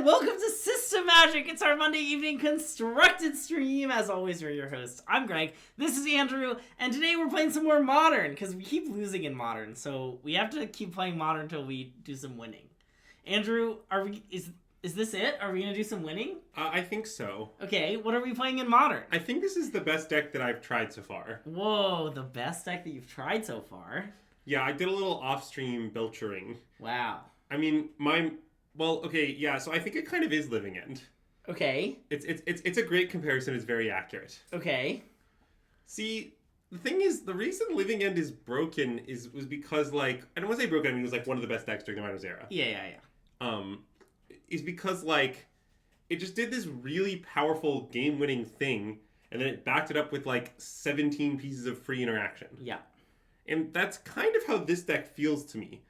welcome to SystemMagic. It's our Monday evening constructed stream. As always, we're your hosts. I'm Greg. This is Andrew, and today we're playing some more Modern because we keep losing in Modern, so we have to keep playing Modern until we do some winning. Andrew, is this it? Are we gonna do some winning? I think so. Okay, what are we playing in Modern? I think this is the best deck that I've tried so far. Whoa, the best deck that you've tried so far? Yeah, I did a little off-stream belchering. Wow. I mean, so I think it kind of is Living End. Okay. It's a great comparison. It's very accurate. Okay. See, the thing is, the reason Living End is broken was because, like, I don't want to say broken, I mean, it was, like, one of the best decks during the Miners era. Yeah. Is because, like, it just did this really powerful game-winning thing, and then it backed it up with, like, 17 pieces of free interaction. Yeah. And that's kind of how this deck feels to me.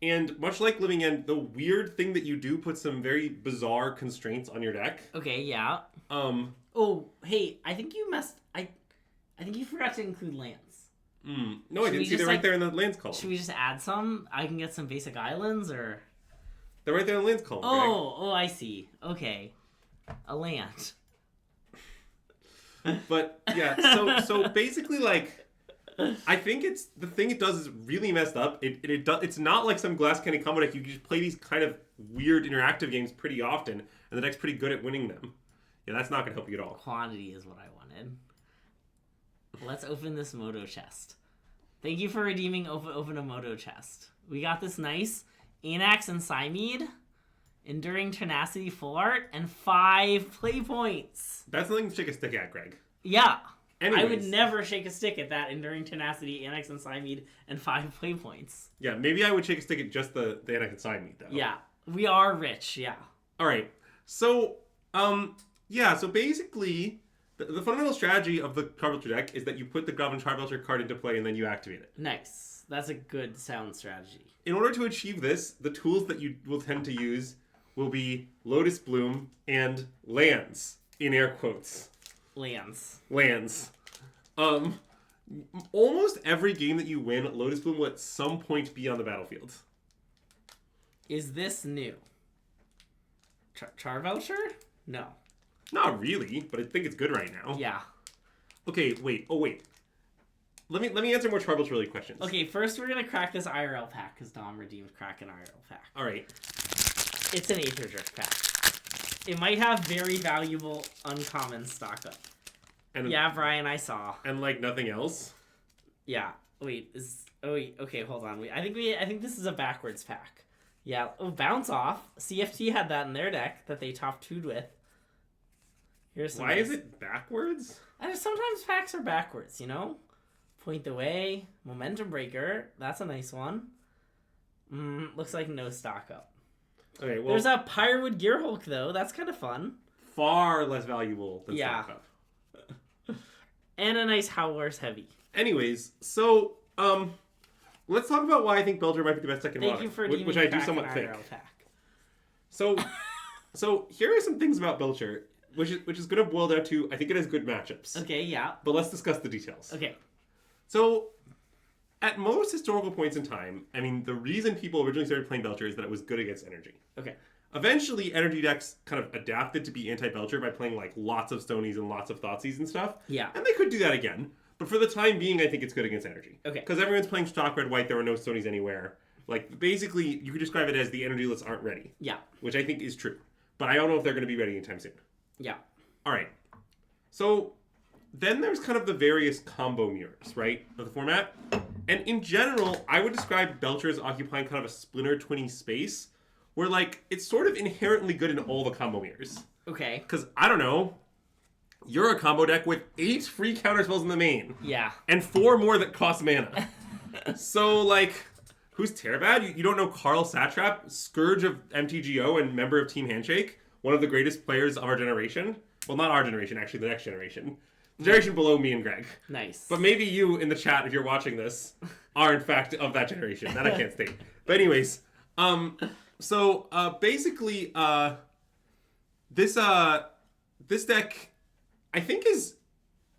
And much like Living End, the weird thing that you do puts some very bizarre constraints on your deck. Okay, yeah. Oh, hey, I think you forgot to include lands. No, I didn't see. They're right there in the lands column. Should we just add some? I can get some basic islands, or... They're right there in the lands column, Greg. Oh, I see. Okay. A land. But, yeah, so basically, like... I think the thing it does is really messed up. It's not like some glass candy combo deck. You can just play these kind of weird interactive games pretty often, and the deck's pretty good at winning them. Yeah, that's not going to help you at all. Quantity is what I wanted. Let's open this Moto chest. Thank you for redeeming open a Moto chest. We got this nice Anax and Cymede, Enduring Tenacity full art, and 5 play points. That's nothing to shake a stick at, Greg. Yeah. Anyways. I would never shake a stick at that Enduring Tenacity, Anax and Cymede, and 5 play points. Yeah, maybe I would shake a stick at just the Anax and Cymede, though. Yeah. We are rich, yeah. Alright. So, so basically, the fundamental strategy of the Charbelcher deck is that you put the Goblin Charbelcher card into play and then you activate it. Nice. That's a good sound strategy. In order to achieve this, the tools that you will tend to use will be Lotus Bloom and lands, in air quotes. Lands. Almost every game that you win, Lotus Bloom will at some point be on the battlefield. Is this new? Charbelcher? No. Not really, but I think it's good right now. Yeah. Okay, wait. Let me answer more Charbelcher related questions. Okay, first we're gonna crack this IRL pack because Dom redeemed Kraken IRL pack. Alright. It's an Aether Drift pack. It might have very valuable uncommon stock up. And, yeah, Brian, I saw. And like nothing else? Yeah. Okay, hold on. I think this is a backwards pack. Yeah. Oh, Bounce Off. CFT had that in their deck that they top 2'd with. Here's some. Why is it backwards? Sometimes packs are backwards, you know? Point the Way, Momentum Breaker. That's a nice one. Looks like no stock up. Okay, well, there's a Pyrewood Gearhulk though. That's kind of fun. Far less valuable than stock up. And a nice Howler's Heavy. Anyways, so let's talk about why I think Belcher might be the best deck in Modern. Thank you for which I do somewhat think. Pack. So here are some things about Belcher, which is going to boil down to I think it has good matchups. Okay, yeah. But let's discuss the details. Okay. So at most historical points in time, I mean, the reason people originally started playing Belcher is that it was good against energy. Okay. Eventually, energy decks kind of adapted to be anti-Belcher by playing, like, lots of Stonies and lots of Thoughtseize and stuff. Yeah. And they could do that again. But for the time being, I think it's good against energy. Okay. Because everyone's playing stock red-white, there are no Stonies anywhere. Like, basically, you could describe it as the energy lists aren't ready. Yeah. Which I think is true. But I don't know if they're going to be ready anytime soon. Yeah. All right. So then there's kind of the various combo mirrors, right, of the format. And in general, I would describe Belcher as occupying kind of a splinter twinny space where, like, it's sort of inherently good in all the combo mirrors. Okay. Because, I don't know, you're a combo deck with 8 free counter spells in the main. Yeah. And 4 more that cost mana. So, like, who's Terribad? You don't know Carl Satrap, Scourge of MTGO and member of Team Handshake, one of the greatest players of our generation. Well, not our generation, actually, the next generation. The generation below me and Greg. Nice. But maybe you in the chat, if you're watching this, are in fact of that generation. That I can't state. But anyways, basically, this deck, I think, is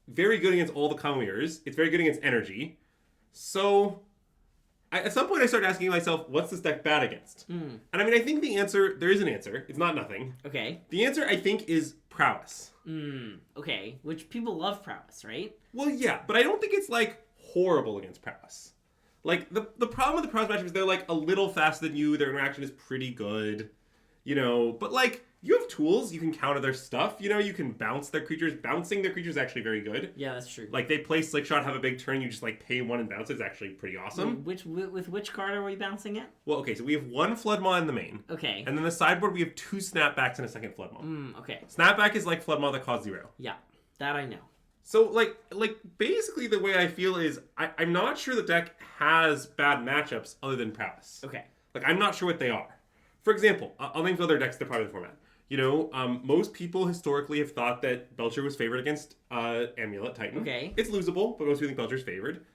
very good against all the combo mirrors. It's very good against energy. So at some point I started asking myself, what's this deck bad against? And I mean, I think the answer, there is an answer. It's not nothing. Okay. The answer, I think, is Prowess. Okay. Which people love Prowess, right? Well, yeah, but I don't think it's, like, horrible against Prowess. Like, the problem with the Prowess matchup is they're, like, a little faster than you. Their interaction is pretty good, you know. But, like, you have tools. You can counter their stuff. You know, you can bounce their creatures. Bouncing their creatures is actually very good. Yeah, that's true. Like, they play Slick Shot, have a big turn. You just, like, pay 1 and bounce it. It's actually pretty awesome. With which card are we bouncing it? Well, okay, so we have 1 Floodmaw in the main. Okay. And then the sideboard, we have 2 Snapbacks and a second Floodmaw. Okay. Snapback is like Floodmaw that costs 0. Yeah, that I know. So, like basically the way I feel is I'm not sure the deck has bad matchups other than Prowess. Okay. Like, I'm not sure what they are. For example, I'll name some other decks that are part of the format. You know, most people historically have thought that Belcher was favored against Amulet Titan. Okay. It's losable, but most people think Belcher's favored.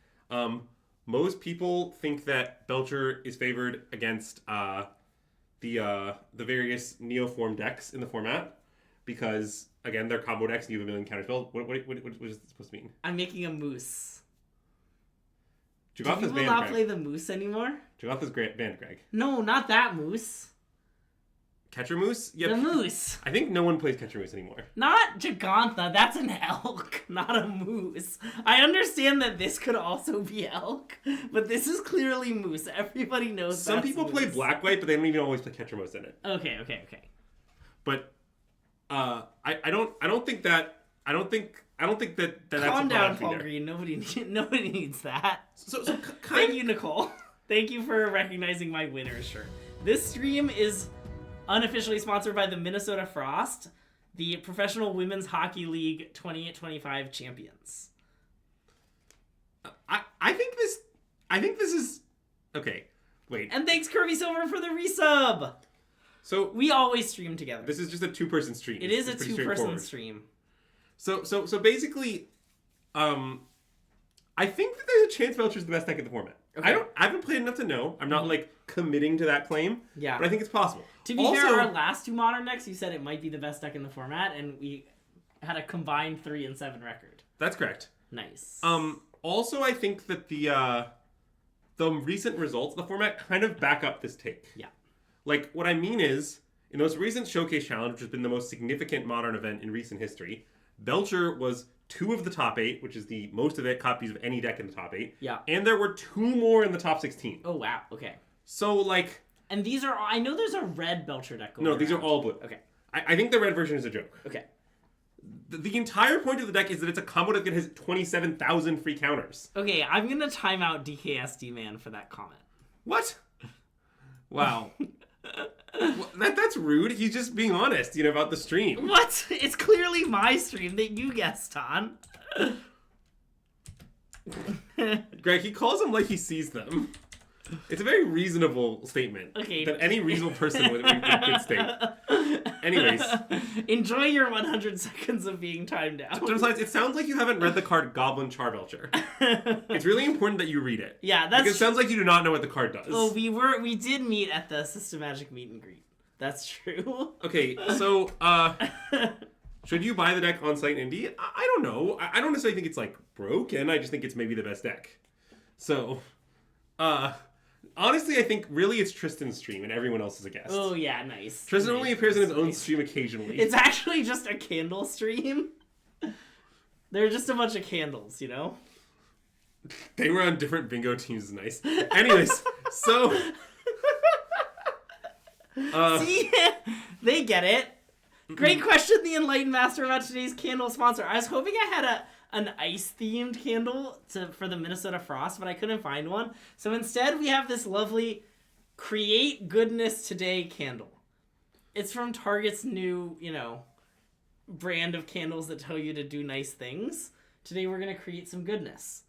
Most people think that Belcher is favored against the various Neoform decks in the format because, again, they're combo decks and you have a million counterspells. What is this supposed to mean? I'm making a moose. Do Jogotha's people banned, not Greg. play the moose anymore? Jogotha's banned, Greg. No, not that moose. Catcher Moose? Yeah, The moose. I think no one plays Catcher Moose anymore. Not Jogantha. That's an elk, not a moose. I understand that this could also be elk, but this is clearly moose. Everybody knows. Some people play Black-White, but they don't even always play Catcher Moose in it. Okay. But I don't think that that's Calm a down, product Paul either. Green. Nobody needs that. So Thank you, Nicole. Thank you for recognizing my winner's shirt. This stream is unofficially sponsored by the Minnesota Frost, the Professional Women's Hockey League 28-25 champions. I think this is okay. Wait. And thanks Kirby Silver for the resub. So We always stream together. this is just a 2-person stream. It is a It's pretty 2-person straightforward. stream. So basically, I think that there's a chance Belcher's the best deck in the format. Okay. I haven't played enough to know. I'm not like committing to that claim. Yeah. But I think it's possible. To be fair, our last 2 modern decks, you said it might be the best deck in the format, and we had a combined 3-7 record. That's correct. Nice. Also, I think that the recent results of the format kind of back up this take. Yeah. Like, what I mean is, in the most recent Showcase Challenge, which has been the most significant modern event in recent history, Belcher was 2 of the top 8, which is the most of it copies of any deck in the top 8. Yeah. And there were 2 more in the top 16. Oh, wow. Okay. So, like... And these are... I know there's a red Belcher deck going No, these are around. all blue. Okay. I think the red version is a joke. Okay. The entire point of the deck is that it's a combo deck that has 27,000 free counters. Okay, I'm gonna time out DKSD Man for that comment. What? Wow. Well, that's rude. He's just being honest, about the stream. What? It's clearly my stream that you guessed on. Greg, he calls them like he sees them. It's a very reasonable statement. Okay. That any reasonable person would could state. Anyways. Enjoy your 100 seconds of being timed out. Besides, it sounds like you haven't read the card Goblin Charbelcher. It's really important that you read it. Yeah, that's Because it sounds like you do not know what the card does. Oh, we did meet at the SystemMagic meet and greet. That's true. Okay, so, should you buy the deck on site in Indie? I don't know. I don't necessarily think it's, like, broken. I just think it's maybe the best deck. So, honestly, I think really it's Tristan's stream and everyone else is a guest. Oh, yeah, nice. Tristan nice. only appears in his own Nice. stream occasionally. It's actually just a candle stream. They're just a bunch of candles, They were on different bingo teams. Nice. Anyways, so... See? They get it. Great question, the Enlightened Master, about today's candle sponsor. I was hoping I had an ice-themed candle for the Minnesota Frost, but I couldn't find one. So instead, we have this lovely Create Goodness Today candle. It's from Target's new, brand of candles that tell you to do nice things. Today, we're going to create some goodness.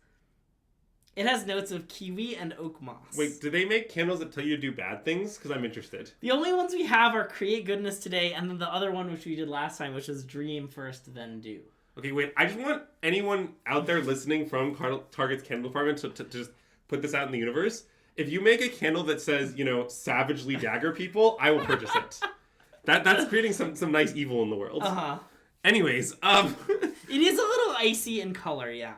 It has notes of kiwi and oak moss. Wait, do they make candles that tell you to do bad things? Because I'm interested. The only ones we have are Create Goodness Today, and then the other one, which we did last time, which is Dream First, Then Do. Okay, wait. I just want anyone out there listening from Target's candle department to just put this out in the universe. If you make a candle that says, savagely dagger people, I will purchase it. That's creating some nice evil in the world. Uh-huh. Anyways, It is a little icy in color, yeah.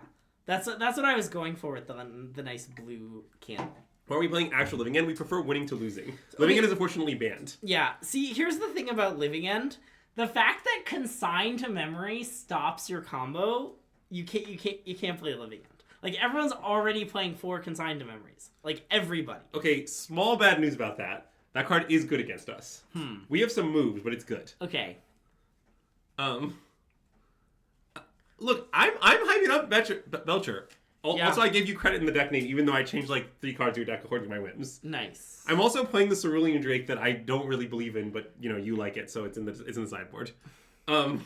That's what I was going for with the nice blue candle. Why are we playing actual Living End? We prefer winning to losing. Living End is unfortunately banned. Yeah. See, here's the thing about Living End. The fact that Consign to Memory stops your combo, you can't play Living End. Like, everyone's already playing 4 Consign to Memories. Like, everybody. Okay, small bad news about that. That card is good against us. We have some moves, but it's good. Okay. Look, I'm hyping up Belcher. Yeah. Also, I gave you credit in the deck name, even though I changed like 3 cards to your deck according to my whims. Nice. I'm also playing the Cerulean Drake that I don't really believe in, but you know you like it, so it's in the sideboard. I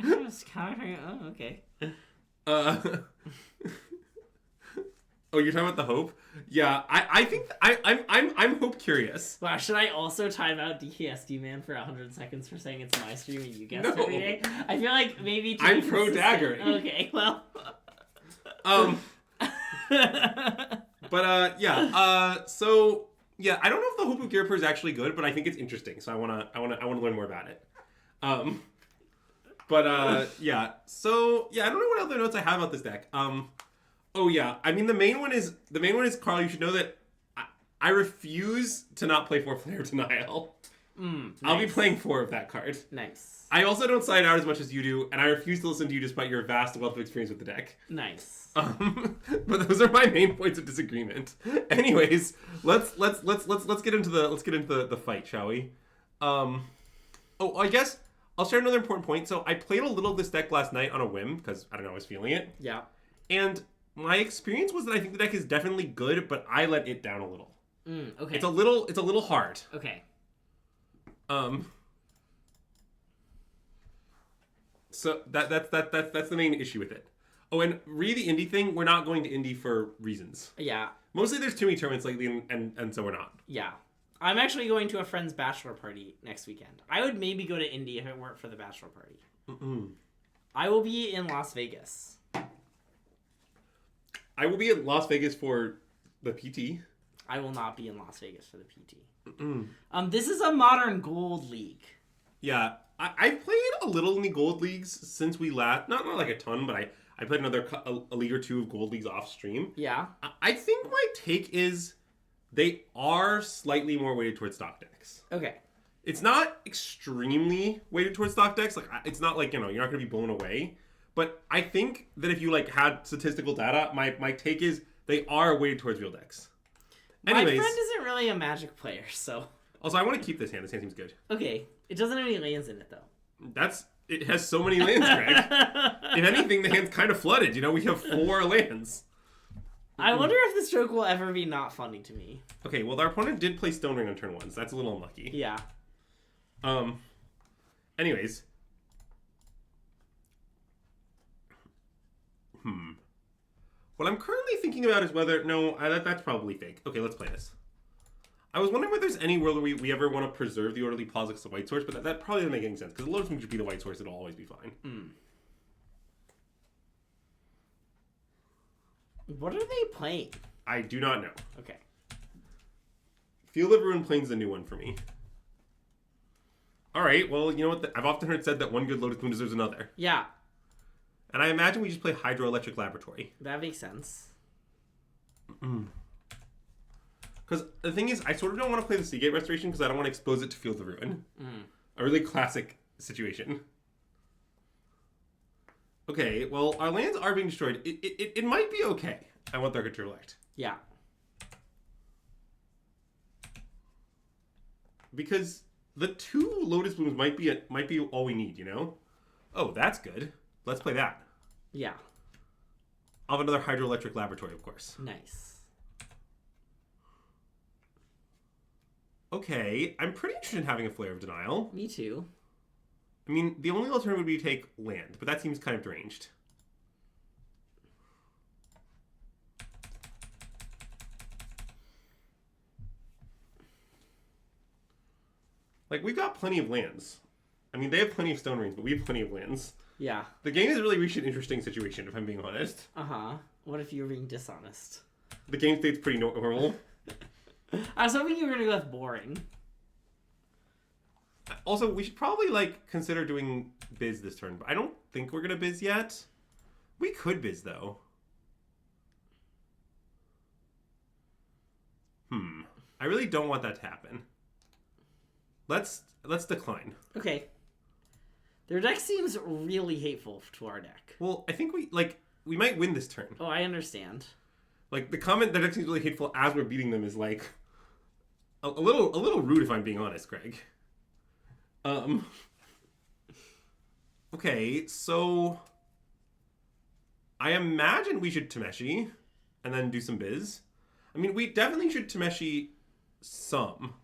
was kind of, oh, okay. Oh, you're talking about the Hope? Yeah, I think I'm Hope curious. Wow, should I also time out DKSD Man for 100 seconds for saying it's my stream and you guessed No. every day? I feel like maybe to I'm be pro consistent- dagger. Okay, well. So yeah, I don't know if the Hope of Girper is actually good, but I think it's interesting, so I wanna learn more about it. Yeah. So yeah, I don't know what other notes I have about this deck. Oh yeah, I mean the main one is Carl. You should know that I refuse to not play 4-player Denial. Nice. I'll be playing 4 of that card. Nice. I also don't side out as much as you do, and I refuse to listen to you despite your vast wealth of experience with the deck. Nice. But those are my main points of disagreement. Anyways, let's get into the fight, shall we? Oh, I guess I'll share another important point. So I played a little of this deck last night on a whim because I don't know, I was feeling it. Yeah. And my experience was that I think the deck is definitely good, but I let it down a little. Okay. It's a little hard. Okay. So that's the main issue with it. Oh, and the indie thing, we're not going to indie for reasons. Yeah. Mostly there's too many tournaments lately, and so we're not. Yeah. I'm actually going to a friend's bachelor party next weekend. I would maybe go to Indy if it weren't for the bachelor party. I will be in Las Vegas. I will be in Las Vegas for the PT. I will not be in Las Vegas for the PT. This is a modern gold league. Yeah, I've played a little in the gold leagues since we last, not like a ton, but I played a league or 2 of gold leagues off stream. Yeah. I think my take is they are slightly more weighted towards stock decks. Okay. It's not extremely weighted towards stock decks. Like it's not like, you know, you're not going to be blown away. But I think that if you like had statistical data, my take is they are weighted towards real decks. Anyways, my friend isn't really a Magic player, so. Also, I want to keep this hand. This hand seems good. Okay. It doesn't have any lands in it, though. It has so many lands, Greg. If anything, the hand's kind of flooded. You know, we have 4 lands. I wonder if this joke will ever be not funny to me. Okay, well, our opponent did play Stone Ring on turn 1, so that's a little unlucky. Yeah. Anyways. What I'm currently thinking about is whether... No, that's probably fake. Okay, let's play this. I was wondering whether there's any world where we ever want to preserve the Orderly Pause as the white source, but that probably doesn't make any sense, because the Lotus Moon should be the white source, it'll always be fine. What are they playing? I do not know. Okay. Field of Ruin Plains is a new one for me. Alright, well, you know what? I've often heard said that one good Lotus Moon deserves another. Yeah. And I imagine we just play Hydroelectric Laboratory. That makes sense. Because the thing is, I sort of don't want to play the Seagate Restoration because I don't want to expose it to Field of Ruin. A really classic situation. Okay, well, our lands are being destroyed. It might be okay. I want Dark Intellect. Yeah. Because the 2 Lotus Blooms might be all we need, you know? Oh, that's good. Let's play that. Yeah. I'll have another Hydroelectric Laboratory, of course. Nice. Okay, I'm pretty interested in having a Flare of Denial. Me too. I mean, the only alternative would be to take land, but that seems kind of deranged. Like, we've got plenty of lands. I mean, they have plenty of Stone Rings, but we have plenty of lands. Yeah. The game has really reached an interesting situation, if I'm being honest. Uh-huh. What if you're being dishonest? The game state's pretty normal. I was hoping you were going to go with boring. Also, we should probably, like, consider doing Biz this turn, but I don't think we're going to Biz yet. We could Biz, though. I really don't want that to happen. Let's decline. Okay. Their deck seems really hateful to our deck. Well, I think we might win this turn. Oh, I understand. Like, the comment that deck seems really hateful as we're beating them is like a little rude, if I'm being honest, Greg. Okay, so I imagine we should Tameshi and then do some biz. I mean, we definitely should Tameshi some.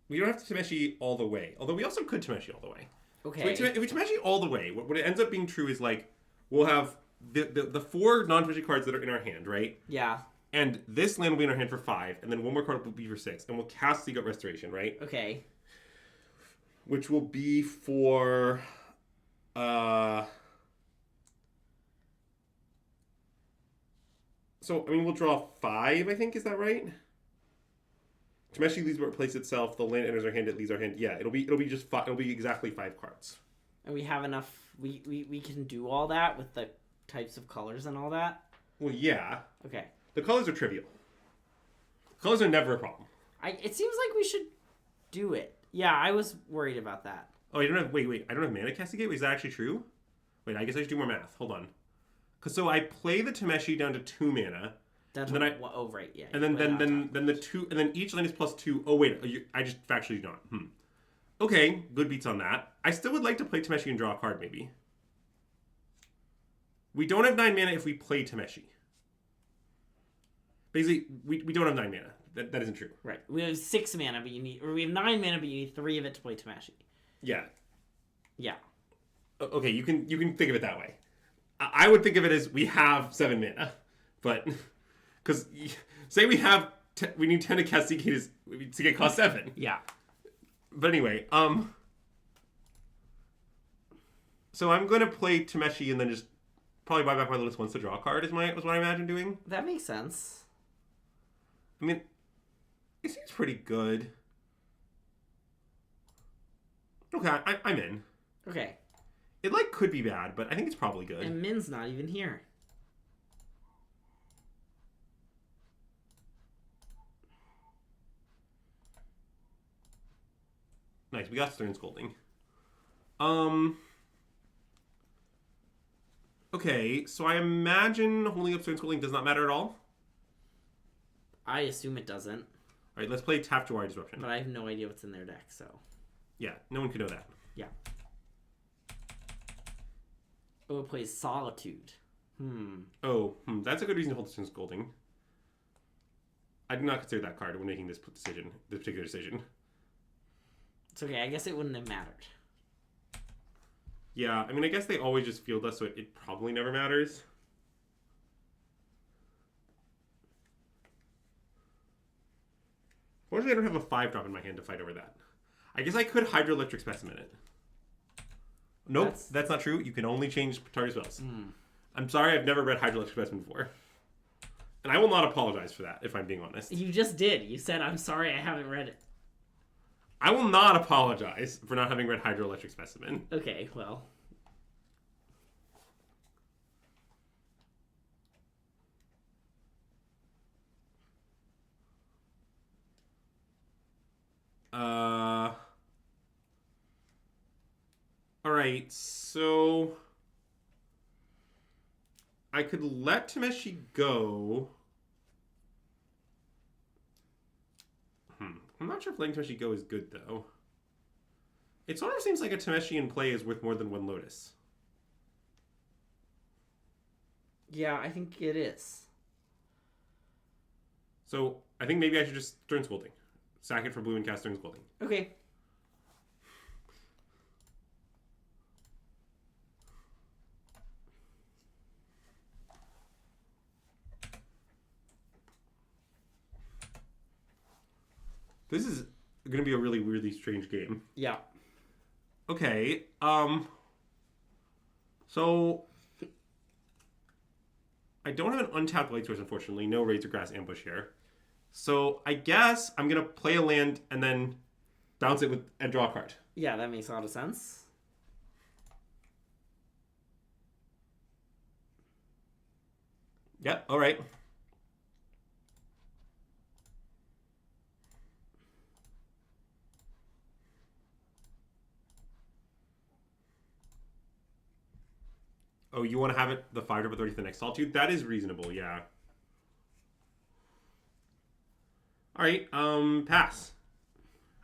We don't have to Tameshi all the way, although we also could Tameshi all the way. Okay. So if we Tameshi all the way, what it ends up being true is like we'll have the 4 non-Tameshi cards that are in our hand, right? Yeah. And this land will be in our hand for 5, and then one more card will be for 6, and we'll cast Seek Out Restoration, right? Okay. Which will be for so I mean we'll draw 5, I think, is that right? Tameshi leaves where it places itself, the land enters our hand, it leaves our hand. Yeah, it'll be just it'll be exactly 5 cards. And we have enough we can do all that with the types of colors and all that? Well, yeah. Okay. The colors are trivial. Colors are never a problem. It seems like we should do it. Yeah, I was worried about that. Oh, I don't have wait, I don't have mana castigate? Is that actually true? Wait, I guess I should do more math. Hold on. Cause so I play the Tameshi down to 2 mana. That's and then oh right, yeah. And then the 2 and then each land is +2. Oh wait, I just factually not. Okay, good beats on that. I still would like to play Tameshi and draw a card maybe. We don't have 9 mana if we play Tameshi. Basically, we don't have 9 mana. That isn't true. Right. We have 6 mana, but we have 9 mana, but you need 3 of it to play Tameshi. Yeah. Yeah. Okay, you can think of it that way. I would think of it as we have 7 mana, but because say we have we need 10 to cast Seagate to get cost 7. Yeah. But anyway, so I'm gonna play Tameshi and then just probably buy back my list once to draw a card. Was what I imagine doing. That makes sense. I mean, it seems pretty good. Okay, I'm in. Okay. It could be bad, but I think it's probably good. And Min's not even here. Nice, we got Stern Scolding. Okay, so I imagine holding up Stern Scolding does not matter at all. I assume it doesn't. All right, let's play Tap Jawari Disruption. But I have no idea what's in their deck, so. Yeah, no one could know that. Yeah. Oh, it plays Solitude. That's a good reason to hold Stern Scolding. I did not consider that card when making this particular decision. It's okay, I guess it wouldn't have mattered. Yeah, I mean, I guess they always just field us, so it probably never matters. Fortunately, I don't have a 5-drop in my hand to fight over that. I guess I could Hydroelectric Specimen it. Nope, that's not true. You can only change target spells. I'm sorry, I've never read Hydroelectric Specimen before. And I will not apologize for that, if I'm being honest. You just did. You said, I'm sorry, I haven't read it. I will not apologize for not having read Hydroelectric Specimen. Okay, well. Alright, so I could let Tameshi go. I'm not sure if letting Tameshi go is good, though. It sort of seems like a Tameshi in play is worth more than 1 Lotus. Yeah, I think it is. So I think maybe I should just Stern Scolding. Sack it for blue and cast Stern Scolding. Okay. This is going to be a really weirdly strange game. Yeah. Okay, so I don't have an untapped light source, unfortunately. No Razor Grass Ambush here. So I guess I'm going to play a land and then bounce it and draw a card. Yeah, that makes a lot of sense. Yep, all right. Oh, you want to have it the 5-drop authority for the next Solitude? That is reasonable, yeah. Alright, pass.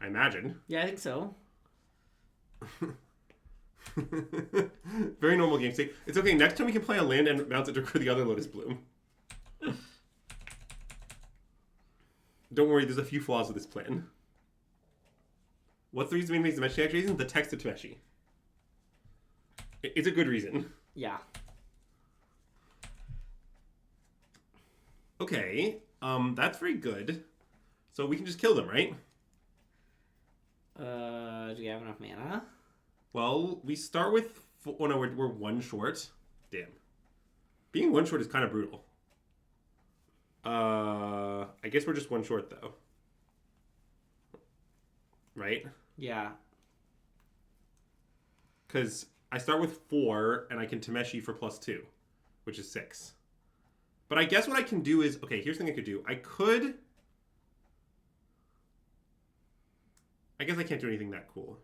I imagine. Yeah, I think so. Very normal game state. It's okay, next time we can play a land and bounce it to the other Lotus Bloom. Don't worry, there's a few flaws with this plan. What's the reason we make Tameshi activations? The text of Tameshi. It's a good reason. Yeah. Okay, that's very good. So we can just kill them, right? Do we have enough mana? Well, we start with... Oh no, we're one short. Damn. Being one short is kind of brutal. I guess we're just one short, though. Right? Yeah. Because I start with 4, and I can Tameshi for +2, which is 6. But I guess what I can do is... Okay, here's the thing I could do. I guess I can't do anything that cool.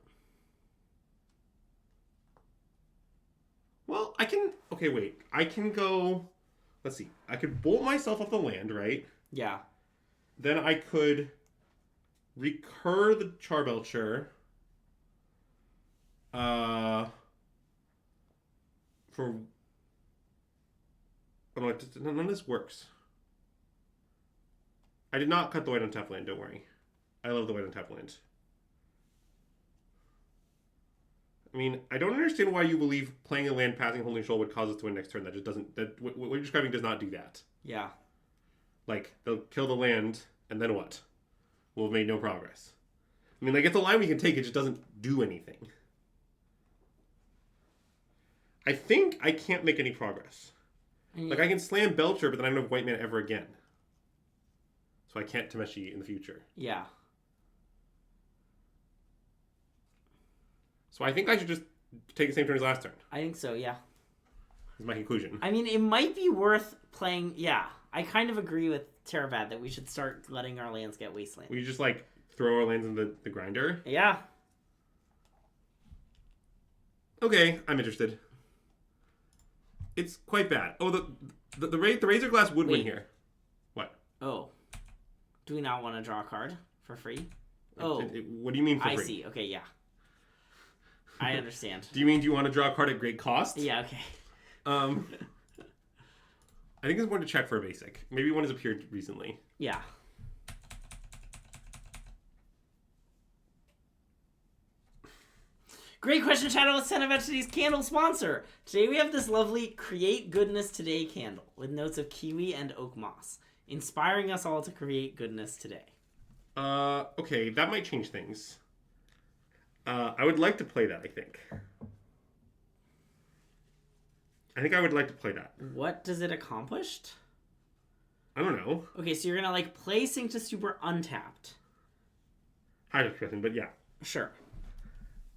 Well, I can... Okay, wait. I can go... Let's see. I could bolt myself off the land, right? Yeah. Then I could recur the Charbelcher. For... Oh, no, none of this works. I did not cut the white on tap land, don't worry. I love the white on tap land. I mean, I don't understand why you believe playing a land, passing, holding shoal would cause us to win next turn. That just doesn't... what you're describing does not do that. Yeah. Like, they'll kill the land, and then what? We'll have made no progress. I mean, like, it's a line we can take, it just doesn't do anything. I think I can't make any progress. Like, I can slam Belcher, but then I don't have white mana ever again. So I can't Tameshi in the future. Yeah. So I think I should just take the same turn as last turn. I think so, yeah. Is my conclusion. I mean, it might be worth playing... Yeah, I kind of agree with Terribad that we should start letting our lands get wasteland. We just, like, throw our lands in the grinder? Yeah. Okay, I'm interested. It's quite bad. Oh, the Razor Glass would win here. What? Oh. Do we not want to draw a card for free? Oh. What do you mean for free? I see. Okay, yeah. I understand. Do you want to draw a card at great cost? Yeah, okay. I think it's important to check for a basic. Maybe one has appeared recently. Yeah. Great question, Shadow. Let's send about today's candle sponsor. Today we have this lovely Create Goodness Today candle with notes of kiwi and oak moss, inspiring us all to create goodness today. Okay, that might change things. I would like to play that, I think. I would like to play that. What does it accomplish? I don't know. Okay, so you're gonna like play Sync to Super untapped. Highly interesting, but yeah. Sure.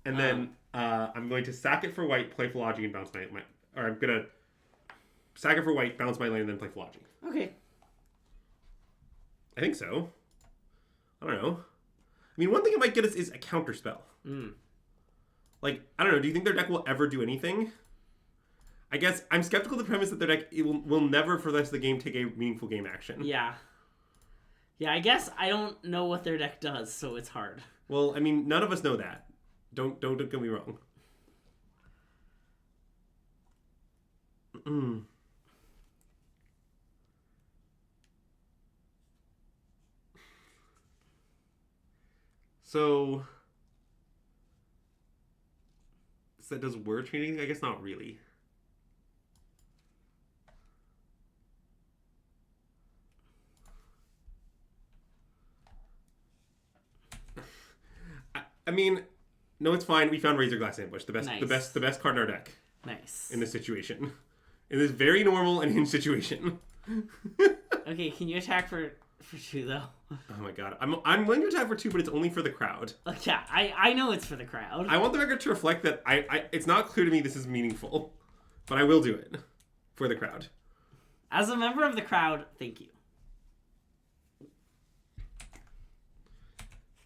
And then I'm going to sack it for white, play Philology, and bounce my... Or I'm going to sack it for white, bounce my land, and then play Philology. Okay. I think so. I don't know. I mean, one thing it might get us is a counter spell. Like, I don't know. Do you think their deck will ever do anything? I guess I'm skeptical of the premise that their deck will never, for the rest of the game, take a meaningful game action. Yeah. Yeah, I guess I don't know what their deck does, so it's hard. Well, I mean, none of us know that. Don't get me wrong. So that does word training? I guess not really. I mean, no, it's fine. We found Razor Glass Ambush, the best, Nice. the best card in our deck. Nice. In this situation, in this very normal and hinge situation. Okay, can you attack for 2 though? Oh my god, I'm willing to attack for 2, but it's only for the crowd. Yeah, I know it's for the crowd. I want the record to reflect that it's not clear to me this is meaningful, but I will do it for the crowd. As a member of the crowd, thank you.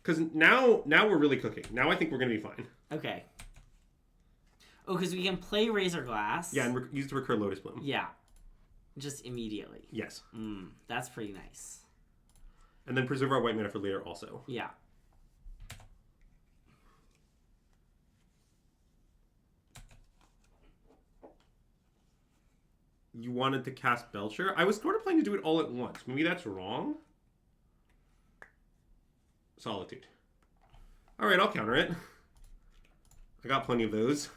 Because now we're really cooking. Now I think we're going to be fine. Okay. Oh, because we can play Razor Glass. Yeah, and use to recur Lotus Bloom. Yeah. Just immediately. Yes. That's pretty nice. And then preserve our white mana for later also. Yeah. You wanted to cast Belcher? I was sort of planning to do it all at once. Maybe that's wrong. Solitude. Alright, I'll counter it. I got plenty of those.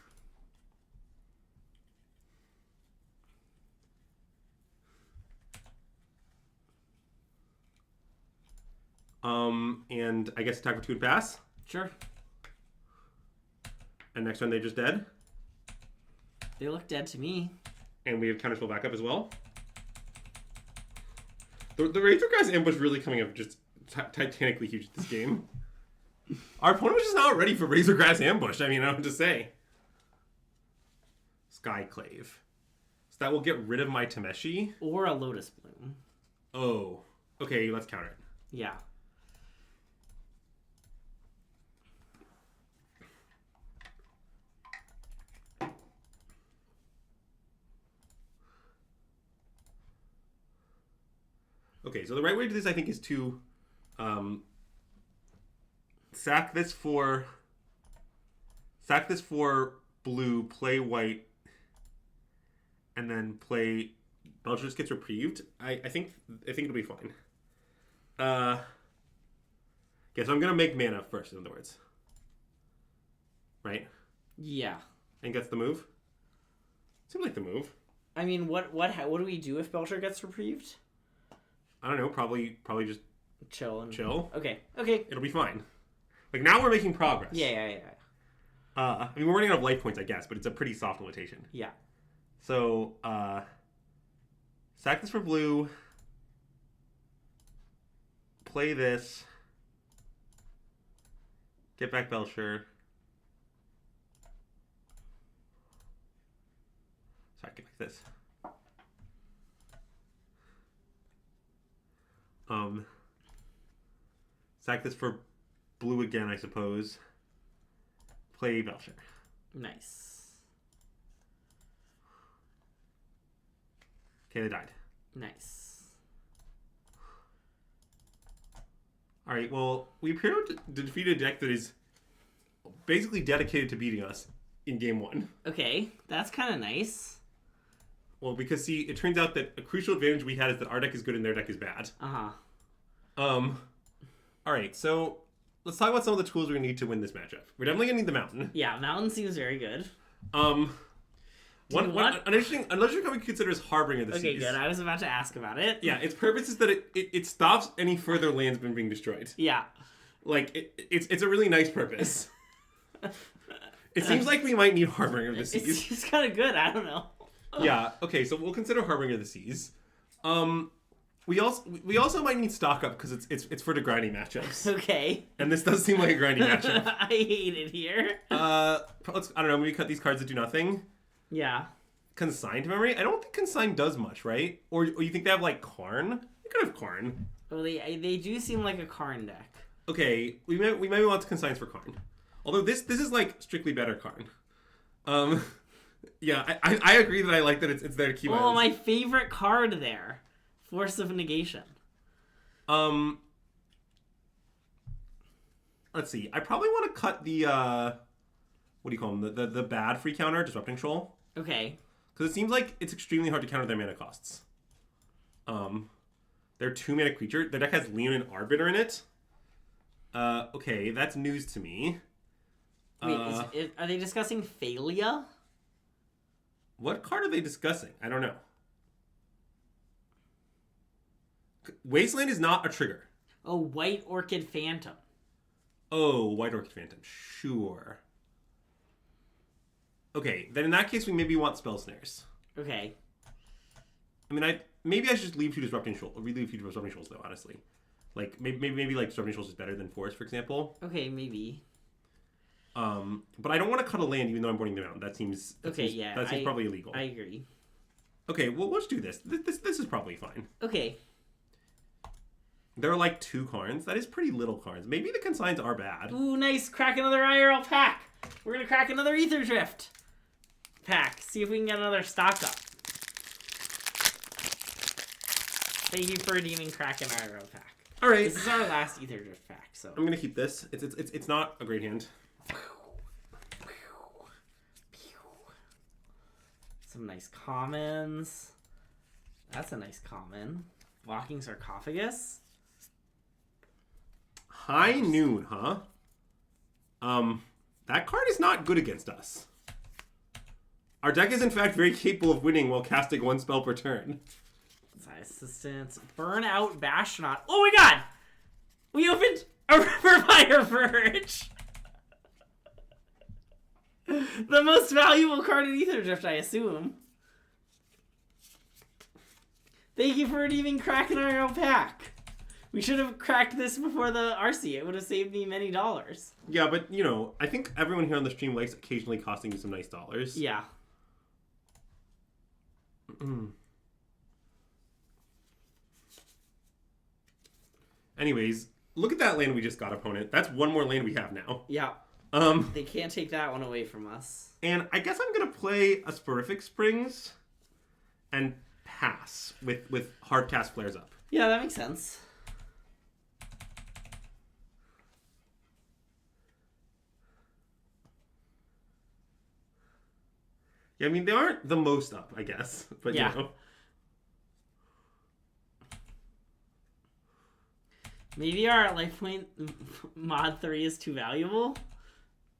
And I guess attack with 2 and pass. Sure. And next one they just dead. They look dead to me. And we have counterspell backup as well. The Razor Grass ambush really coming up just titanically huge at this game. Our opponent was just not ready for Razor Grass ambush. I mean, I don't have to say. Skyclave. So that will get rid of my Tameshi. Or a Lotus Bloom. Oh. Okay, let's counter it. Yeah. Okay, so the right way to do this, I think, is to sack this for blue, play white, and then play Belcher just gets reprieved. I think it'll be fine. Okay, so I'm gonna make mana first, in other words. Right? Yeah. I think that's the move. Seems like the move. I mean, what do we do if Belcher gets reprieved? I don't know, probably just chill. Okay. It'll be fine. Like, now we're making progress. Yeah. I mean, we're running out of life points, I guess, but it's a pretty soft limitation. Yeah. So, sack this for blue. Play this. Get back Belcher. Sorry, get back this. Sack this for blue again, I suppose. Play Belcher. Nice. Okay, they died. Nice. Alright, well, we appear to defeat a deck that is basically dedicated to beating us in game 1. Okay, that's kind of nice. Well, because, see, it turns out that a crucial advantage we had is that our deck is good and their deck is bad. Alright, so let's talk about some of the tools we need to win this matchup. We're definitely gonna need the Mountain. Yeah, Mountain seems very good. An interesting card we consider is Harbinger of the Seas. Okay, good. I was about to ask about it. Yeah, its purpose is that it stops any further lands from being destroyed. Yeah. Like, it's a really nice purpose. It seems like we might need Harbinger of the Seas. It's kind of good. I don't know. Yeah. Okay. So we'll consider Harbinger of the Seas. We also might need stock up because it's for the grinding matchups. Okay. And this does seem like a grinding matchup. I hate it here. I don't know. Maybe cut these cards that do nothing. Yeah. Consigned Memory. I don't think Consigned does much, right? Or you think they have like Karn? They could have Karn. Well, they do seem like a Karn deck. Okay. We maybe want to Consigns for Karn. Although this is like strictly better Karn. Yeah, I agree that I like that it's there to keep. Oh, my favorite card there. Force of Negation. Let's see. I probably want to cut the what do you call them? The bad free counter, Disrupting Shoal. Okay. Because it seems like it's extremely hard to counter their mana costs. They're 2-mana creature. Their deck has Leon and Arbiter in it. Okay, that's news to me. Wait, are they discussing Thalia? What card are they discussing? I don't know. Wasteland is not a trigger. Oh, White Orchid Phantom. Oh, White Orchid Phantom. Sure. Okay, then in that case, we maybe want Spell Snares. Okay. I mean, maybe I should just leave 2 Disrupting Shoals. Leave 2 Disrupting Shoals, though, honestly. Like, maybe like Disrupting Shoals is better than Force, for example. Okay, maybe. But I don't want to cut a land even though I'm boarding them out. That seems probably illegal. I agree. Okay, well, let's do this. This is probably fine. Okay. There are like 2 Karns. That is pretty little Karns. Maybe the Consigns are bad. Ooh, nice. Crack another IRL pack. We're going to crack another Ether Drift. pack. See if we can get another stock up. Thank you for redeeming Kraken IRL pack. All right. This is our last Ether Drift pack, so. I'm gonna keep this. It's not a great hand. Some nice commons. That's a nice common. Walking Sarcophagus. High Noon, huh? That card is not good against us. Our deck is in fact very capable of winning while casting 1 spell per turn. Assistance. Burnout Bastronaut. Oh my god! We opened a River Fire Verge! The most valuable card in Ether Drift, I assume. Thank you for redeeming Kraken IRL pack. We should have cracked this before the RC. It would have saved me many dollars. Yeah, but, you know, I think everyone here on the stream likes occasionally costing you some nice dollars. Yeah. Anyways, look at that land we just got, opponent. That's one more land we have now. Yeah. They can't take that one away from us. And I guess I'm going to play a Sporific Springs and pass with Hardcast Flares up. Yeah, that makes sense. Yeah, I mean, they aren't the most up, I guess. But, yeah. You know. Maybe our life point mod 3 is too valuable?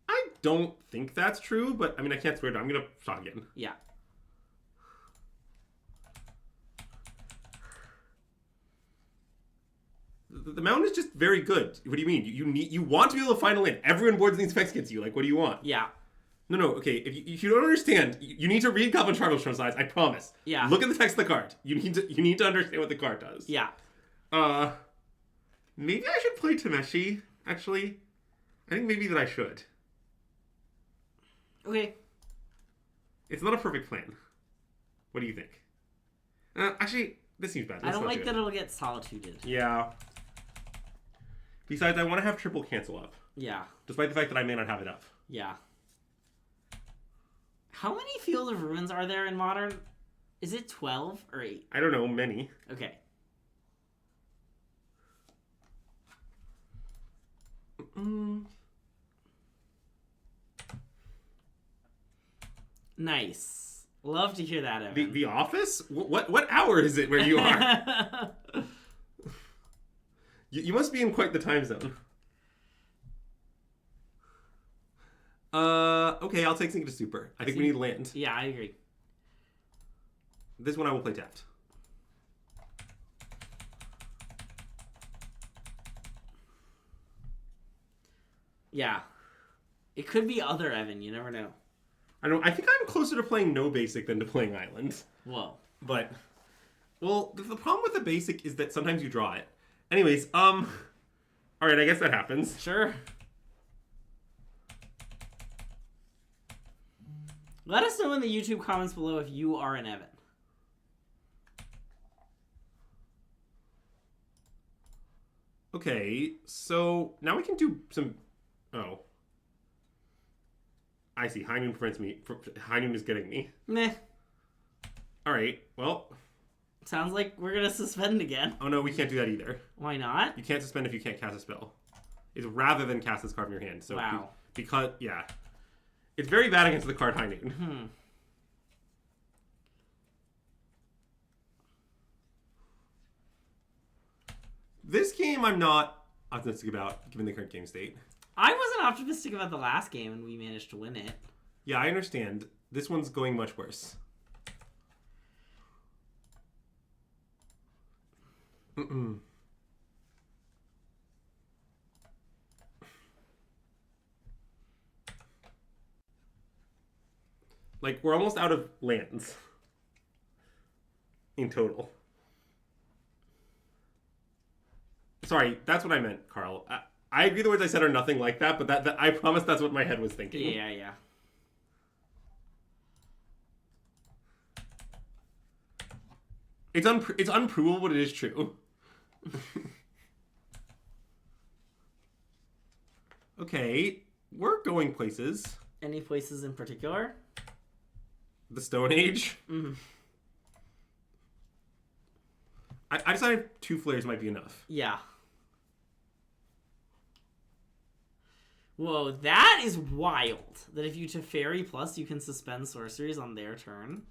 I don't think that's true, but, I mean, I can't swear to it. I'm going to shot again. Yeah. The mountain is just very good. What do you mean? You want to be able to find a land. Everyone boards these specs against you. Like, what do you want? Yeah. No, okay. If you don't understand, you need to read Goblin Tribal Stone Size. I promise. Yeah. Look at the text of the card. You need to understand what the card does. Yeah. Maybe I should play Tameshi, actually. I think maybe that I should. Okay. It's not a perfect plan. What do you think? Actually, this seems bad. I don't like that it'll get solituded. Yeah. Besides, I want to have triple cancel up. Yeah. Despite the fact that I may not have it up. Yeah. How many Field of Ruins are there in Modern? Is it 12 or 8? I don't know, many. Okay. Nice. Love to hear that, Evan. The Office? What hour is it where you are? You must be in quite the time zone. Okay, I'll take Sink to Super. I think we need land. Yeah, I agree. This one I will play tapped. Yeah. It could be other Evan, you never know. I think I'm closer to playing no basic than to playing island. Whoa. But, well, the problem with the basic is that sometimes you draw it. Anyways, alright, I guess that happens. Sure. Let us know in the YouTube comments below if you are an Evan. Okay, so now we can do some... Oh. I see. High Noon prevents me. High Noon is getting me. Meh. Alright, well... Sounds like we're gonna suspend again. Oh no, we can't do that either. Why not? You can't suspend if you can't cast a spell. It's rather than cast this card from your hand. So wow. Because, yeah. It's very bad against the card High Noon. This game I'm not optimistic about, given the current game state. I wasn't optimistic about the last game, and we managed to win it. Yeah, I understand. This one's going much worse. Like, we're almost out of lands. In total. Sorry, that's what I meant, Carl. I agree the words I said are nothing like that, but that I promise that's what my head was thinking. Yeah. It's unprovable, but it is true. Okay, we're going places. Any places in particular? the Stone Age. Mm-hmm. I decided 2 flares might be enough. Yeah. Whoa, that is wild. That if you Teferi plus, you can suspend sorceries on their turn.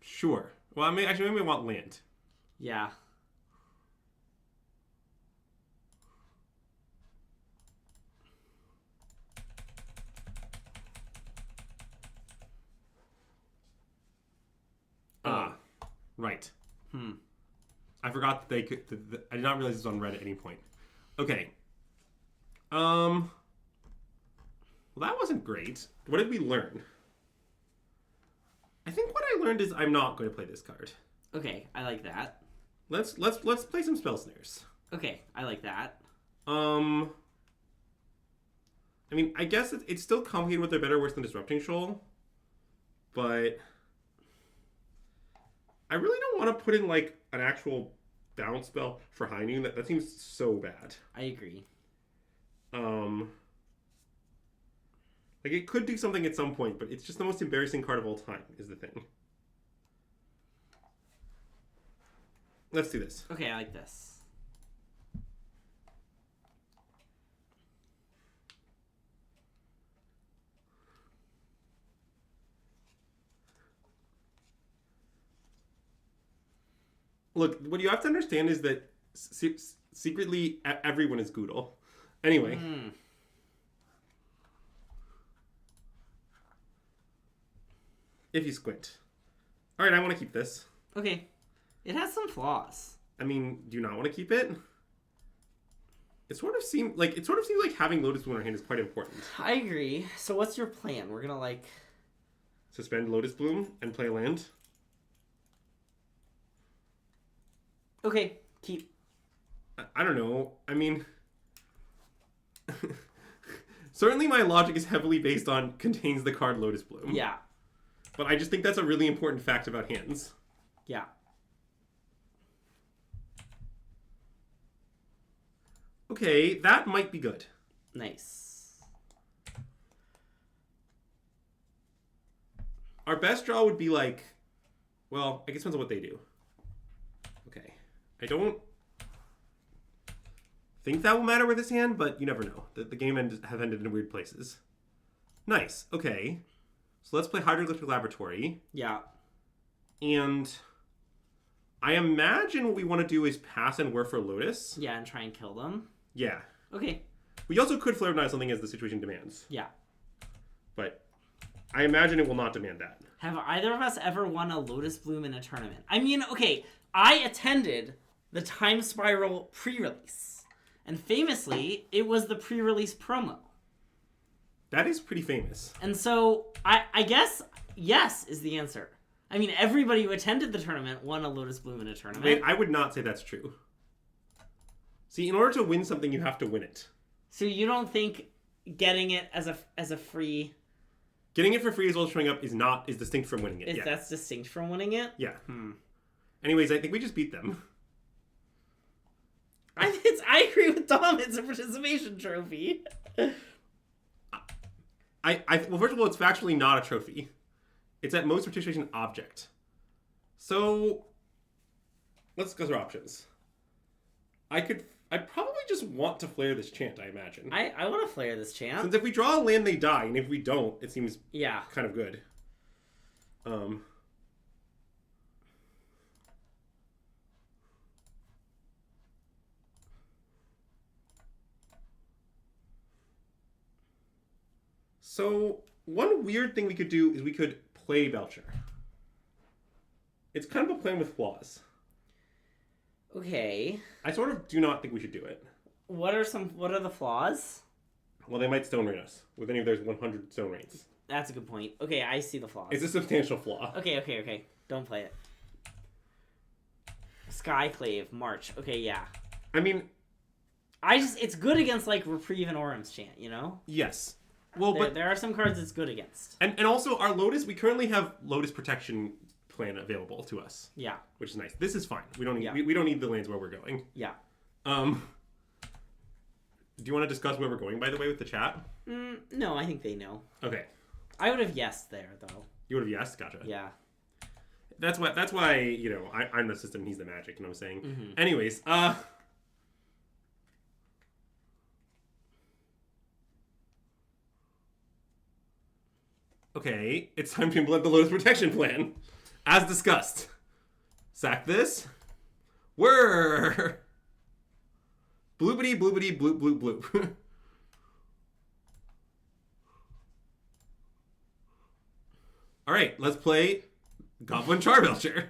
Sure. Well, I mean, actually, maybe I want land. Yeah. Right. I forgot that they could. I did not realize this was on red at any point. Okay. Well, that wasn't great. What did we learn? I think what I learned is I'm not going to play this card. Okay, I like that. Let's play some spell snares. Okay, I like that. I mean, I guess it's still complicated with their better or worse than Disrupting Shoal, but I really don't want to put in like an actual bounce spell for High Noon. That seems so bad. I agree. Like it could do something at some point, but it's just the most embarrassing card of all time, is the thing. Let's do this. Okay, I like this. Look, what you have to understand is that secretly everyone is Goodle. Anyway. If you squint. Alright, I want to keep this. Okay. It has some flaws. I mean, do you not want to keep it? It sort of seems like having Lotus Bloom in our hand is quite important. I agree. So what's your plan? We're gonna like suspend Lotus Bloom and play land. Okay, keep. I don't know. I mean, certainly my logic is heavily based on contains the card Lotus Bloom. Yeah. But I just think that's a really important fact about hands. Yeah. Okay, that might be good. Nice. Our best draw would be like, well, I guess it depends on what they do. Okay. I don't think that will matter with this hand, but you never know. The game have ended in weird places. Nice. Okay. So let's play Hydroelectric Laboratory. Yeah. And I imagine what we want to do is pass and whir for Lotus. Yeah, and try and kill them. Yeah. Okay. We also could Flare of Night something as the situation demands. Yeah. But I imagine it will not demand that. Have either of us ever won a Lotus Bloom in a tournament? I mean, okay, I attended the Time Spiral pre-release. And famously, it was the pre-release promo. That is pretty famous. And so, I guess, yes is the answer. I mean, everybody who attended the tournament won a Lotus Bloom in a tournament. Wait, I would not say that's true. See, in order to win something, you have to win it. So you don't think getting it as a free... Getting it for free as well as showing up is distinct from winning it. That's distinct from winning it? Yeah. Anyways, I think we just beat them. I agree with Tom. It's a participation trophy. Well, first of all, it's factually not a trophy. It's at most participation object. So, let's discuss our options. I'd probably just want to flare this chant, I imagine. I want to flare this chant. Since if we draw a land, they die, and if we don't, it seems kind of good. So, one weird thing we could do is we could play Belcher. It's kind of a plan with flaws. Okay. I sort of do not think we should do it. What are the flaws? Well, they might Stone Rain us with any of their 100 Stone Rains. That's a good point. Okay, I see the flaws. It's a substantial flaw. Okay. Don't play it. Skyclave, March. Okay, yeah. I mean... it's good against, like, Reprieve and Orum's chant, you know? Yes. Well, but there are some cards it's good against. And also, our Lotus, we currently have Lotus Protection plan available to us. Yeah. Which is nice. This is fine. We don't need we don't need the lands where we're going. Yeah. Do you want to discuss where we're going, by the way, with the chat? No, I think they know. Okay. I would have guessed there, though. You would have yes? Gotcha. Yeah. That's why, you know, I'm the system, he's the magic, you know what I'm saying? Mm-hmm. Anyways, okay, it's time to implement the Lotus Protection Plan. As discussed. Sack this. Whirr! Bloopity bloopity bloop bloop bloop. Alright, let's play Goblin Charbelcher.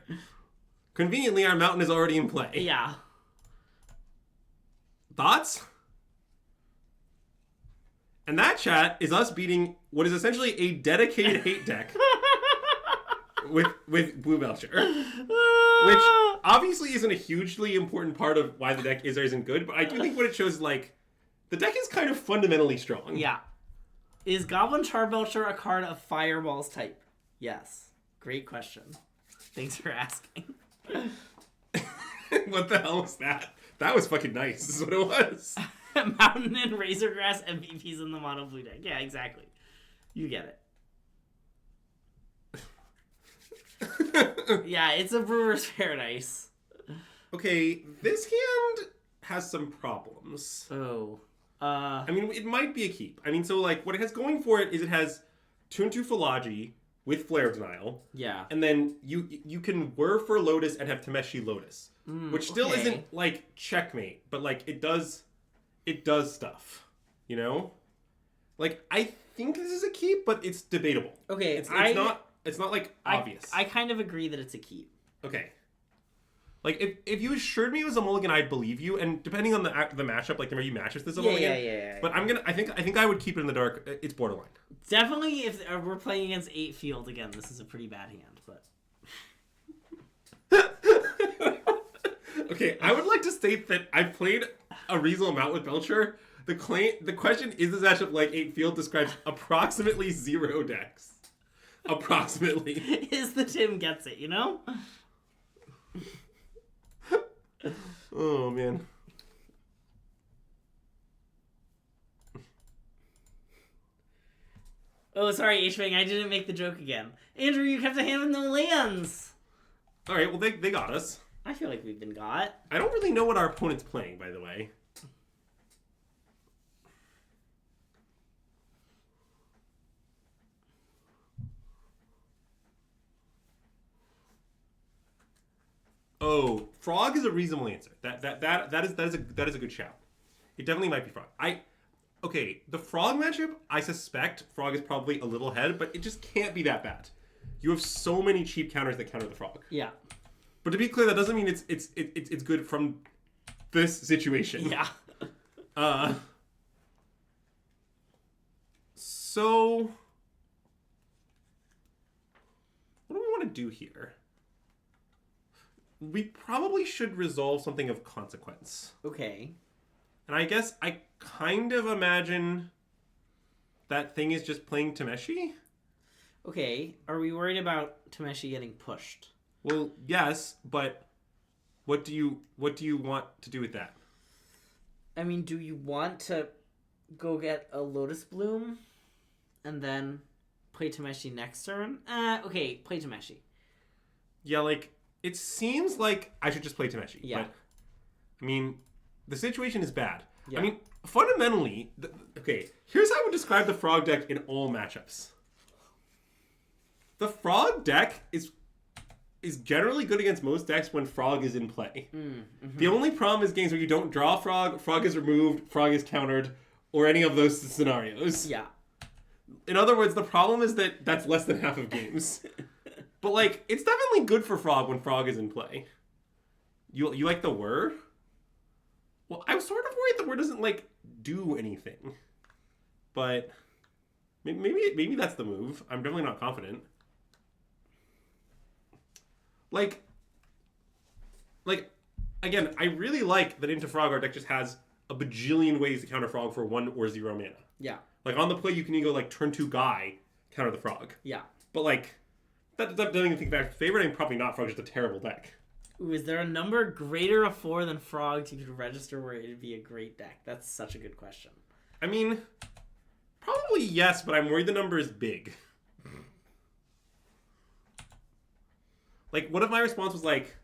Conveniently, our mountain is already in play. Yeah. Thoughts? And that, chat, is us beating what is essentially a dedicated hate deck with Blue Belcher. Which obviously isn't a hugely important part of why the deck is or isn't good, but I do think what it shows is, like, the deck is kind of fundamentally strong. Yeah. Is Goblin Charbelcher a card of Fireball's type? Yes. Great question. Thanks for asking. What the hell was that? That was fucking nice. This is what it was. Mountain and Razorgrass MVPs in the Mono-Blue deck. Yeah, exactly. You get it. Yeah, it's a Brewer's Paradise. Okay, this hand has some problems. Oh. I mean, it might be a keep. I mean, so, like, what it has going for it is it has Tune to Philology with Flare of Denial. Yeah. And then you can whir for Lotus and have Tameshi Lotus. Which still isn't, like, checkmate, but, like, it does stuff. You know? Like, I think this is a keep, but it's debatable. Okay, It's not, like, obvious. I kind of agree that it's a keep. Okay. Like, if you assured me it was a mulligan, I'd believe you. And depending on the matchup, like the way you match this as a mulligan. Yeah. But I think I would keep it in the dark. It's borderline. Definitely, if we're playing against 8 field again, this is a pretty bad hand. But okay, I would like to state that I've played a reasonable amount with Belcher. The question is this matchup like 8 field describes approximately 0 decks. Approximately. Is the Tim gets it, you know? Oh, man. Oh, sorry, H-Bang, I didn't make the joke again. Andrew, you kept a hand with no lands! Alright, well, they got us. I feel like we've been got. I don't really know what our opponent's playing, by the way. Oh, Frog is a reasonable answer. That is a good shout. It definitely might be Frog. Okay, the Frog matchup, I suspect Frog is probably a little ahead, but it just can't be that bad. You have so many cheap counters that counter the Frog. Yeah. But to be clear, that doesn't mean it's good from this situation. Yeah. So what do we want to do here? We probably should resolve something of consequence. Okay. And I guess I kind of imagine that thing is just playing Tameshi? Okay. Are we worried about Tameshi getting pushed? Well, yes, but what do you want to do with that? I mean, do you want to go get a Lotus Bloom and then play Tameshi next turn? Okay, play Tameshi. Yeah, like, it seems like I should just play Tameshi. Yeah. But, I mean, the situation is bad. Yeah. I mean, fundamentally, okay, here's how I would describe the Frog deck in all matchups. The Frog deck is generally good against most decks when Frog is in play. The only problem is games where you don't draw Frog, Frog is removed, Frog is countered, or any of those scenarios. Yeah. In other words, the problem is that that's less than half of games. But, like, it's definitely good for Frog when Frog is in play. You like the whir? Well, I'm sort of worried the whir doesn't, like, do anything. But maybe that's the move. I'm definitely not confident. Like, again, I really like that Into Frog our deck just has a bajillion ways to counter Frog for 1 or 0 mana. Yeah. Like, on the play, you can even go, like, turn 2 Guy, counter the Frog. Yeah. But, like, that doesn't even think back to favorite, and probably not Frog, just a terrible deck. Ooh, is there a number greater of 4 than frogs you could register where it'd be a great deck? That's such a good question. I mean, probably yes, but I'm worried the number is big. Like, what if my response was like,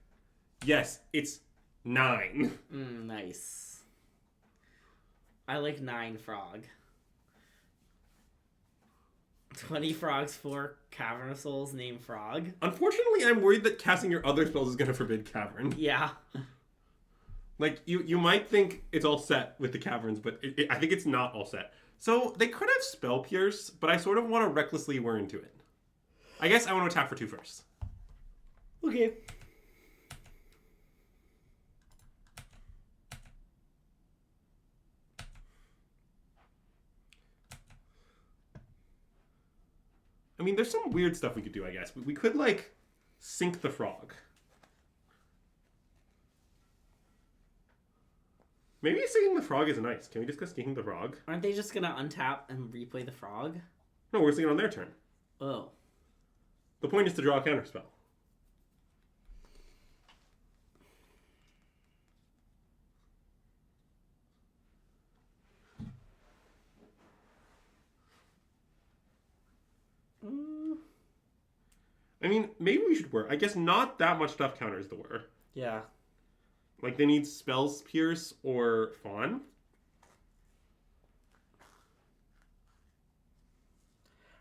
yes, it's 9? Nice. I like 9 frog. 20 frogs, 4 Cavern of Souls, name frog. Unfortunately, I'm worried that casting your other spells is going to forbid Cavern. Yeah. Like, you might think it's all set with the Caverns, but I think it's not all set. So, they could have Spell Pierce, but I sort of want to recklessly whir into it. I guess I want to attack for 2 first. Okay. I mean, there's some weird stuff we could do, I guess. We could, like, sink the frog. Maybe sinking the frog is nice. Can we discuss sinking the frog? Aren't they just gonna untap and replay the frog? No, we're sinking on their turn. Oh. The point is to draw a counterspell. I mean, maybe we should whir. I guess not that much stuff counters the whir. Yeah. Like, they need Spells Pierce or Fawn.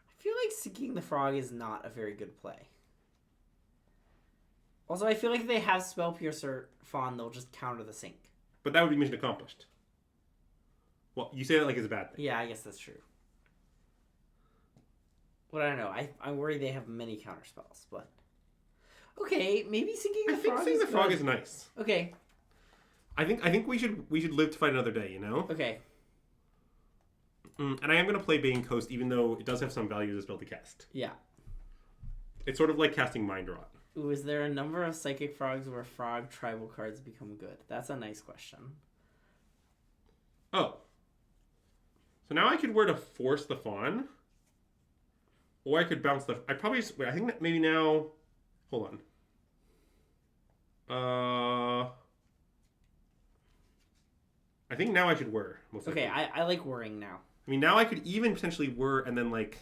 I feel like sinking the frog is not a very good play. Also, I feel like if they have Spell Pierce or Fawn, they'll just counter the sink. But that would be mission accomplished. Well, you say that like it's a bad thing. Yeah, I guess that's true. But I don't know. I worry they have many counter spells, but okay, maybe sinking the frog. I think sinking the frog is nice. Okay. I think we should live to fight another day. You know. Okay. And I am gonna play Bane Coast, even though it does have some value as a spell to cast. Yeah. It's sort of like casting Mind Rot. Ooh, is there a number of psychic frogs where frog tribal cards become good? That's a nice question. Oh. So now I could wear to force the Fawn. Or I could bounce the... I probably... Wait, I think that maybe now... Hold on. I think now I should whir. Okay, I like whirring now. I mean, now I could even potentially whir and then, like...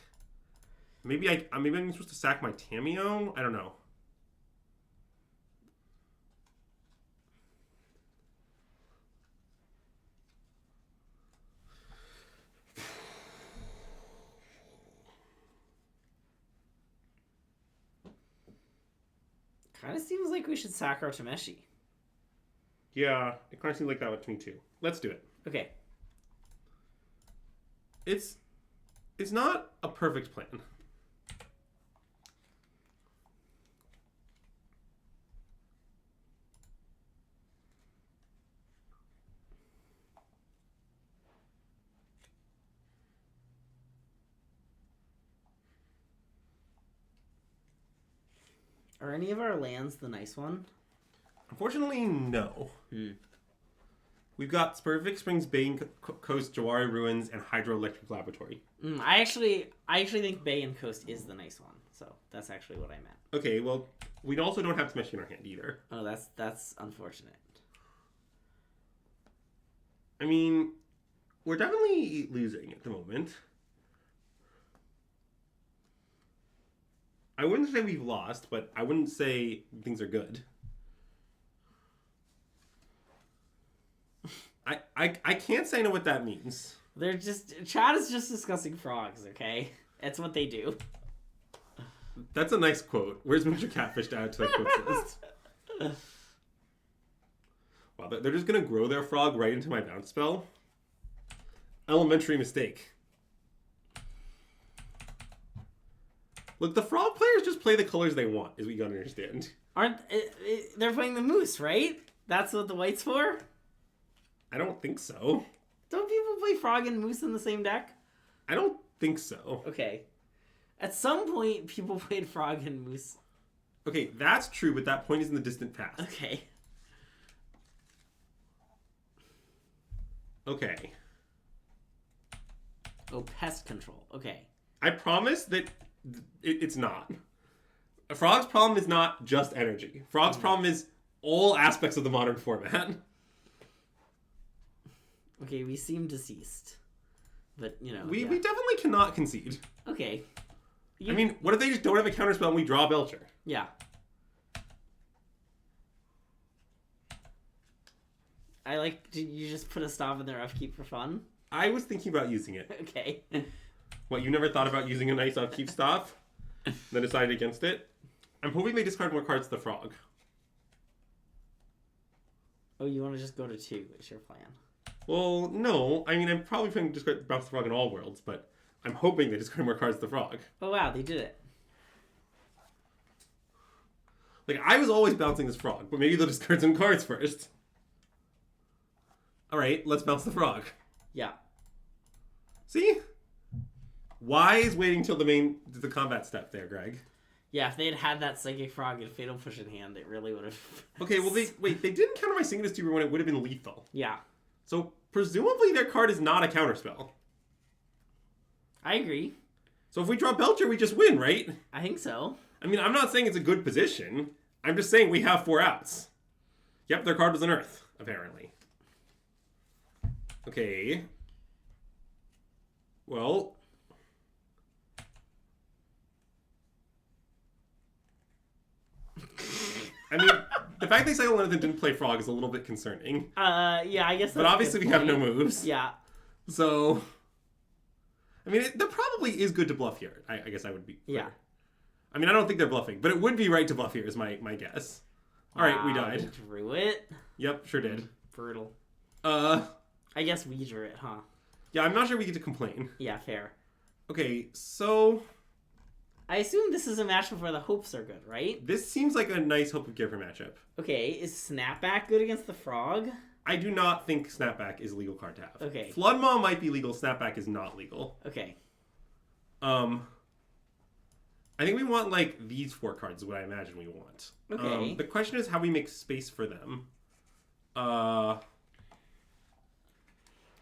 Maybe I'm supposed to sack my Tameo? I don't know. Kind of seems like we should sack our Tameshi. Yeah, it kind of seems like that to me too. Let's do it. Okay. It's not a perfect plan. Are any of our lands the nice one? Unfortunately, no. We've got Spurvik Springs, Bane Coast, Jawari Ruins, and Hydroelectric Laboratory. I actually think Bay and Coast is the nice one. So that's actually what I meant. Okay, well, we also don't have Tameshi in our hand either. Oh, that's unfortunate. I mean, we're definitely losing at the moment. I wouldn't say we've lost, but I wouldn't say things are good. I can't say I know what that means. Chad is just discussing frogs, okay? That's what they do. That's a nice quote. Where's Mr. Catfish to add to that quote list? Wow, they're just gonna grow their frog right into my bounce spell? Elementary mistake. Look, the frog players just play the colors they want, is what you gotta understand. They're playing the moose, right? That's what the white's for? I don't think so. Don't people play frog and moose in the same deck? I don't think so. Okay. At some point, people played frog and moose. Okay, that's true, but that point is in the distant past. Okay. Okay. Oh, pest control. Okay. I promise that it's not. A frog's problem is not just energy. Frog's problem is all aspects of the modern format. Okay, we seem deceased. But, you know. We definitely cannot concede. Okay. I mean, what if they just don't have a counterspell and we draw Belcher? Yeah. I like, did you just put a stop in their upkeep for fun? I was thinking about using it. Okay. What, you never thought about using a nice upkeep stop? Then decided against it? I'm hoping they discard more cards to the frog. Oh, you want to just go to 2, is your plan? Well, no. I mean, I'm probably going to discard bounce the frog in all worlds, but I'm hoping they discard more cards to the frog. Oh, wow, they did it. Like, I was always bouncing this frog, but maybe they'll discard some cards first. Alright, let's bounce the frog. Yeah. See? Wise waiting till the combat step there, Greg. Yeah, if they had had that Psychic Frog and Fatal Push in hand, it really would have... Okay, well, they didn't counter my Synchronous Tuber when it would have been lethal. Yeah. So, presumably their card is not a counterspell. I agree. So if we draw Belcher, we just win, right? I think so. I mean, I'm not saying it's a good position. I'm just saying we have 4 outs. Yep, their card was an Earth, apparently. Okay. Well... I mean, the fact they cycle Earth and didn't play Frog is a little bit concerning. Yeah, I guess that's but obviously we have no moves. Yeah. So... I mean, that probably is good to bluff here. I guess I would be clear. Yeah. I mean, I don't think they're bluffing, but it would be right to bluff here is my guess. All right, we died. Drew it? Yep, sure did. Brutal. I guess we drew it, huh? Yeah, I'm not sure we get to complain. Yeah, fair. Okay, so... I assume this is a matchup where the hopes are good, right? This seems like a nice Hope of Giver matchup. Okay, is Snapback good against the Frog? I do not think Snapback is a legal card to have. Okay. Flood Maw might be legal, Snapback is not legal. Okay. I think we want, like, these 4 cards is what I imagine we want. Okay. The question is how we make space for them. I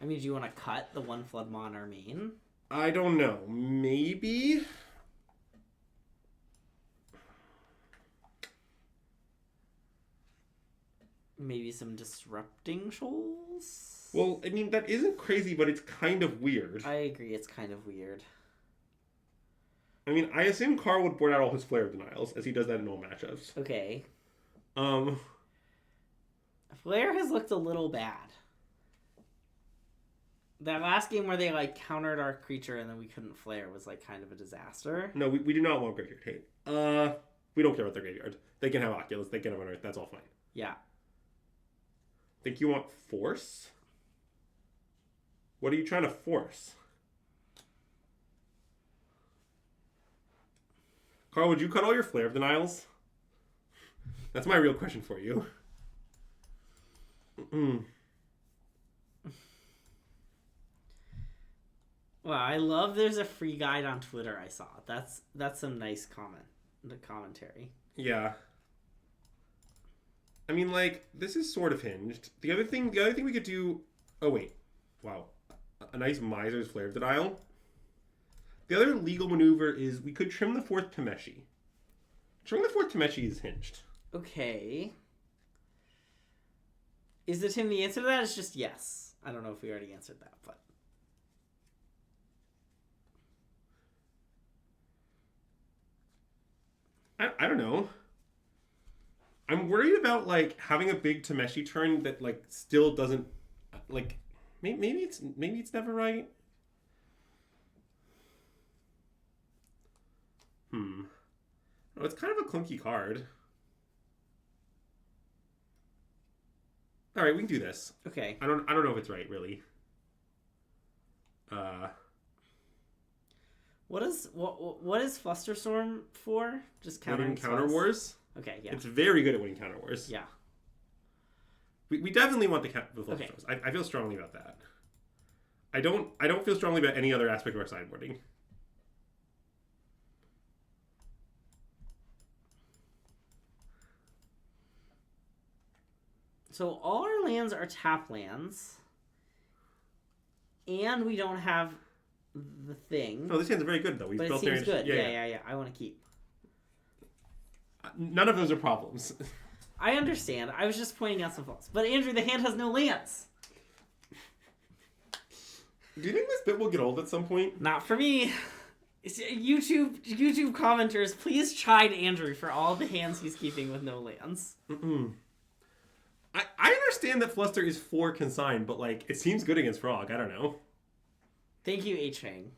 mean, do you want to cut the 1 Flood Maw on our main? I don't know. Maybe... Maybe some Disrupting Shoals? Well, I mean, that isn't crazy, but it's kind of weird. I agree, it's kind of weird. I mean, I assume Carl would board out all his Flare of Denials, as he does that in all matchups. Okay. Flare has looked a little bad. That last game where they, like, countered our creature and then we couldn't Flare was, like, kind of a disaster. No, we do not want Graveyard Hate. We don't care about their Graveyard. They can have Oculus, they can have Unearth, that's all fine. Yeah. Think you want Force? What are you trying to force? Carl, would you cut all your Flare of Denials? That's my real question for you. Well, I love there's a free guide on Twitter I saw. That's some nice commentary. Yeah. I mean, like, this is sort of hinged. The other thing we could do... Oh, wait. Wow. A nice Miser's Flare of Denial. The other legal maneuver is we could trim the 4th Tameshi. Trimming the 4th Tameshi is hinged. Okay. Is it Tim the answer to that? It's just yes. I don't know if we already answered that, but... I don't know. I'm worried about, like, having a big Tameshi turn that, like, still doesn't, like, maybe it's never right. Oh, it's kind of a clunky card. All right, we can do this. Okay. I don't know if it's right, really. What is Flusterstorm for? Just winning Counter Wars. Okay, yeah. It's very good at winning Counter Wars. Yeah. We definitely want the Flusterstorms. Okay. I feel strongly about that. I don't feel strongly about any other aspect of our sideboarding. So all our lands are tap lands, and we don't have the thing. No, this hand's very good though. We've but built it seems their... good. Yeah. I want to keep. None of those are problems. I understand. I was just pointing out some flaws. But Andrew, the hand has no lands. Do you think this bit will get old at some point? Not for me. YouTube commenters, please chide Andrew for all the hands he's keeping with no lands. I understand that Fluster is for consign, but like it seems good against Frog. I don't know. Thank you, H-Fang.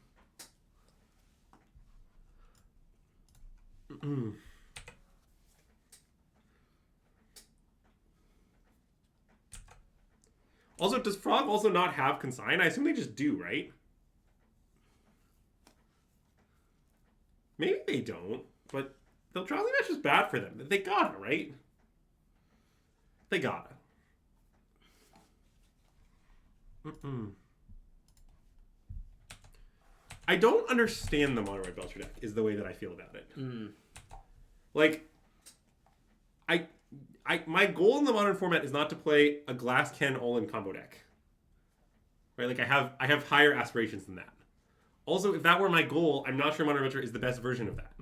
Also, does Frog also not have consign? I assume they just do, right? Maybe they don't, but the Eldrazi match is bad for them. They gotta, right? They gotta. I don't understand the Mono-U Belcher deck, is the way that I feel about it. Like, my goal in the modern format is not to play a Glass Ken all-in combo deck. Right? Like, I have higher aspirations than that. Also, if that were my goal, I'm not sure Mono-U Belcher is the best version of that.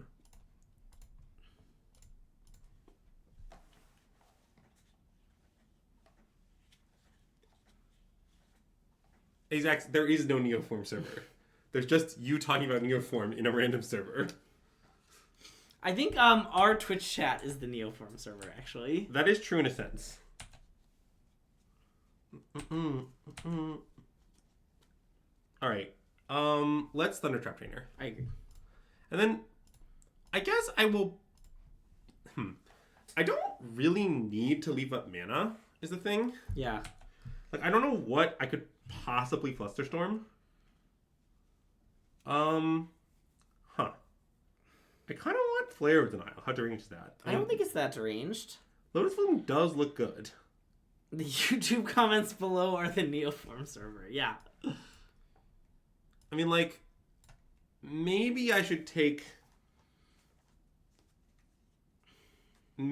Exactly. There is no Neoform server. There's just you talking about Neoform in a random server. I think our Twitch chat is the Neoform server, actually. That is true in a sense. Alright. Let's Thundertrap Trainer. I agree. And then, I guess I will... I don't really need to leave up mana, is the thing. Yeah. Like, I don't know what I could possibly Flusterstorm. I kind of want Flare of Denial. How deranged is that? I don't think it's that deranged. Lotus Bloom does look good. The YouTube comments below are the Neoform server. Yeah. I mean, like, maybe I should take... the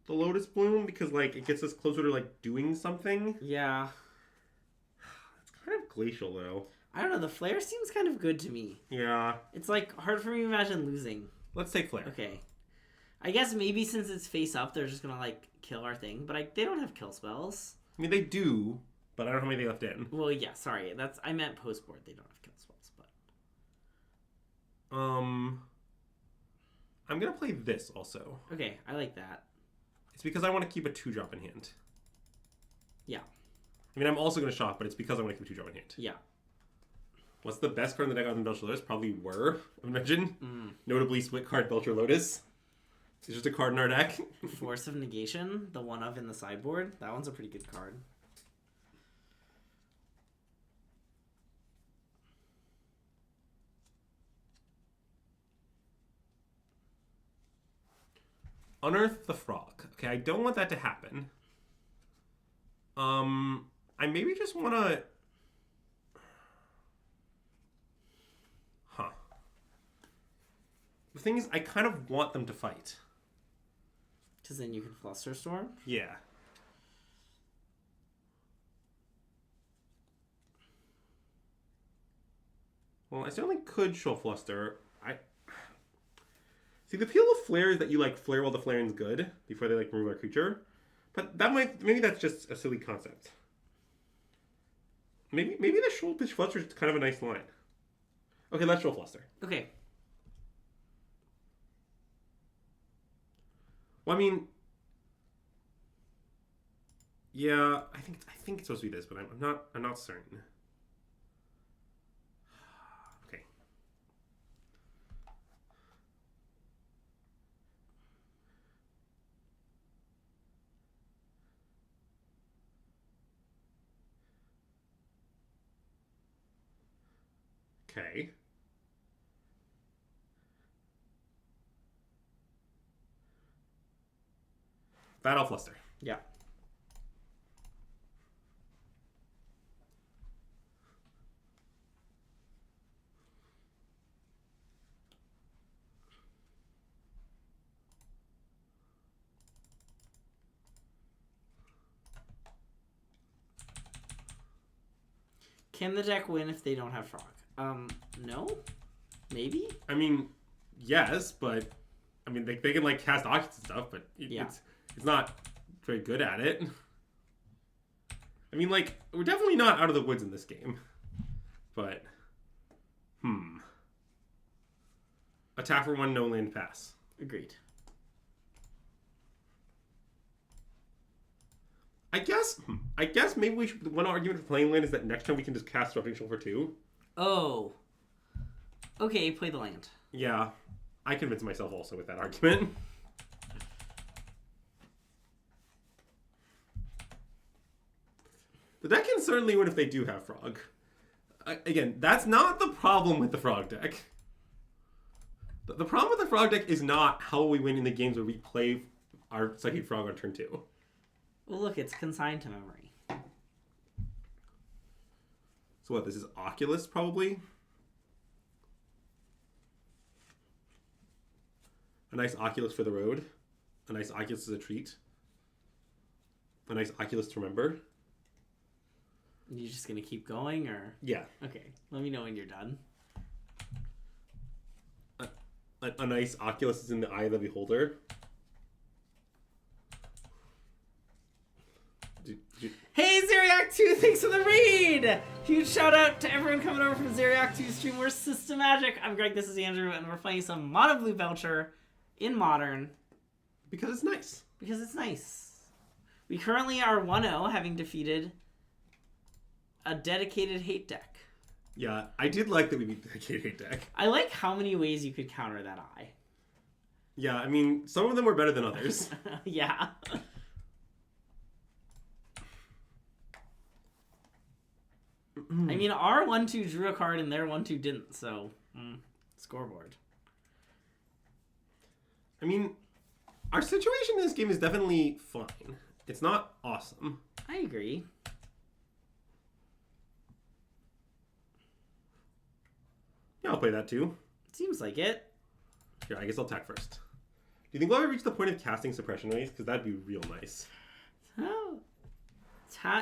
Lotus Bloom because, like, it gets us closer to, like, doing something. Yeah. It's kind of glacial, though. I don't know. The Flare seems kind of good to me. Yeah. It's, like, hard for me to imagine losing. Let's take Flare. Okay. I guess maybe since it's face up, they're just gonna, like, kill our thing. But they don't have kill spells. I mean, they do, but I don't know how many they left in. Well, yeah, sorry. I meant post-board. They don't have kill spells, but... I'm gonna play this also. Okay, I like that. It's because I want to keep a 2-drop in hand. Yeah. I mean, I'm also gonna shock, but it's because I want to keep a 2-drop in hand. Yeah. What's the best card in the deck other than Belcher Lotus? Probably Whir, I imagine. Notably split card Belcher Lotus. It's just a card in our deck. Force of Negation, the one of in the sideboard. That one's a pretty good card. Unearth the Frog. Okay, I don't want that to happen. I maybe just want to... The thing is, I kind of want them to fight. Because then you can Flusterstorm? Yeah. Well, I certainly could show Fluster. See, the appeal of Flare is that you, like, flare while the flaring's good before they, like, remove our creature. But that might... Maybe that's just a silly concept. Maybe the Shoal Pitch Fluster is kind of a nice line. Okay, let's show Fluster. Okay. Well, I mean... Yeah, I think it's supposed to be this, but I'm not certain. Okay. Okay. Battle Fluster. Yeah. Can the deck win if they don't have Frog? No? Maybe? I mean, yes, but I mean, they can like cast Oculus and stuff, but it's not very good at it. I mean, like, we're definitely not out of the woods in this game. But, attack for 1, no land, pass. Agreed. I guess maybe we should. One argument for playing land is that next time we can just cast Disrupting Shoal for 2. Oh. Okay, play the land. Yeah, I convinced myself also with that argument. The deck can certainly win if they do have Frog. Again, that's not the problem with the Frog deck. The problem with the Frog deck is not how we win in the games where we play our Psychic Frog on turn 2. Well, look, it's consigned to memory. So what, this is Oculus, probably? A nice Oculus for the road. A nice Oculus as a treat. A nice Oculus to remember. You just gonna keep going, or? Yeah. Okay, let me know when you're done. A nice Oculus is in the eye of the beholder. Hey, Zeriac2, thanks for the raid! Huge shout out to everyone coming over from Zeriac2's stream. We're SystemMagic. I'm Greg, this is Andrew, and we're playing some Mono-Blue Belcher in Modern. Because it's nice. Because it's nice. We currently are 1-0, having defeated a dedicated hate deck. Yeah, I did like that we beat the dedicated hate deck. I like how many ways you could counter that eye. Yeah, I mean, some of them were better than others. Yeah. I mean, our 1-2 drew a card and their 1-2 didn't, so scoreboard. I mean, our situation in this game is definitely fine. It's not awesome. I agree. Yeah, I'll play that too. Seems like it. Here, I guess I'll attack first. Do you think we'll ever reach the point of casting Suppression Rays? Because that'd be real nice. Oh.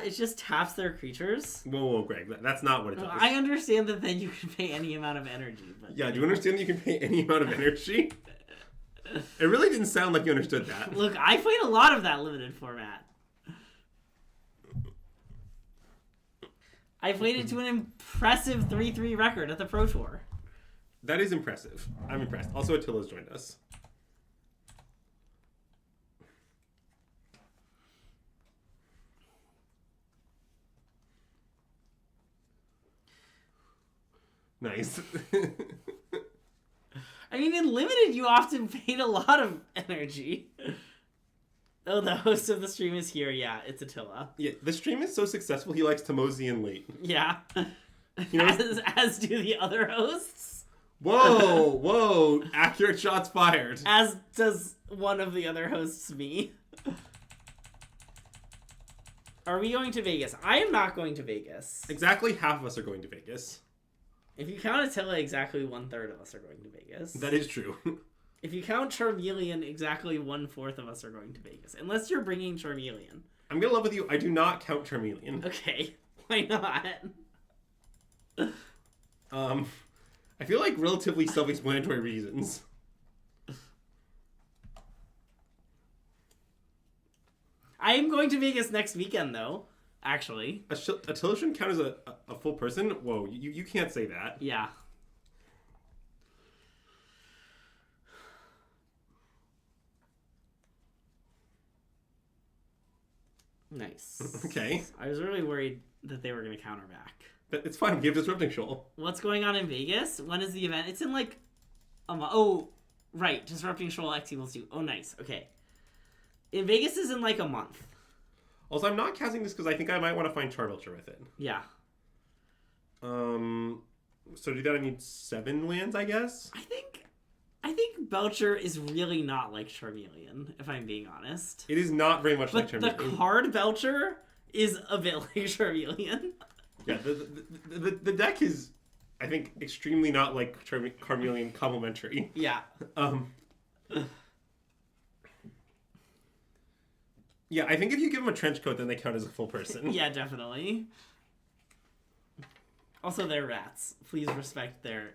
It just taps their creatures? Whoa, Greg. That's not what it does. I understand that then you can pay any amount of energy. But yeah, do you understand that you can pay any amount of energy? It really didn't sound like you understood that. Look, I played a lot of that limited format. I played it to an impressive 3-3 record at the Pro Tour. That is impressive. I'm impressed. Also, Attila's joined us. Nice. I mean, in Limited, you often paid a lot of energy. Oh, the host of the stream is here. Yeah, it's Attila. Yeah, the stream is so successful, he likes to mosey in late. Yeah. You know, as do the other hosts. Whoa. Accurate shots fired. As does one of the other hosts, me. Are we going to Vegas? I am not going to Vegas. Exactly half of us are going to Vegas. If you count Attila, exactly 1/3 of us are going to Vegas. That is true. If you count Charmeleon, exactly 1/4 of us are going to Vegas. Unless you're bringing Charmeleon. I'm gonna love with you. I do not count Charmeleon. Okay. Why not? I feel like relatively self-explanatory reasons. I am going to Vegas next weekend, though. Actually. Attila shouldn't count as a full person? Whoa, you can't say that. Yeah. Nice. Okay. I was really worried that they were going to counter back. But it's fine. Give Disrupting Shoal. What's going on in Vegas? When is the event? It's in like oh, right. Disrupting Shoal X equals 2. Oh, nice. Okay. In Vegas is in like a month. Also, I'm not casting this because I think I might want to find Charbelcher with it. Yeah. So to do that, I need 7 lands, I guess? I think Belcher is really not like Charmeleon, if I'm being honest. It is not very much like But Charmeleon. the card Belcher is a bit like Charmeleon. Yeah, the deck is, I think, extremely not like Charmeleon complementary. Yeah. Yeah, I think if you give them a trench coat, then they count as a full person. Yeah, definitely. Also, they're rats. Please respect their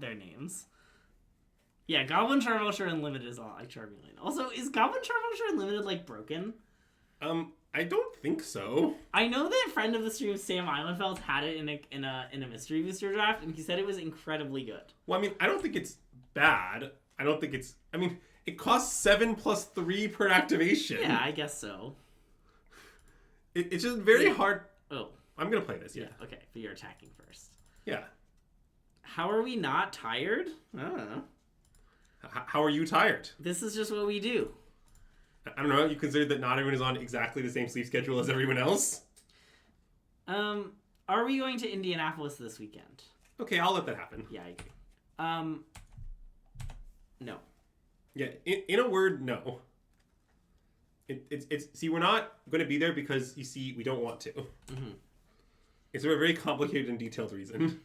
names. Yeah, Goblin Charbelcher Unlimited is a lot like Charmeleon. Also, is Goblin Charbelcher Unlimited like broken? I don't think so. I know that a friend of the stream, Sam Eilenfeld, had it in a mystery booster draft, and he said it was incredibly good. Well, I mean, I don't think it's bad. I don't think it's. I mean, it costs 7 plus 3 per activation. Yeah, I guess so. It's just very hard. Oh, I'm gonna play this. Yeah. Okay, but you're attacking first. Yeah. How are we not tired? I don't know. How are you tired? This is just what we do. I don't know. You consider that not everyone is on exactly the same sleep schedule as everyone else? Are we going to Indianapolis this weekend? Okay, I'll let that happen. Yeah, I agree. No. Yeah, in a word, no. It's see, we're not going to be there because, you see, we don't want to. Mm-hmm. It's for a very complicated and detailed reason.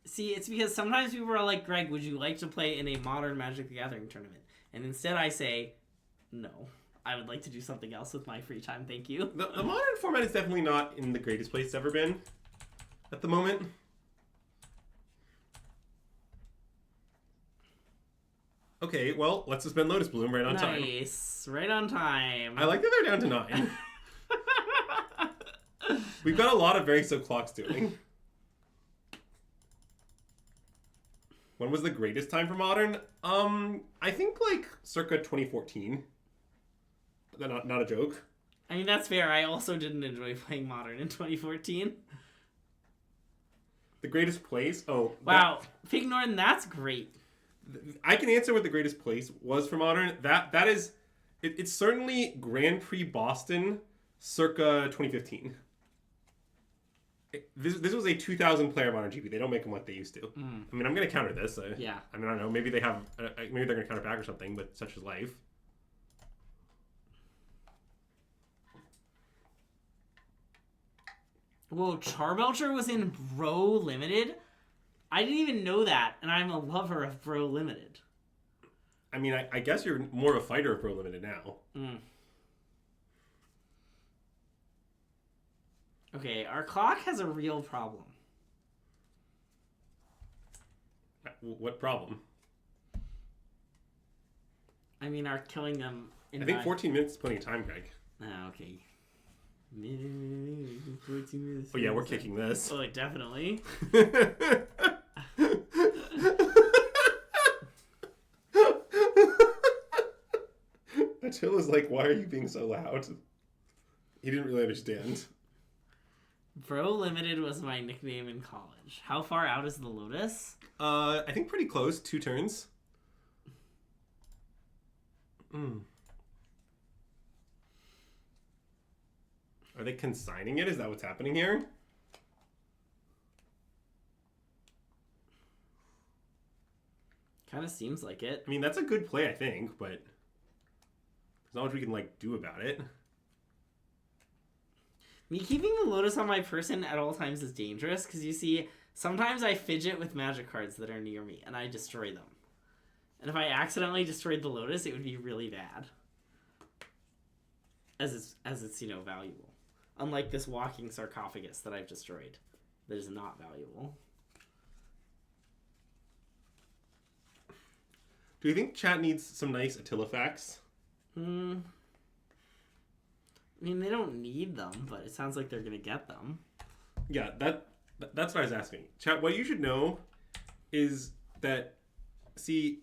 See, it's because sometimes people are like, Greg, would you like to play in a modern Magic the Gathering tournament? And instead I say, no. I would like to do something else with my free time, thank you. The modern format is definitely not in the greatest place it's ever been at the moment. Okay, well, let's suspend Lotus Bloom right on time. Nice. Right on time. I like that they're down to 9. We've got a lot of very slow clocks doing. When was the greatest time for Modern? I think like circa 2014. Not a joke. I mean, that's fair. I also didn't enjoy playing Modern in 2014. The greatest place? Oh. Wow. Fig Norton, that's great. I can answer what the greatest place was for Modern. That is... It's certainly Grand Prix Boston circa 2015. This was a 2,000 player Modern GP. They don't make them like they used to. I mean, I'm going to counter this. Yeah. I mean, I don't know. Maybe they have... maybe they're going to counter back or something, but such is life. Whoa, Charbelcher was in Bro Limited? I didn't even know that, and I'm a lover of Bro Limited. I mean, I guess you're more of a fighter of Bro Limited now. Okay, our clock has a real problem. What problem? I mean, our killing them in I think 14 minutes is plenty of time, Greg. Oh, okay. 14 minutes. Oh yeah, we're kicking this. Oh, definitely. Attila is like, why are you being so loud? He didn't really understand. Bro Limited was my nickname in college. How far out is the Lotus? I think pretty close. 2 turns. Are they consigning it? Is that what's happening here? Kind of seems like it. I mean, that's a good play, I think, but there's not much we can, like, do about it. Me keeping the Lotus on my person at all times is dangerous, because you see, sometimes I fidget with magic cards that are near me, and I destroy them. And if I accidentally destroyed the Lotus, it would be really bad. As it's, you know, valuable. Unlike this walking sarcophagus that I've destroyed. That is not valuable. Do you think chat needs some nice Attila facts? I mean, they don't need them, but it sounds like they're gonna get them. Yeah, that's what I was asking. Chat, what you should know is that, see...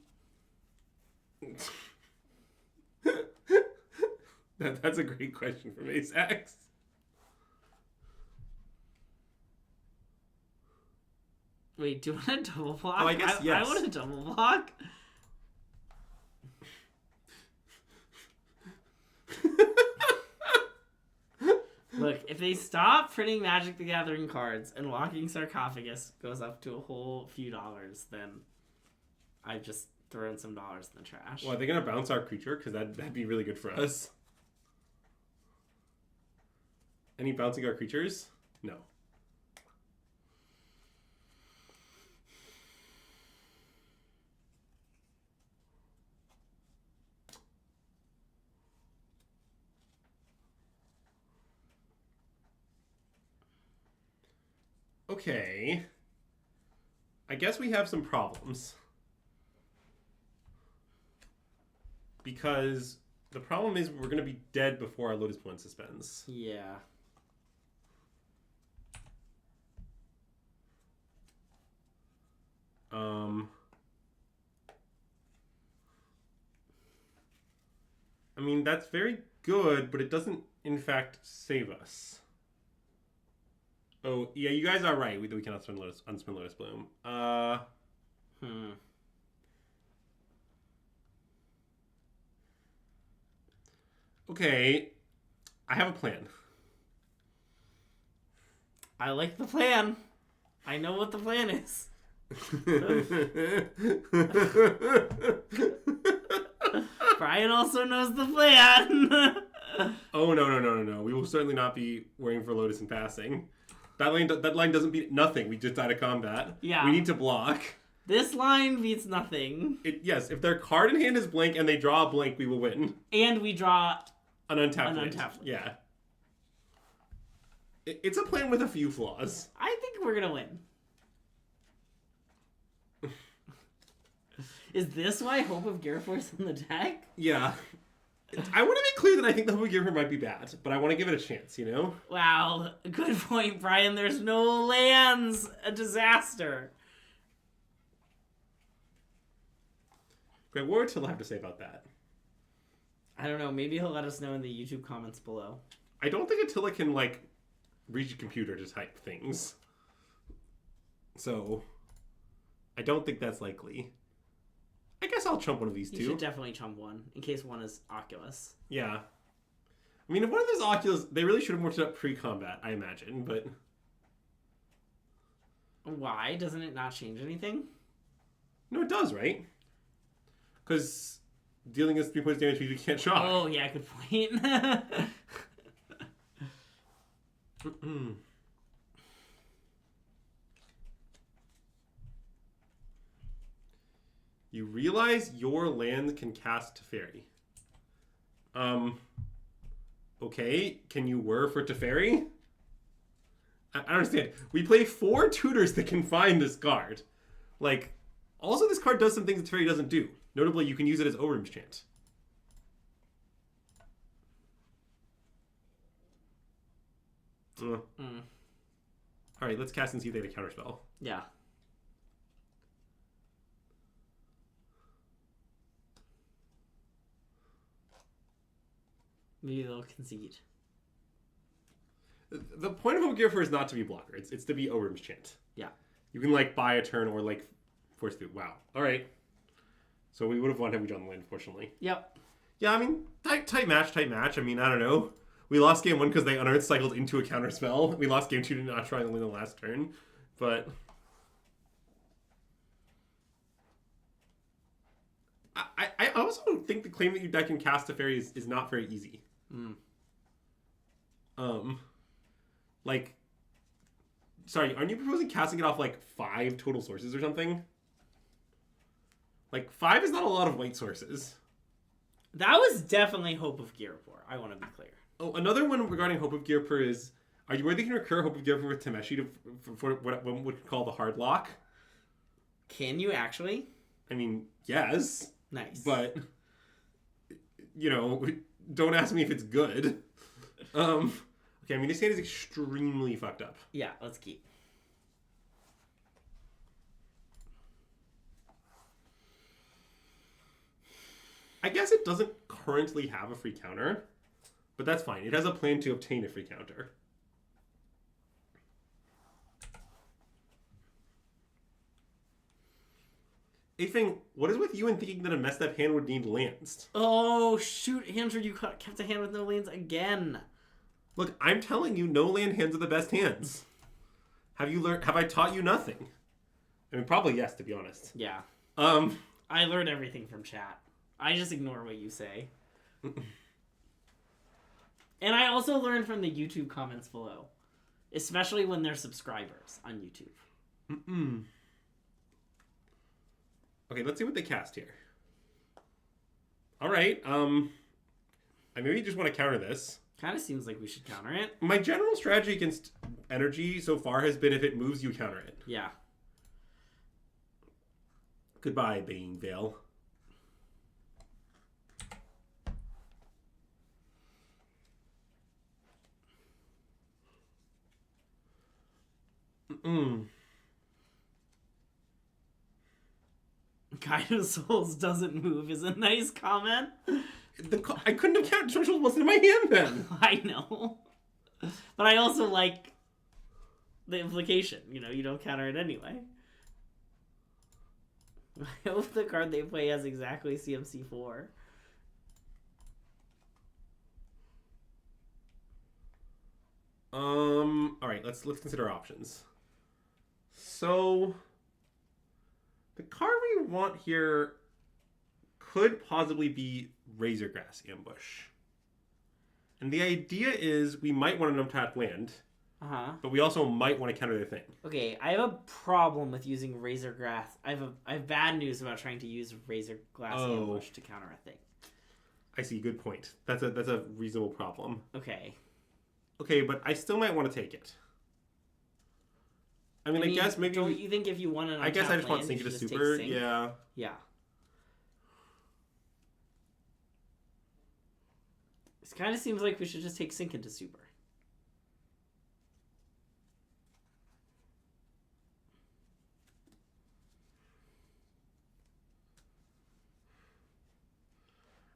That's a great question from Ace-X. Wait, do you want a double block? Oh, I guess, yes. I want a double block. Look, if they stop printing Magic the Gathering cards and Walking Sarcophagus goes up to a whole few dollars, then I've just thrown some dollars in the trash. Well, are they going to bounce our creature? Because that'd be really good for us. Any bouncing our creatures? No. Okay. I guess we have some problems. Because the problem is we're going to be dead before our Lotus Blend suspends. Yeah. I mean, that's very good, but it doesn't, in fact, save us. Oh, yeah, you guys are right. We cannot unspin Lotus Bloom. Okay, I have a plan. I like the plan. I know what the plan is. Brian also knows the plan. Oh, no. We will certainly not be worrying for Lotus and passing. That line doesn't beat nothing. We just died of combat. Yeah. We need to block. This line beats nothing. Yes, if their card in hand is blank and they draw a blank, we will win. And we draw an untapped land. Yeah. It's a plan with a few flaws. I think we're going to win. Is this why Hope of Gyarafor's in the deck? Yeah. I want to be clear that I think the Hope of Gyarafor might be bad, but I want to give it a chance, you know? Wow, good point, Brian. There's no lands. A disaster. Greg, what would Tilla have to say about that? I don't know. Maybe he'll let us know in the YouTube comments below. I don't think Attila can, reach a computer to type things. So, I don't think that's likely. I guess I'll chump one of these two. You should definitely chump one, in case one is Oculus. Yeah. I mean, if one of those Oculus, they really should have worked it up pre-combat, I imagine, but... Why? Doesn't it not change anything? No, it does, right? Because dealing us 3 points damage means we can't shock. Oh, yeah, good point. You realize your land can cast Teferi. Okay, can you whir for Teferi? I don't understand. We play 4 tutors that can find this card. Also this card does some things that Teferi doesn't do. Notably, you can use it as Overim's Chant. Alright, let's cast and see if they have a counterspell. Yeah. Maybe they'll concede. The point of Gyarafor is not to be a blocker. It's to be Overim's Chant. Yeah. You can buy a turn or force through. Wow. All right. So we would have won had we drawn the land, unfortunately. Yep. Yeah, I mean, tight match. I mean, I don't know. We lost game 1 because they unearth cycled into a counterspell. We lost game 2 to not trying to win the last turn. But I also think the claim that your deck can cast a fairy is not very easy. Sorry, aren't you proposing casting it off 5 total sources or something? 5 is not a lot of white sources. That was definitely Hope of Gyarafor. I want to be clear. Oh, another one regarding Hope of Gyarafor is, are you worthy to recur Hope of Gyarafor with Tameshi for what one would call the hard lock? Can you actually? I mean, yes. Nice. But, don't ask me if it's good. Okay, I mean, this hand is extremely fucked up. Yeah, let's keep. I guess it doesn't currently have a free counter, but that's fine. It has a plan to obtain a free counter. Afing, what is with you in thinking that a messed up hand would need lands? Oh, shoot, Andrew, you kept a hand with no lands again. Look, I'm telling you, no land hands are the best hands. Have I taught you nothing? I mean, probably yes, to be honest. Yeah. I learned everything from chat. I just ignore what you say. And I also learned from the YouTube comments below. Especially when they're subscribers on YouTube. Okay, let's see what they cast here. Alright, I maybe just want to counter this. Kind of seems like we should counter it. My general strategy against energy so far has been if it moves, you counter it. Yeah. Goodbye, Bane Veil. Kind of Souls doesn't move is a nice comment. I couldn't have counted Destroy Souls wasn't in my hand then. I know. But I also like the implication. You know, you don't counter it anyway. I hope the card they play has exactly CMC4. All right, let's consider options. So the card we want here could possibly be Razorgrass Ambush. And the idea is we might want an untapped land, but we also might want to counter their thing. Okay, I have a problem with using Razorgrass. I have bad news about trying to use Razorgrass Ambush to counter a thing. I see, good point. That's a reasonable problem. Okay. Okay, but I still might want to take it. I mean, I guess maybe... Don't you think if you want an untapped I guess I just want land, Sink you into should just Super, take Sink? yeah. Yeah. It kind of seems like we should just take Sink into Super.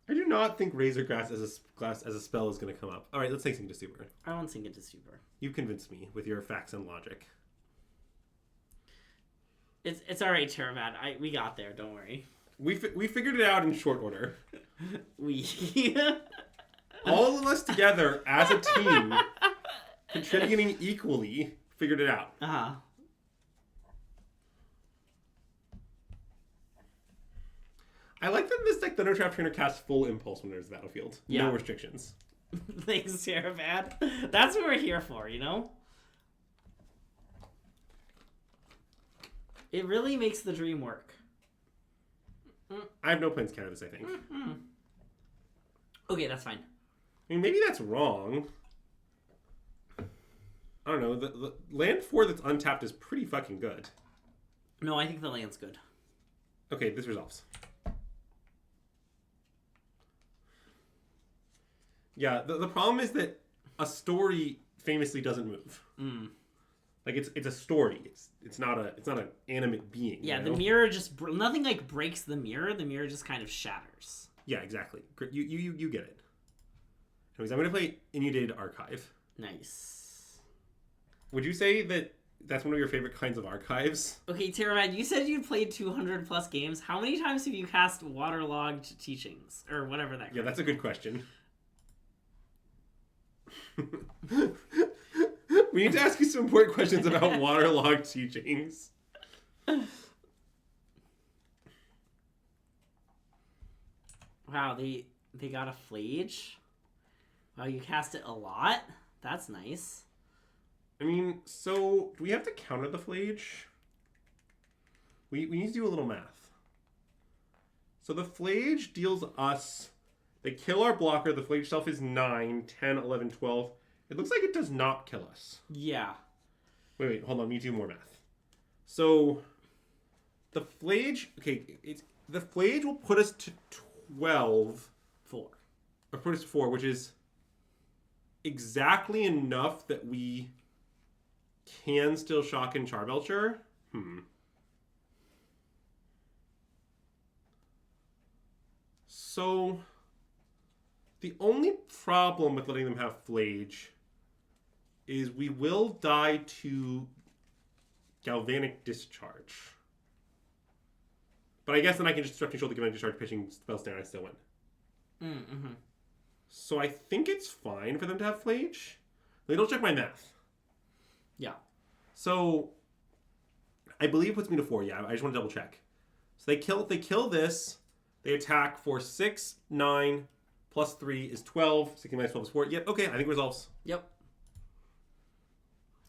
I do not think Razorgrass as a spell is going to come up. All right, let's take Sink into Super. I want Sink into Super. You convinced me with your facts and logic. It's all right, Terribad. We got there. Don't worry. We figured it out in short order. All of us together as a team, contributing equally, figured it out. I like that this deck Thundertrap Trainer casts full impulse when there's a battlefield. Yeah. No restrictions. Thanks, Terribad. That's what we're here for, you know? It really makes the dream work. I have no plans to counter this, I think. Okay, that's fine. I mean, maybe that's wrong. I don't know. The land 4 that's untapped is pretty fucking good. No, I think the land's good. Okay, this resolves. Yeah, the problem is that a story famously doesn't move. Like it's a story. It's not an animate being. Yeah, you know? the mirror just nothing like breaks the mirror. The mirror just kind of shatters. Yeah, exactly. You get it. Anyways, I'm gonna play Inundated Archive. Nice. Would you say that that's one of your favorite kinds of archives? Okay, Terribad, you said you played 200 plus games. How many times have you cast Waterlogged Teachings or whatever that? Yeah, that's a good question. We need to ask you some important questions about waterlogged teachings. Wow, they got a Flage. Wow, you cast it a lot? That's nice. I mean, so do we have to counter the Flage? We need to do a little math. So the Flage deals us... They kill our blocker. The Flage itself is 9, 10, 11, 12. It looks like it does not kill us. Yeah. Wait, hold on. We need to do more math. So the Flage... Okay, the Flage will put us to 12. 4. Or put us to 4, which is exactly enough that we can still shock and Charbelcher. So the only problem with letting them have Flage is we will die to Galvanic Discharge. But I guess then I can just Disrupting Shoulder, Galvanic Discharge, pitching spells down, and I still win. So I think it's fine for them to have Flage. Let me double check my math. Yeah. So I believe it puts me to 4. Yeah, I just want to double check. So they kill this. They attack for 6, 9, plus 3 is 12. 16 minus 12 is 4. Yep, okay, I think it resolves. Yep.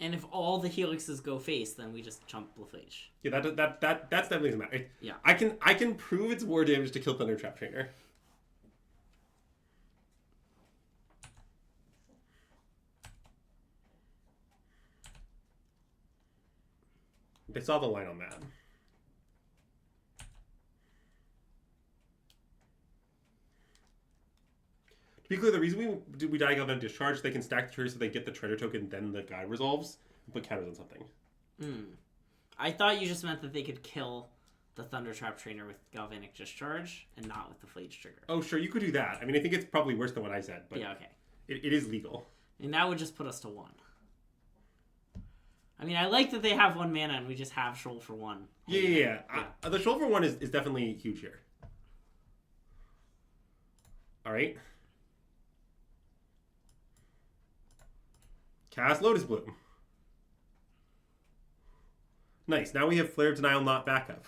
And if all the helixes go face, then we just chump the Flage. Yeah, that's definitely doesn't matter. Yeah. I can prove it's war damage to kill Thundertrap Trainer. They saw the line on that. be clear, the reason we diagonal on discharge, they can stack the trigger so they get the treasure token, then the guy resolves, and put counters on something. I thought you just meant that they could kill the Thunder Trap Trainer with Galvanic Discharge and not with the Flage Trigger. Oh, sure, you could do that. I mean, I think it's probably worse than what I said, but yeah, okay. It is legal. And that would just put us to 1. I mean, I like that they have 1 mana and we just have Shoal for 1. Yeah. The Shoal for 1 is definitely huge here. All right. Cast Lotus Bloom. Nice. Now we have Flare of Denial, not backup.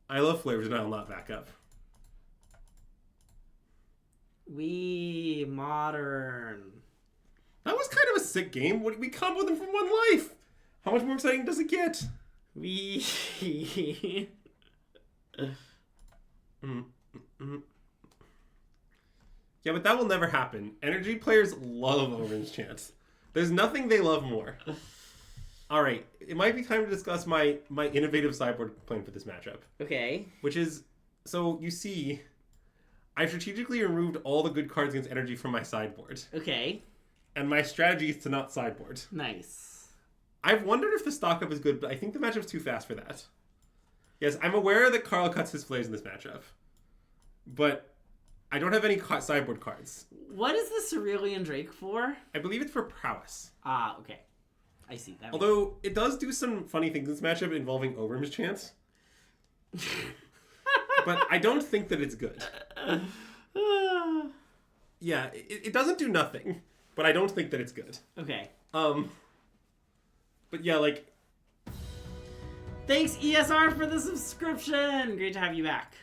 I love Flare of Denial, not backup. We modern. That was kind of a sick game. We combo them from 1 life. How much more exciting does it get? We. Yeah, but that will never happen. Energy players love Overwhelm's Chance. There's nothing they love more. All right, it might be time to discuss my innovative sideboard plan for this matchup. Okay. Which is, so you see, I strategically removed all the good cards against energy from my sideboard. Okay. And my strategy is to not sideboard. Nice. I've wondered if the stock up is good, but I think the matchup's too fast for that. Yes, I'm aware that Carl cuts his flares in this matchup. But I don't have any sideboard cards. What is the Cerulean Drake for? I believe it's for Prowess. Ah, okay. I see. That Although, it does do some funny things in this matchup involving Overwhelm's Chance. But I don't think that it's good. Yeah, it doesn't do nothing, but I don't think that it's good. Okay. But yeah, like... Thanks, ESR, for the subscription! Great to have you back.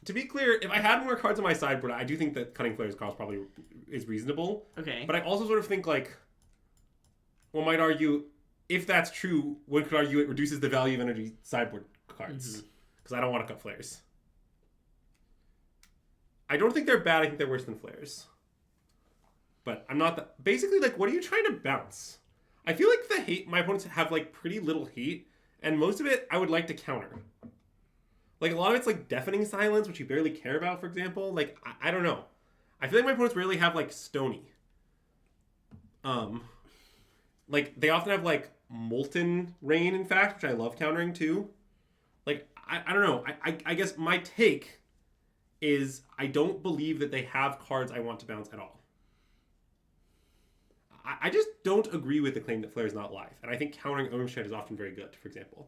To be clear, if I had more cards on my sideboard, I do think that Cutting Flares cost probably is reasonable. Okay. But I also sort of think, like... One might argue, if that's true, one could argue it reduces the value of energy sideboard cards. Because I don't want to cut flares. I don't think they're bad, I think they're worse than flares. But I'm not that... Basically, like, what are you trying to bounce? I feel like the hate... My opponents have, like, pretty little hate. And most of it, I would like to counter. Like, a lot of it's, like, Deafening Silence, which you barely care about, for example. Like, I don't know. I feel like my opponents really have, like, Stony. Like, they often have, like, Molten Rain, in fact, which I love countering, too. Like, I don't know. I guess my take is I don't believe that they have cards I want to bounce at all. I just don't agree with the claim that Flare is not live. And I think countering Omshed is often very good, for example.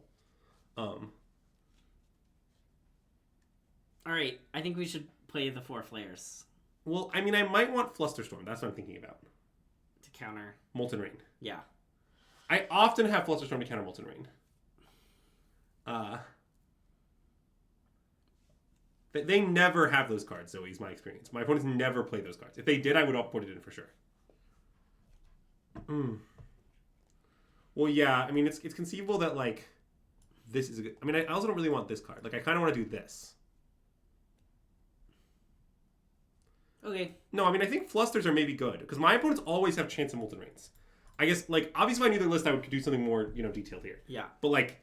Alright, I think we should play the 4 flares. Well, I mean, I might want Flusterstorm. That's what I'm thinking about. To counter. Molten Rain. Yeah. I often have Flusterstorm to counter Molten Rain. They never have those cards, Zoe, is my experience. My opponents never play those cards. If they did, I would put it in for sure. Well, yeah, I mean, it's conceivable that, like, this is a good... I mean, I also don't really want this card. Like, I kind of want to do this. Okay. No, I mean, I think Flusters are maybe good, because my opponents always have chance of Molten Rains. I guess, like, obviously if I knew their list, I would do something more, detailed here. Yeah. But, like,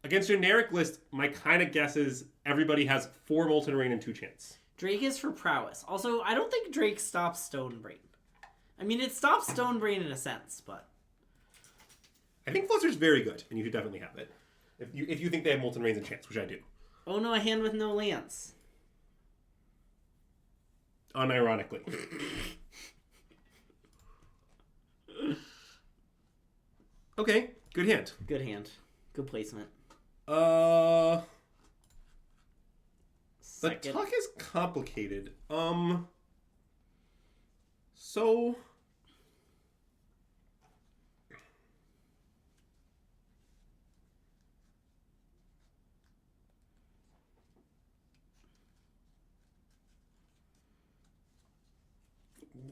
against generic list, my kind of guess is everybody has 4 Molten Rain and 2 chance. Drake is for Prowess. Also, I don't think Drake stops Stonebrain. I mean, it stops Stonebrain in a sense, but... I think Fluster's very good, and you should definitely have it. If you think they have Molten Rains and chance, which I do. Oh no, a hand with no lands. Unironically. Okay, good hand. Good hand. Good placement. The Second. tuck is complicated. So...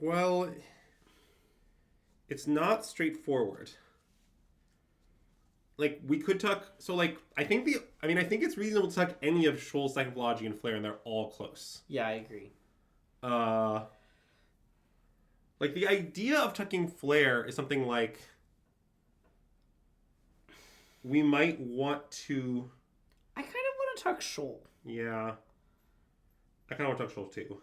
Well, it's not straightforward. Like, we could tuck... So, like, I think it's reasonable to tuck any of Shoal's Second Philology and Flare, and they're all close. Yeah, I agree. Like, the idea of tucking Flare is something like... We might want to... I kind of want to tuck Shoal. Yeah. I kind of want to tuck Shoal, too.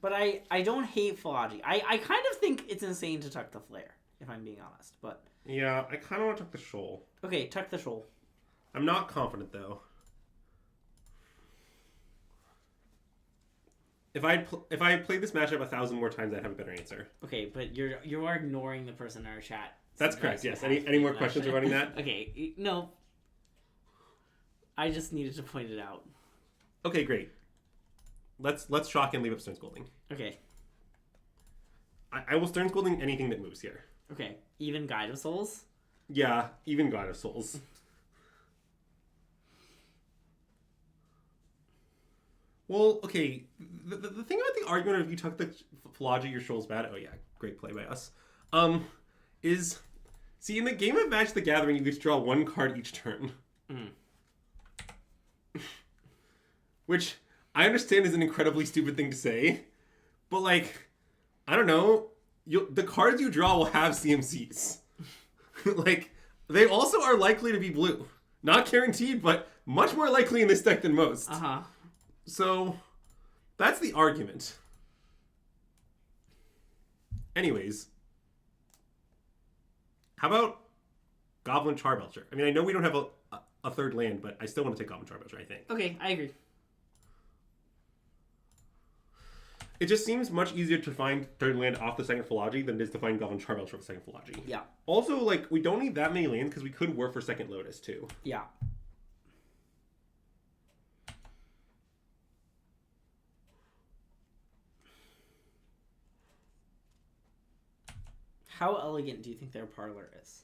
But I don't hate Philology. I kind of think it's insane to tuck the Flare, if I'm being honest. But Yeah, I kind of want to tuck the Shoal. okay, tuck the Shoal. I'm not confident, though. If I played this matchup 1,000 more times, I'd have a better answer. Okay, but you are ignoring the person in our chat. That's correct, yes. Any more questions regarding that? Okay, no. I just needed to point it out. Okay, great. Let's shock and leave up Stern Scolding. Okay. I will Stern Scolding anything that moves here. Okay, even Guide of Souls? Yeah, even God of Souls. Well, okay, the thing about the argument of you tuck the Philology, your Shoal's bad, oh yeah, great play by us, is, see, in the game of Magic the Gathering, you get to draw one card each turn. Mm. Which, I understand is an incredibly stupid thing to say, but like, I don't know, the cards you draw will have CMCs. Like, they also are likely to be blue. Not guaranteed, but much more likely in this deck than most. Uh-huh. So, that's the argument. Anyways, how about Goblin Charbelcher? I mean, I know we don't have a third land, but I still want to take Goblin Charbelcher, I think. Okay, I agree. It just seems much easier to find third land off the second Philology than it is to find Goblin Charbelcher off the second Philology. Yeah. Also, like, we don't need that many lands because we could work for second Lotus, too. Yeah. How elegant do you think their parlor is?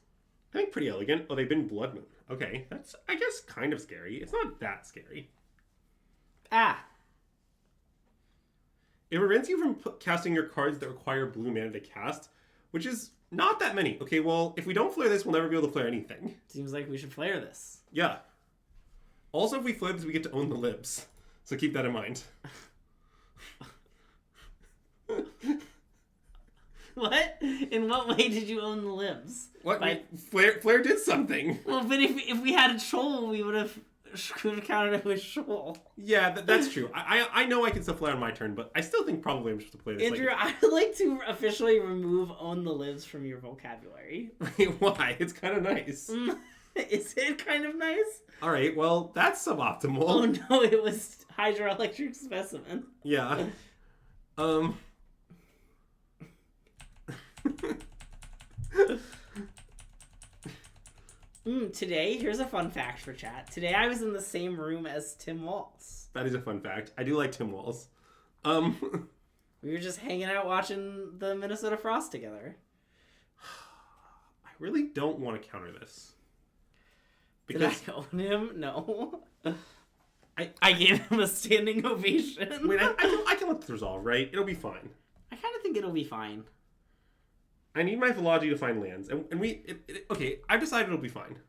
I think pretty elegant. Oh, they've been Blood Moon. Okay, that's, I guess, kind of scary. It's not that scary. Ah! It prevents you from casting your cards that require blue mana to cast, which is not that many. Okay, well, if we don't flare this, we'll never be able to flare anything. Seems like we should flare this. Yeah. Also, if we flare this, we get to own the libs. So keep that in mind. What? In what way did you own the libs? What? Flare did something. Well, but if we had a Shoal, we could have countered it with Shoal. Yeah, that's true. I know I can still flare on my turn, but I still think probably I'm supposed to play this. Andrew, I would like to officially remove own the libs from your vocabulary. Wait, why? It's kind of nice. Is it kind of nice? Alright, well, that's suboptimal. Oh no, it was hydroelectric specimen. Yeah. Today, here's a fun fact for chat. Today I was in the same room as Tim Walz. That is a fun fact. I do like Tim Walz. We were just hanging out watching the Minnesota Frost together. I really don't want to counter this. Because did I own him? No. I gave him a standing ovation. Wait, I can let this resolve, right? It'll be fine. I kind of think it'll be fine. I need my Philology to find lands. And okay, I've decided it'll be fine.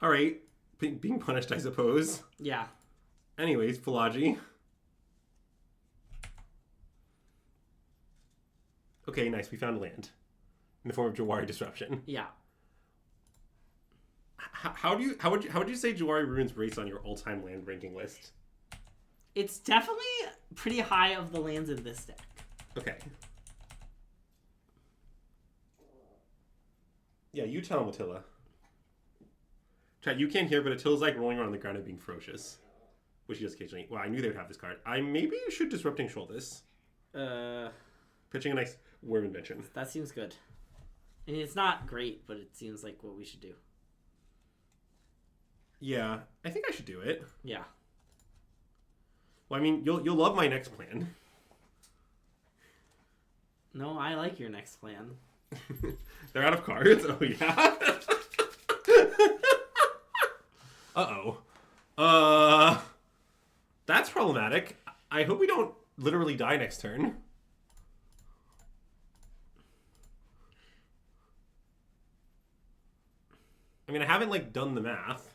Alright, being punished, I suppose. Yeah. Anyways, Philology. Okay, nice, we found land. In the form of Jawari Disruption. Yeah. How would you say Jawari Ruins rates on your all-time land ranking list? It's definitely pretty high of the lands in this deck. Okay. Yeah, you tell him, Attila. Chat, you can't hear, but Attila's like rolling around on the ground and being ferocious. Which he does occasionally. Well, I knew they would have this card. Maybe you should Disrupting Shoal this. Pitching a nice Worm Invention. That seems good. I mean, it's not great, but it seems like what we should do. Yeah, I think I should do it. Yeah. Well, I mean, you'll love my next plan. No, I like your next plan. They're out of cards? Oh, yeah? Uh-oh. That's problematic. I hope we don't literally die next turn. mean, I haven't, like, done the math.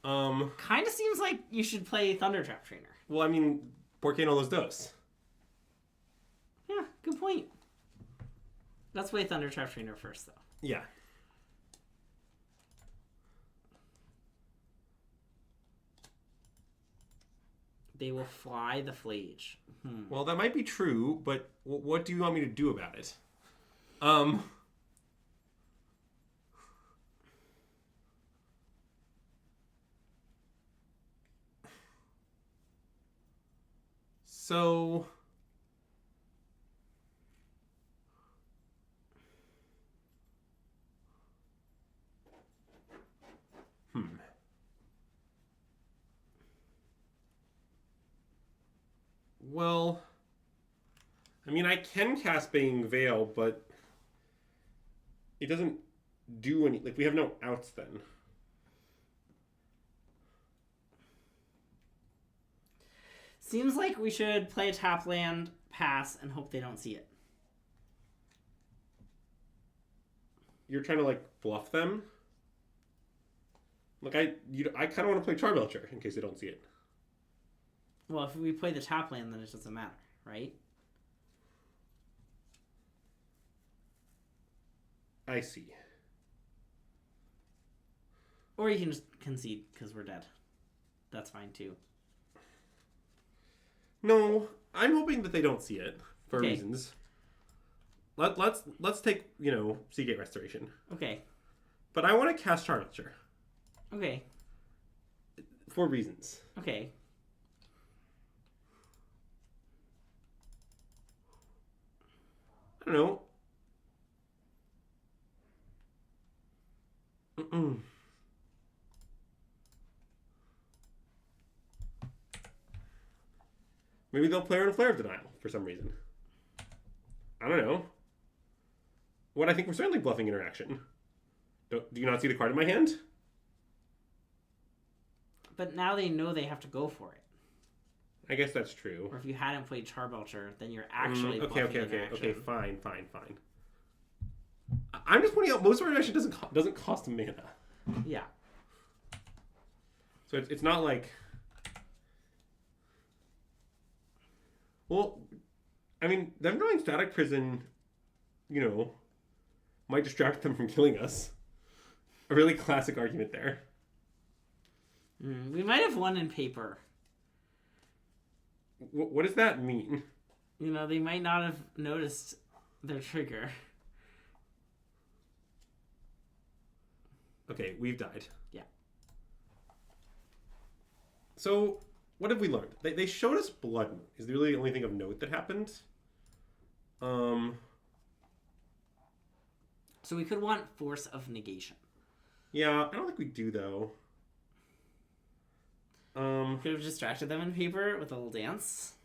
Kind of seems like you should play Thundertrap Trainer. Well, I mean, ¿por qué no los dos? Yeah, good point. Let's play Thundertrap Trainer first, though. Yeah. They will fly the Flage. Well, that might be true, but what do you want me to do about it? So... Well, I mean, I can cast Baying Veil, but it doesn't do any... Like, we have no outs then. Seems like we should play a tap land, pass, and hope they don't see it. You're trying to, like, bluff them? Like, I kind of want to play Charbelcher in case they don't see it. Well, if we play the tap land, then it doesn't matter, right? I see. Or you can just concede because we're dead. That's fine too. No, I'm hoping that they don't see it for Okay. reasons. Let's take, Seagate Restoration. Okay. But I want to cast Charbelcher Okay. for reasons. Okay. I don't know. Maybe they'll play in Flare of Denial for some reason. I don't know. What I think we're certainly bluffing interaction. Do you not see the card in my hand? But now they know they have to go for it. I guess that's true. Or if you hadn't played Charbelcher, then you're actually okay, bluffing interaction. okay. Fine. I'm just pointing out most of our interaction doesn't cost mana. Yeah. So it's not like... Well, I mean, them drawing Static Prison, might distract them from killing us. A really classic argument there. We might have won in paper. What does that mean? They might not have noticed their trigger. Okay, we've died. Yeah. So, what have we learned? They showed us Blood Moon. Is really the only thing of note that happened. So we could want Force of Negation. Yeah, I don't think we do, though. Could have distracted them in paper with a little dance.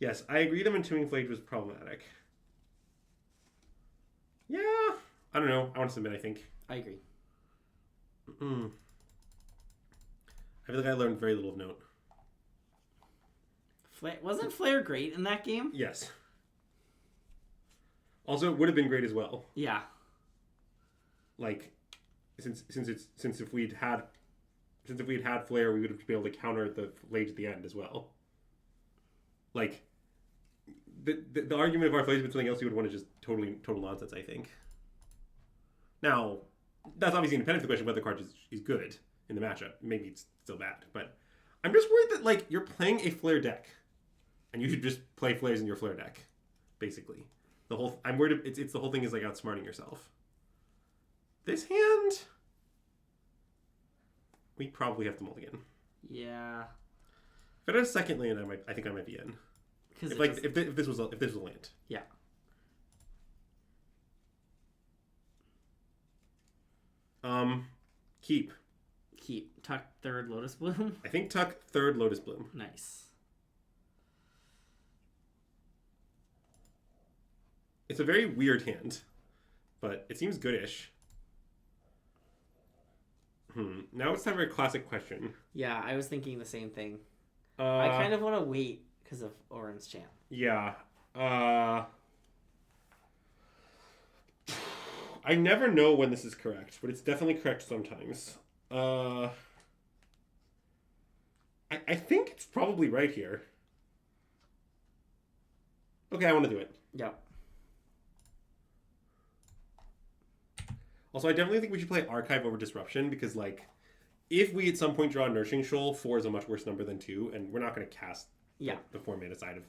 Yes, I agree that Entombing Flage was problematic. Yeah, I don't know. I want to submit, I think. I agree. I feel like I learned very little of note. Wasn't Flare great in that game? Yes. Also, it would have been great as well. Yeah. Like, since if we'd had Flare, we would have been able to counter the Flage at the end as well. Like, the argument of our Flage with something else, you would want to just total nonsense, I think. Now, that's obviously independent of the question whether the card is good in the matchup. Maybe it's still bad, but I'm just worried that, like, you're playing a Flare deck, and you should just play Flares in your Flare deck, basically. I'm worried it's the whole thing is, like, outsmarting yourself. This hand, we probably have to mulligan. Yeah. If it had a second land, I think I might be in. If this was a land. Yeah. Keep. Tuck third Lotus Bloom. I think tuck third Lotus Bloom. Nice. It's a very weird hand, but it seems goodish. Now it's time for a classic question. Yeah, I was thinking the same thing. I kind of want to wait because of Orin's chant. Yeah. I never know when this is correct, but it's definitely correct sometimes. I think it's probably right here. Okay, I want to do it. Yeah. Also, I definitely think we should play Archive over Disruption because, like, if we at some point draw Nourishing Shoal, 4 is a much worse number than 2, and we're not going to cast the 4-mana side of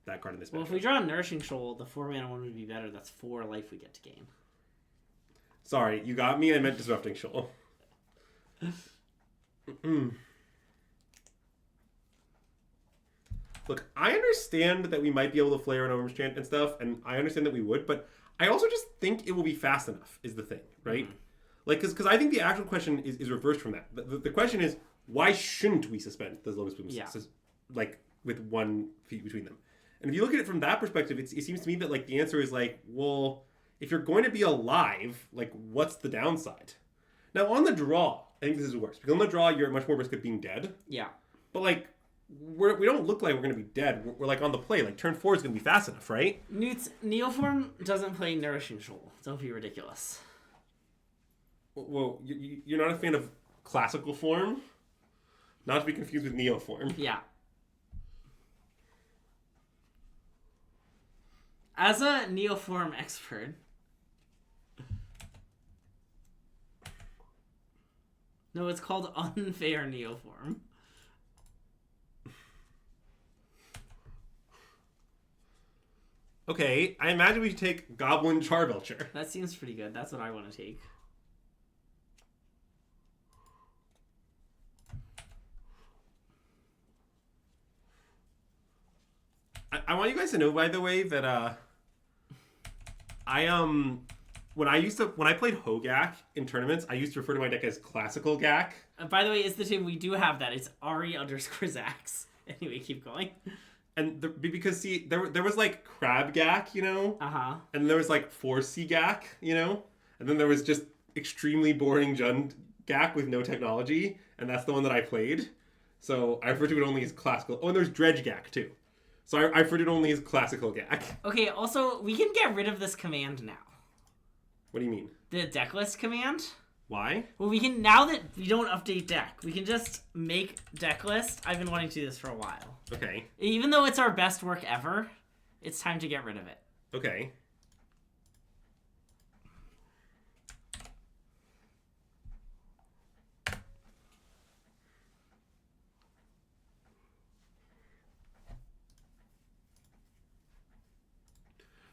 that card in this matchup. Well, if we draw Nourishing Shoal, the 4-mana one would be better. That's 4 life we get to gain. Sorry, you got me. I meant Disrupting Shoal. Look, I understand that we might be able to flare an Overenchant and stuff, and I understand that we would, but I also just think it will be fast enough, is the thing, right? Mm-hmm. Like, because I think the actual question is reversed from that. The question is, why shouldn't we suspend those Lotus Blooms, like, with 1 feet between them? And if you look at it from that perspective, it seems to me that, like, the answer is, like, well, if you're going to be alive, like, what's the downside? Now, on the draw, I think this is worse. Because on the draw, you're at much more risk of being dead. Yeah. But, like, we don't look like we're going to be dead. We're like on the play. Like turn 4 is going to be fast enough, right? Newt's Neoform doesn't play Nourishing Shoal. Don't be ridiculous. Well, you're not a fan of classical form? Not to be confused with Neoform. Yeah. As a Neoform expert... No, it's called Unfair Neoform. Okay, I imagine we should take Goblin Charbelcher. That seems pretty good. That's what I want to take. I want you guys to know, by the way, that when I played Hogak in tournaments, I used to refer to my deck as Classical Gak. By the way, it's the team we do have that. It's Ari_Zax. Anyway, keep going. And because, see, there was, like, Crab Gak, you know? Uh-huh. And there was, like, 4C Gak, you know? And then there was just extremely boring Jund Gak with no technology, and that's the one that I played. So I refer to it only as classical. Oh, and there's Dredge Gak, too. So I refer to it only as classical Gak. Okay, also, we can get rid of this command now. What do you mean? The deck list command? Why? Well, we can, now that we don't update deck, we can just make deck list. I've been wanting to do this for a while. Okay. Even though it's our best work ever, it's time to get rid of it. Okay.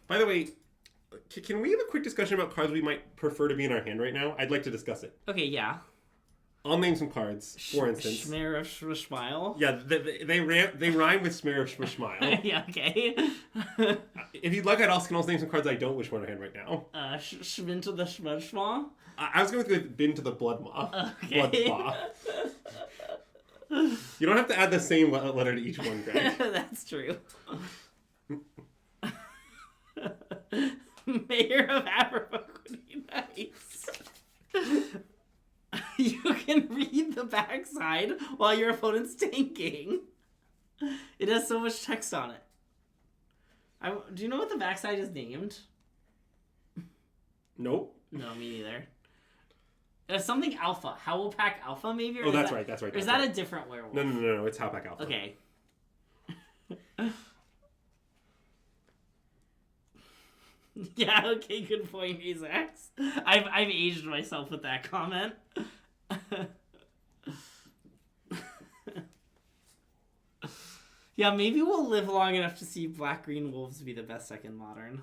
By the way, can we have a quick discussion about cards we might prefer to be in our hand right now? I'd like to discuss it. Okay, yeah. I'll name some cards, for instance. Schmear of Schmile. Yeah, they rhyme with Schmear of Schmile. Yeah, okay. If you'd like, I can also name some cards I don't wish were in our hand right now. Schmin to the Schmudschma. I was going to go with Bin to the Blood Maw. Okay. Blood Paw. You don't have to add the same letter to each one, Greg. That's true. Mayor of Aberbook would be nice. You can read the backside while your opponent's tanking. It has so much text on it. Do you know what the backside is named? Nope. No, me neither. There's something Alpha. Howlpack Alpha, maybe? Or that's right. Or is that a different werewolf? No. It's Howlpack Alpha. Okay. Yeah, okay, good point, Azax. I've aged myself with that comment. Yeah, maybe we'll live long enough to see Black-Green Wolves be the best deck in Modern.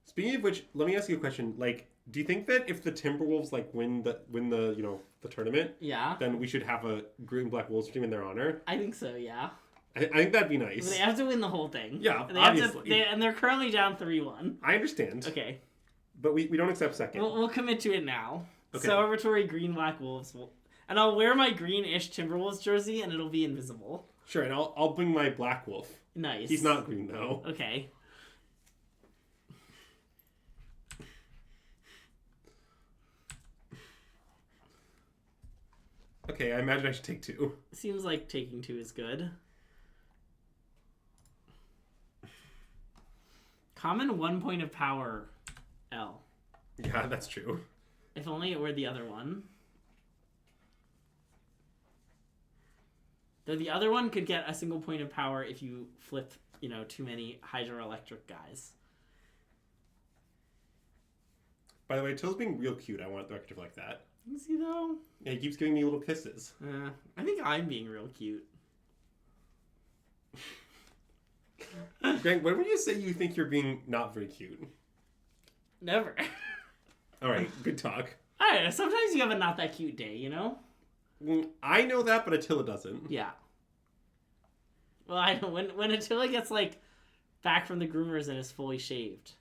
Speaking of which, let me ask you a question. Like, do you think that if the Timberwolves like win the the tournament, yeah, then we should have a Green Black Wolves team in their honor? I think so. Yeah. I think that'd be nice. But they have to win the whole thing. Yeah, obviously. And they're currently down 3-1. I understand. Okay. But we don't accept second. We'll commit to it now. Okay. Celebratory Green Black Wolves. And I'll wear my greenish Timberwolves jersey and it'll be invisible. Sure, and I'll bring my Black Wolf. Nice. He's not green though. Okay. Okay, I imagine I should take 2. Seems like taking 2 is good. Common 1 point of power, L. Yeah, that's true. If only it were the other one. Though the other one could get a single point of power if you flip, too many hydroelectric guys. By the way, Till's being real cute. I want the record to reflect that. Is he, though? Yeah, he keeps giving me little kisses. I think I'm being real cute. Greg, when would you say you think you're being not very cute? Never. All right, good talk. I don't know. Sometimes you have a not that cute day, I know that, but Attila doesn't. Yeah. Well, I know when Attila gets back from the groomers and is fully shaved.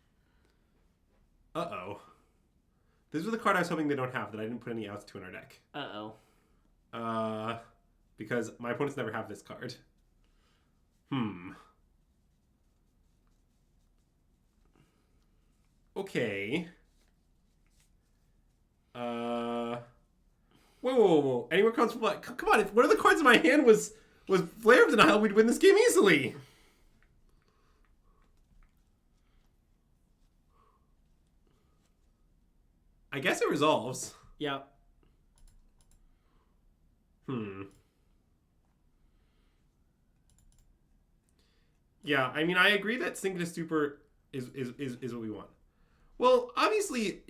Uh-oh. This was the card I was hoping they don't have that I didn't put any outs to in our deck. Uh-oh. Because my opponents never have this card. Okay. Whoa. Any more cards from Black? Come on, if one of the cards in my hand was Flare of Denial, we'd win this game easily. I guess it resolves. Yep. Yeah, I mean, I agree that Sync to Super is what we want. Well, obviously,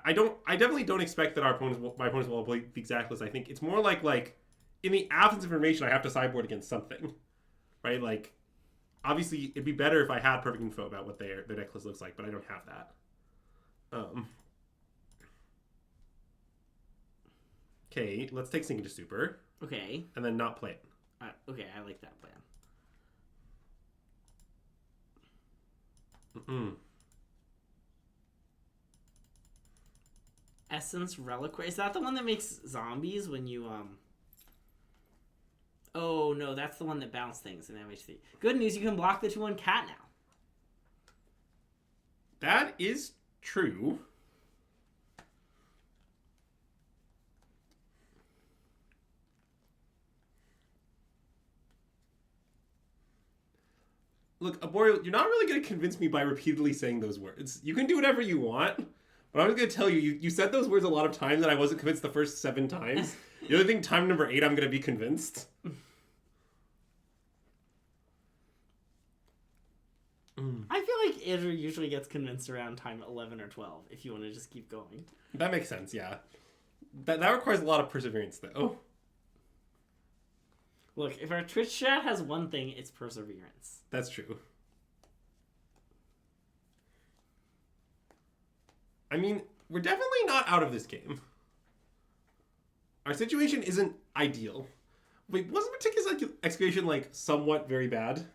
I definitely don't expect that my opponents will play the exact list. I think it's more like in the absence of information, I have to sideboard against something, right? Like, obviously, it'd be better if I had perfect info about what their deck list looks like, but I don't have that. Okay, let's take Sync to Super. Okay. And then not play it. Okay, I like that plan. Essence Reliquary. Is that the one that makes zombies when you, Oh, no, that's the one that bounce things in MH3. Good news, you can block the 2/1 cat now. That is true. Look, Arboreal, you're not really going to convince me by repeatedly saying those words. You can do whatever you want, but I'm going to tell you, you said those words a lot of times, and I wasn't convinced the first 7 times. The other thing, time number 8, I'm going to be convinced. I feel like Andrew usually gets convinced around time 11 or 12, if you want to just keep going. That makes sense, yeah. That requires a lot of perseverance, though. Look, if our Twitch chat has one thing, it's perseverance. That's true. I mean, we're definitely not out of this game. Our situation isn't ideal. Wait, wasn't Meticulous Excavation, somewhat very bad?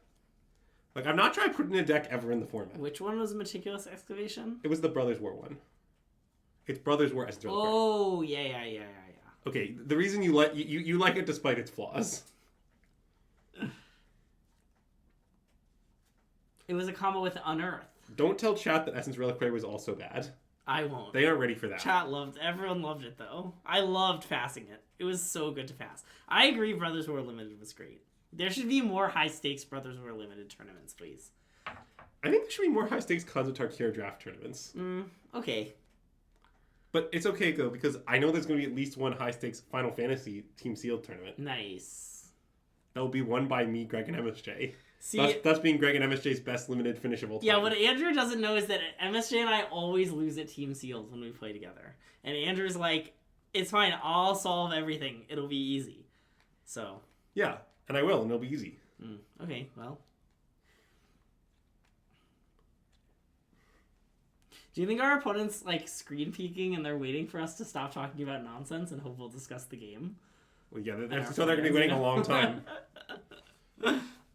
I've not tried putting in a deck ever in the format. Which one was Meticulous Excavation? It was the Brothers War one. It's Brothers War Essence Reliquary. Oh, yeah. Okay, the reason you like it despite its flaws. It was a combo with Unearth. Don't tell chat that Essence Reliquary was also bad. I won't. They aren't ready for that. Everyone loved it, though. I loved passing it. It was so good to pass. I agree Brothers War Limited was great. There should be more high-stakes Brothers War Limited tournaments, please. I think there should be more high-stakes Khans of Tarkir draft tournaments. Okay. But it's okay, though, because I know there's going to be at least one high-stakes Final Fantasy Team Sealed tournament. Nice. That will be won by me, Greg, and MSJ. See, thus being Greg and MSJ's best limited finish of all time. Yeah, what Andrew doesn't know is that MSJ and I always lose at Team Sealed when we play together. And Andrew's like, it's fine, I'll solve everything. It'll be easy. So. Yeah, and I will, and it'll be easy. Okay, well. Do you think our opponent's screen peeking and they're waiting for us to stop talking about nonsense and hope we'll discuss the game? Well, yeah, they're going to be waiting a long time.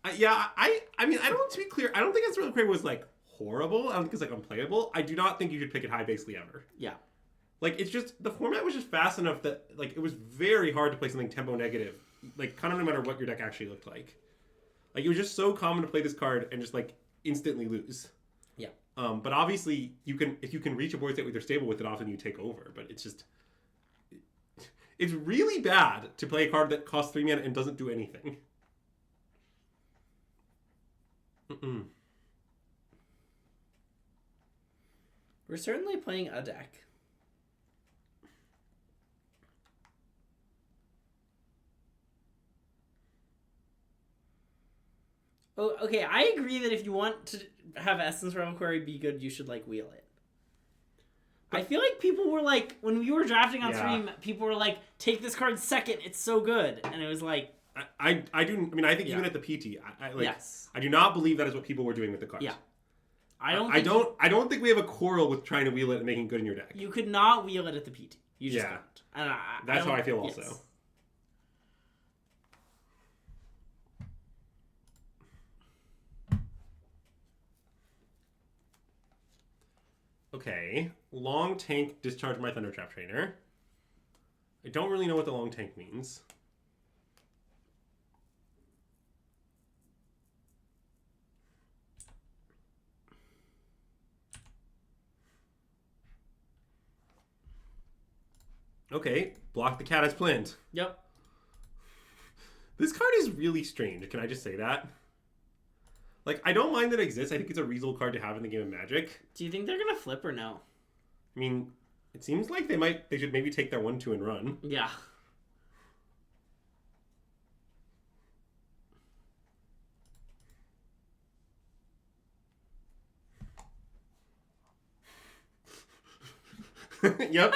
I mean, to be clear, I don't think Essence Reliquary was, horrible. I don't think it's, unplayable. I do not think you should pick it high basically ever. Yeah. It's just, the format was just fast enough that, it was very hard to play something tempo negative. Kind of no matter what your deck actually looked like. It was just so common to play this card and just, instantly lose. Yeah. But obviously, if you can reach a board state with your stable with it, often you take over. But it's just... It's really bad to play a card that costs 3 mana and doesn't do anything. We're certainly playing a deck. Oh, okay, I agree that if you want to have Essence Reliquary be good, you should, like, wheel it. But I feel like people were like, when we were drafting on stream, people were like, take this card second, it's so good. And it was like... I think even at the PT, yes. I do not believe that is what people were doing with the cards. Yeah. I don't think we have a quarrel with trying to wheel it and making it good in your deck. You could not wheel it at the PT. You just don't. And that's how I feel also. Yes. Okay, long tank, discharge my Thunder Trap Trainer. I don't really know what the long tank means. Okay, block the cat as planned. Yep. This card is really strange. Can I just say that? Like, I don't mind that it exists. I think it's a reasonable card to have in the game of Magic. Do you think they're gonna flip or no? I mean, it seems like they should maybe take their 1/2 and run. Yeah. Yep.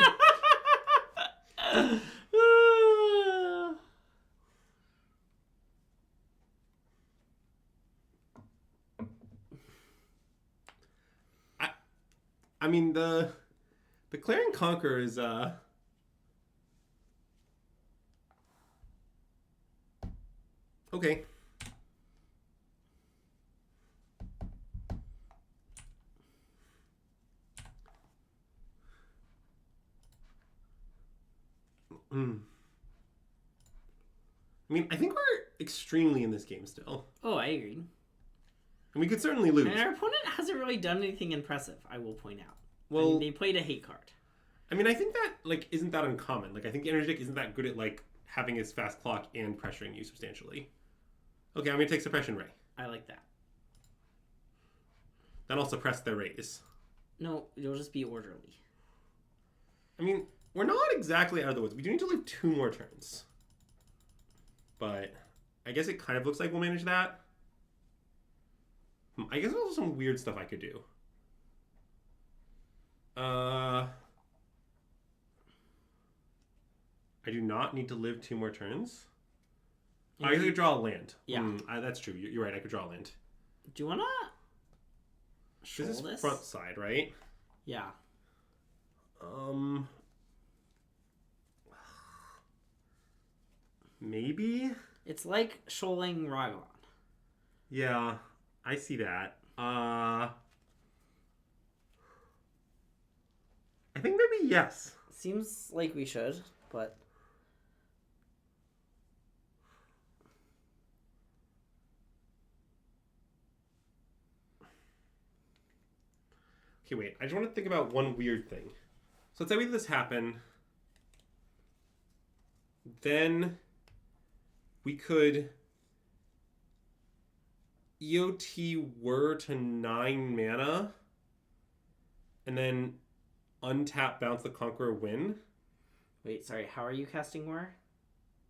I mean, the Clarion Conqueror is okay. I mean, I think we're extremely in this game still. Oh, I agree. And we could certainly lose. And our opponent hasn't really done anything impressive, I will point out. Well, I mean, they played a hate card. I mean, I think that, like, isn't that uncommon. Like, I think Energy Deck isn't that good at, like, having his fast clock and pressuring you substantially. Okay, I'm going to take Suppression Ray. I like that. Then I'll suppress their rays. No, you'll just be orderly. I mean, we're not exactly out of the woods. We do need to live 2 more turns. But I guess it kind of looks like we'll manage that. I guess there's also some weird stuff I could do. I do not need to live 2 more turns. I could draw a land. Yeah. That's true. You're right. I could draw a land. Do you want to This is front side, right? Yeah. Maybe? It's like shoaling Ragon. Yeah, I see that. I think maybe yes. Seems like we should, but... Okay, wait. I just want to think about one weird thing. So let's say we let this happen. Then we could EOT Whir to 9 mana. And then untap Bounce the Conqueror win. Wait, sorry. How are you casting Whir?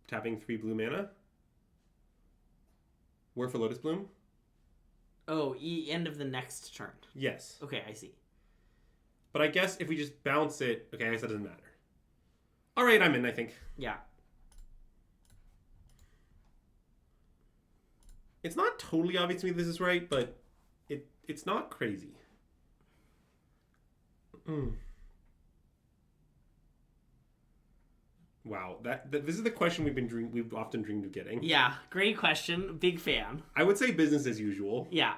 Tapping 3 blue mana. Whir for Lotus Bloom. Oh, end of the next turn. Yes. Okay, I see. But I guess if we just bounce it... Okay, I guess that doesn't matter. Alright, I'm in, I think. Yeah. It's not totally obvious to me this is right, but it's not crazy. Wow, this is the question we've often dreamed of getting. Yeah, great question. Big fan. I would say business as usual. Yeah.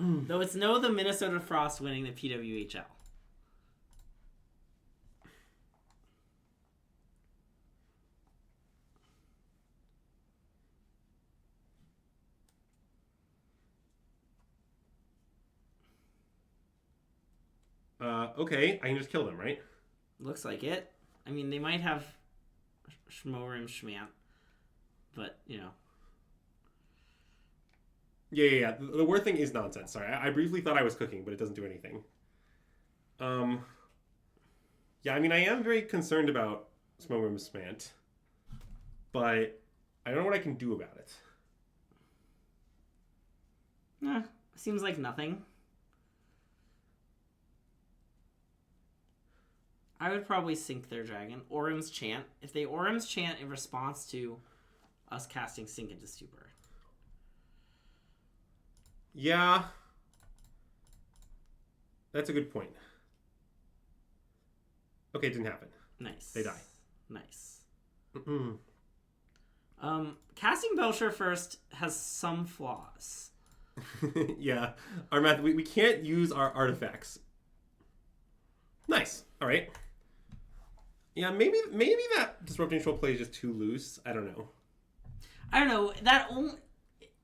Though it's no the Minnesota Frost winning the PWHL. Okay, I can just kill them, right? Looks like it. I mean, they might have Schmoer and Schmant, but, you know. Yeah. The word thing is nonsense. Sorry, I briefly thought I was cooking, but it doesn't do anything. Yeah, I mean, I am very concerned about Smokeroom Smant, but I don't know what I can do about it. Seems like nothing. I would probably sink their dragon. Orim's Chant. If they Orim's Chant in response to us casting Sink into Stupor. Yeah. That's a good point. Okay, it didn't happen. Nice. They die. Nice. Mm-mm. Casting Belcher first has some flaws. Yeah. Our math, we can't use our artifacts. Nice. All right. Yeah, maybe that Disrupting Control play is just too loose. I don't know.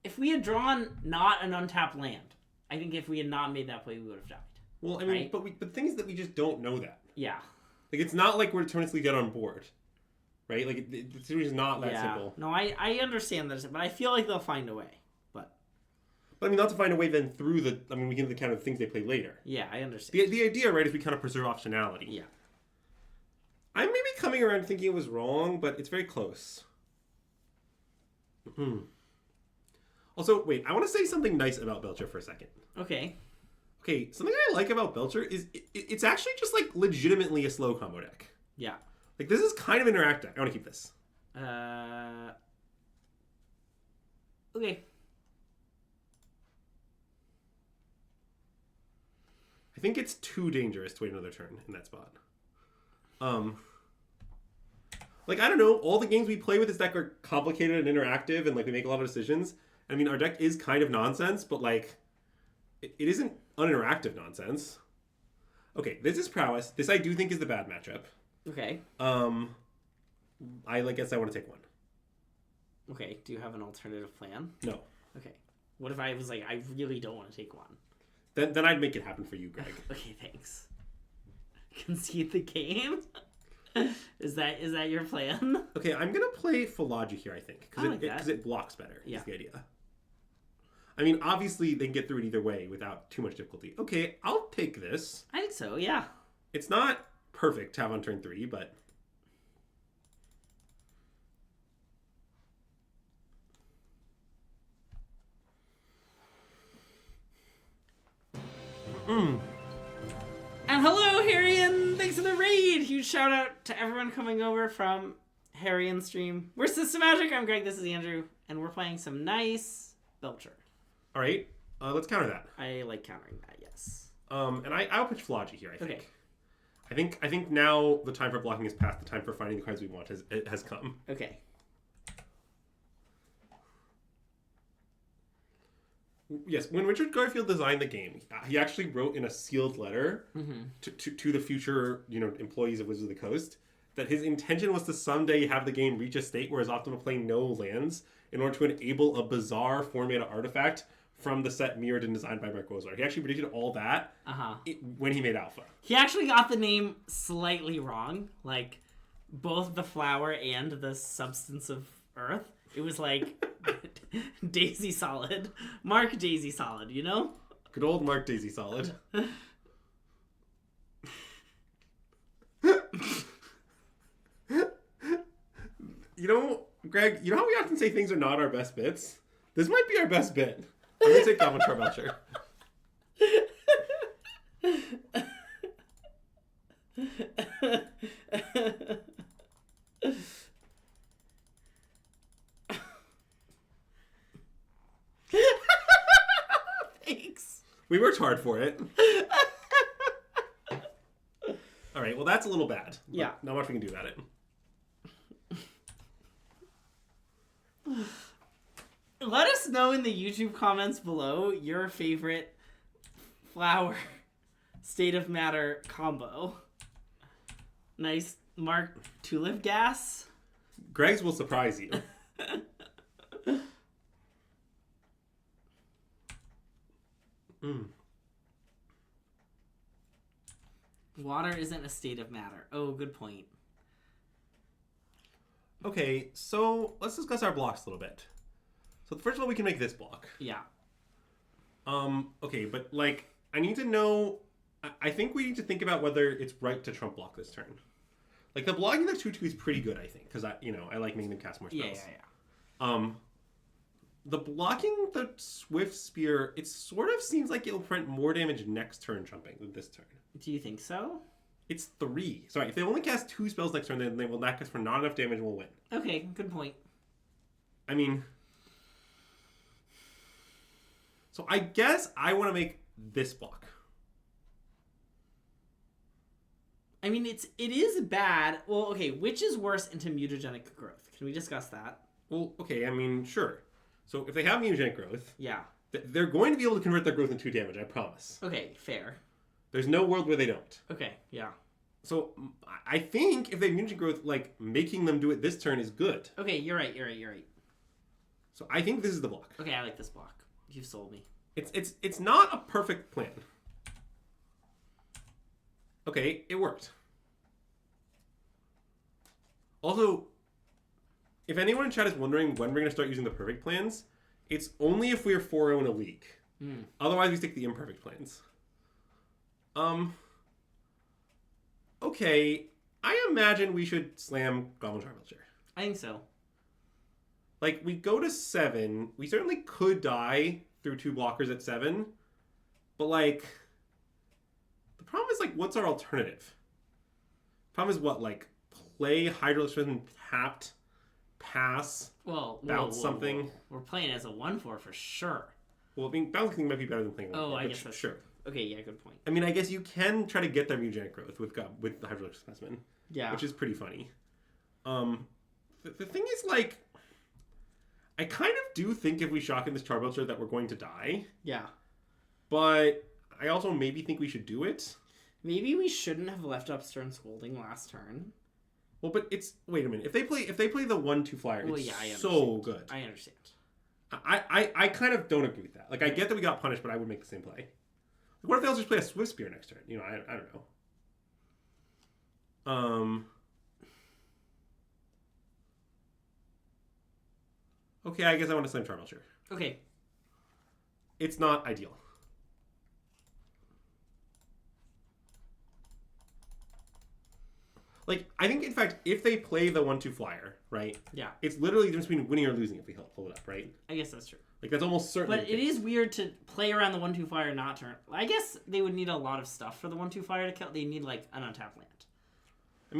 If we had drawn not an untapped land, I think if we had not made that play, we would have died. Well, I mean, right? but the thing is that we just don't know that. Yeah. Like, it's not like we're eternally dead on board. Right? Like, the series is not that simple. No, I understand that, but I feel like they'll find a way. But I mean, not to find a way then through we get into the kind of things they play later. Yeah, I understand. The idea, right, is we kind of preserve optionality. Yeah. I may be coming around thinking it was wrong, but it's very close. Also, wait, I want to say something nice about Belcher for a second. Okay, something I like about Belcher is it's actually just, like, legitimately a slow combo deck. Yeah. Like, this is kind of an interact deck. I want to keep this. Okay. I think it's too dangerous to wait another turn in that spot. Like, I don't know, all the games we play with this deck are complicated and interactive, and, like, we make a lot of decisions. I mean, our deck is kind of nonsense, but, like, it isn't uninteractive nonsense. Okay, this is Prowess. This I do think is the bad matchup. Okay. I guess I want to take one. Okay, do you have an alternative plan? No. Okay. What if I was like, I really don't want to take one? Then I'd make it happen for you, Greg. Okay, thanks. Concede the game? Is that your plan? Okay, I'm gonna play Philology here, I think, because it blocks better. Yeah. Is the idea. I mean, obviously they can get through it either way without too much difficulty. Okay, I'll take this. I think so. Yeah. It's not perfect to have on turn 3, but And hello, Harrian! Thanks for the raid! Huge shout out to everyone coming over from Harrian stream. We're SystemMagic. I'm Greg. This is Andrew, and we're playing some nice Belcher. All right, let's counter that. I like countering that. Yes. And I'll pitch Philology here. I think. Okay. I think now the time for blocking is past. The time for finding the cards we want has come. Okay. Yes, when Richard Garfield designed the game, he actually wrote in a sealed letter to the future, employees of Wizards of the Coast that his intention was to someday have the game reach a state where his optimal play no lands in order to enable a bizarre four-mana artifact from the set mirrored and designed by Mark Wozar. He actually predicted all that when he made Alpha. He actually got the name slightly wrong, like both the flower and the substance of Earth. It was like Daisy Solid. Mark Daisy Solid, you know? Good old Mark Daisy Solid. Greg, you know how we often say things are not our best bits? This might be our best bit. I'm going to take Common Belcher. Thanks. We worked hard for it. All right, well, that's a little bad. Yeah. Not much we can do about it. Let us know in the YouTube comments below your favorite flower state of matter combo. Nice Mark Tulip gas. Greg's will surprise you. Water isn't a state of matter. Oh, good point. Okay, so let's discuss our blocks a little bit. So first of all, we can make this block. Yeah. Okay, but like, I need to know. I think we need to think about whether it's right to trump block this turn. Like the blocking the 2/2 is pretty good, I think, because I like making them cast more spells. Yeah. The blocking the Swift Spear, it sort of seems like it'll prevent more damage next turn trumping than this turn. Do you think so? It's 3. Sorry, if they only cast 2 spells next turn, then they will not cast for not enough damage and will win. Okay, good point. I mean, so I guess I want to make this block. I mean, it is bad. Well, okay, which is worse into mutagenic growth? Can we discuss that? Well, okay, I mean, sure. So if they have mutagenic growth, Yeah. they're going to be able to convert their growth into 2 damage, I promise. Okay, fair. There's no world where they don't. Okay, yeah. So I think if they have mutagenic growth, like, making them do it this turn is good. Okay, you're right. So I think this is the block. Okay, I like this block. You've sold me. It's not a perfect plan. Okay, it worked. Also, if anyone in chat is wondering when we're going to start using the perfect plans, it's only if we're 4-0 in a league. Otherwise, we stick the imperfect plans. Okay, I imagine we should slam Goblin Belcher. I think so. Like, we go to 7. We certainly could die through 2 blockers at 7. But, like, the problem is, like, what's our alternative? Problem is what? Like, play Hydro tapped, pass, bounce something. Whoa. We're playing as a 1/4 for sure. Well, I mean, bouncing might be better than playing. Oh, I guess that's sure. Okay, yeah, good point. I mean, I guess you can try to get their mutagenic growth with the Hydro Specimen. Yeah. Which is pretty funny. The thing is, like, I kind of do think if we shock in this Charbelcher that we're going to die. Yeah. But I also maybe think we should do it. Maybe we shouldn't have left up Stern Scolding last turn. Well, but it's wait a minute. If they play the 1/2 flyer, it's so good. I understand. I kind of don't agree with that. Like, I get that we got punished, but I would make the same play. Like, what if they also just play a Swift Spear next turn? You know, I don't know. Okay, I guess I want to slam Charbelcher. Okay. It's not ideal. Like, I think, in fact, if they play the 1/2 flyer, right? Yeah. It's literally the difference between winning or losing if we hold it up, right? I guess that's true. Like, that's almost certain. But it is weird to play around the 1/2 flyer and not turn. I guess they would need a lot of stuff for the 1/2 flyer to kill. They need, like, an untapped land. I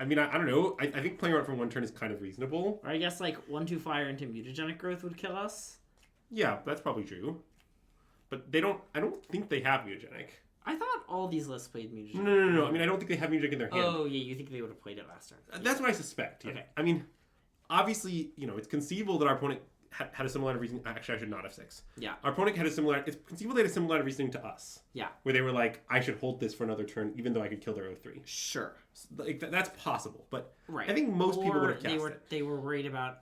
mean, I don't know. I think playing around for 1 turn is kind of reasonable. Or I guess, like, 1/2 flyer into mutagenic growth would kill us. Yeah, that's probably true. But I don't think they have mutagenic. I thought all these lists played mutagenic. No. I mean, I don't think they have mutagenic in their hand. Oh, yeah, you think they would have played it last turn. That's what I suspect. Yeah. Okay. I mean, obviously, you know, it's conceivable that our opponent had a similar line of reasoning. Actually, I should not have 6. Yeah. Our opponent had a similar... It's conceivable they had a similar line of reasoning to us. Yeah. Where they were like, I should hold this for another turn, even though I could kill their 0/3. Sure. So, like, that's possible, but right. I think most people would have cast it. They were worried about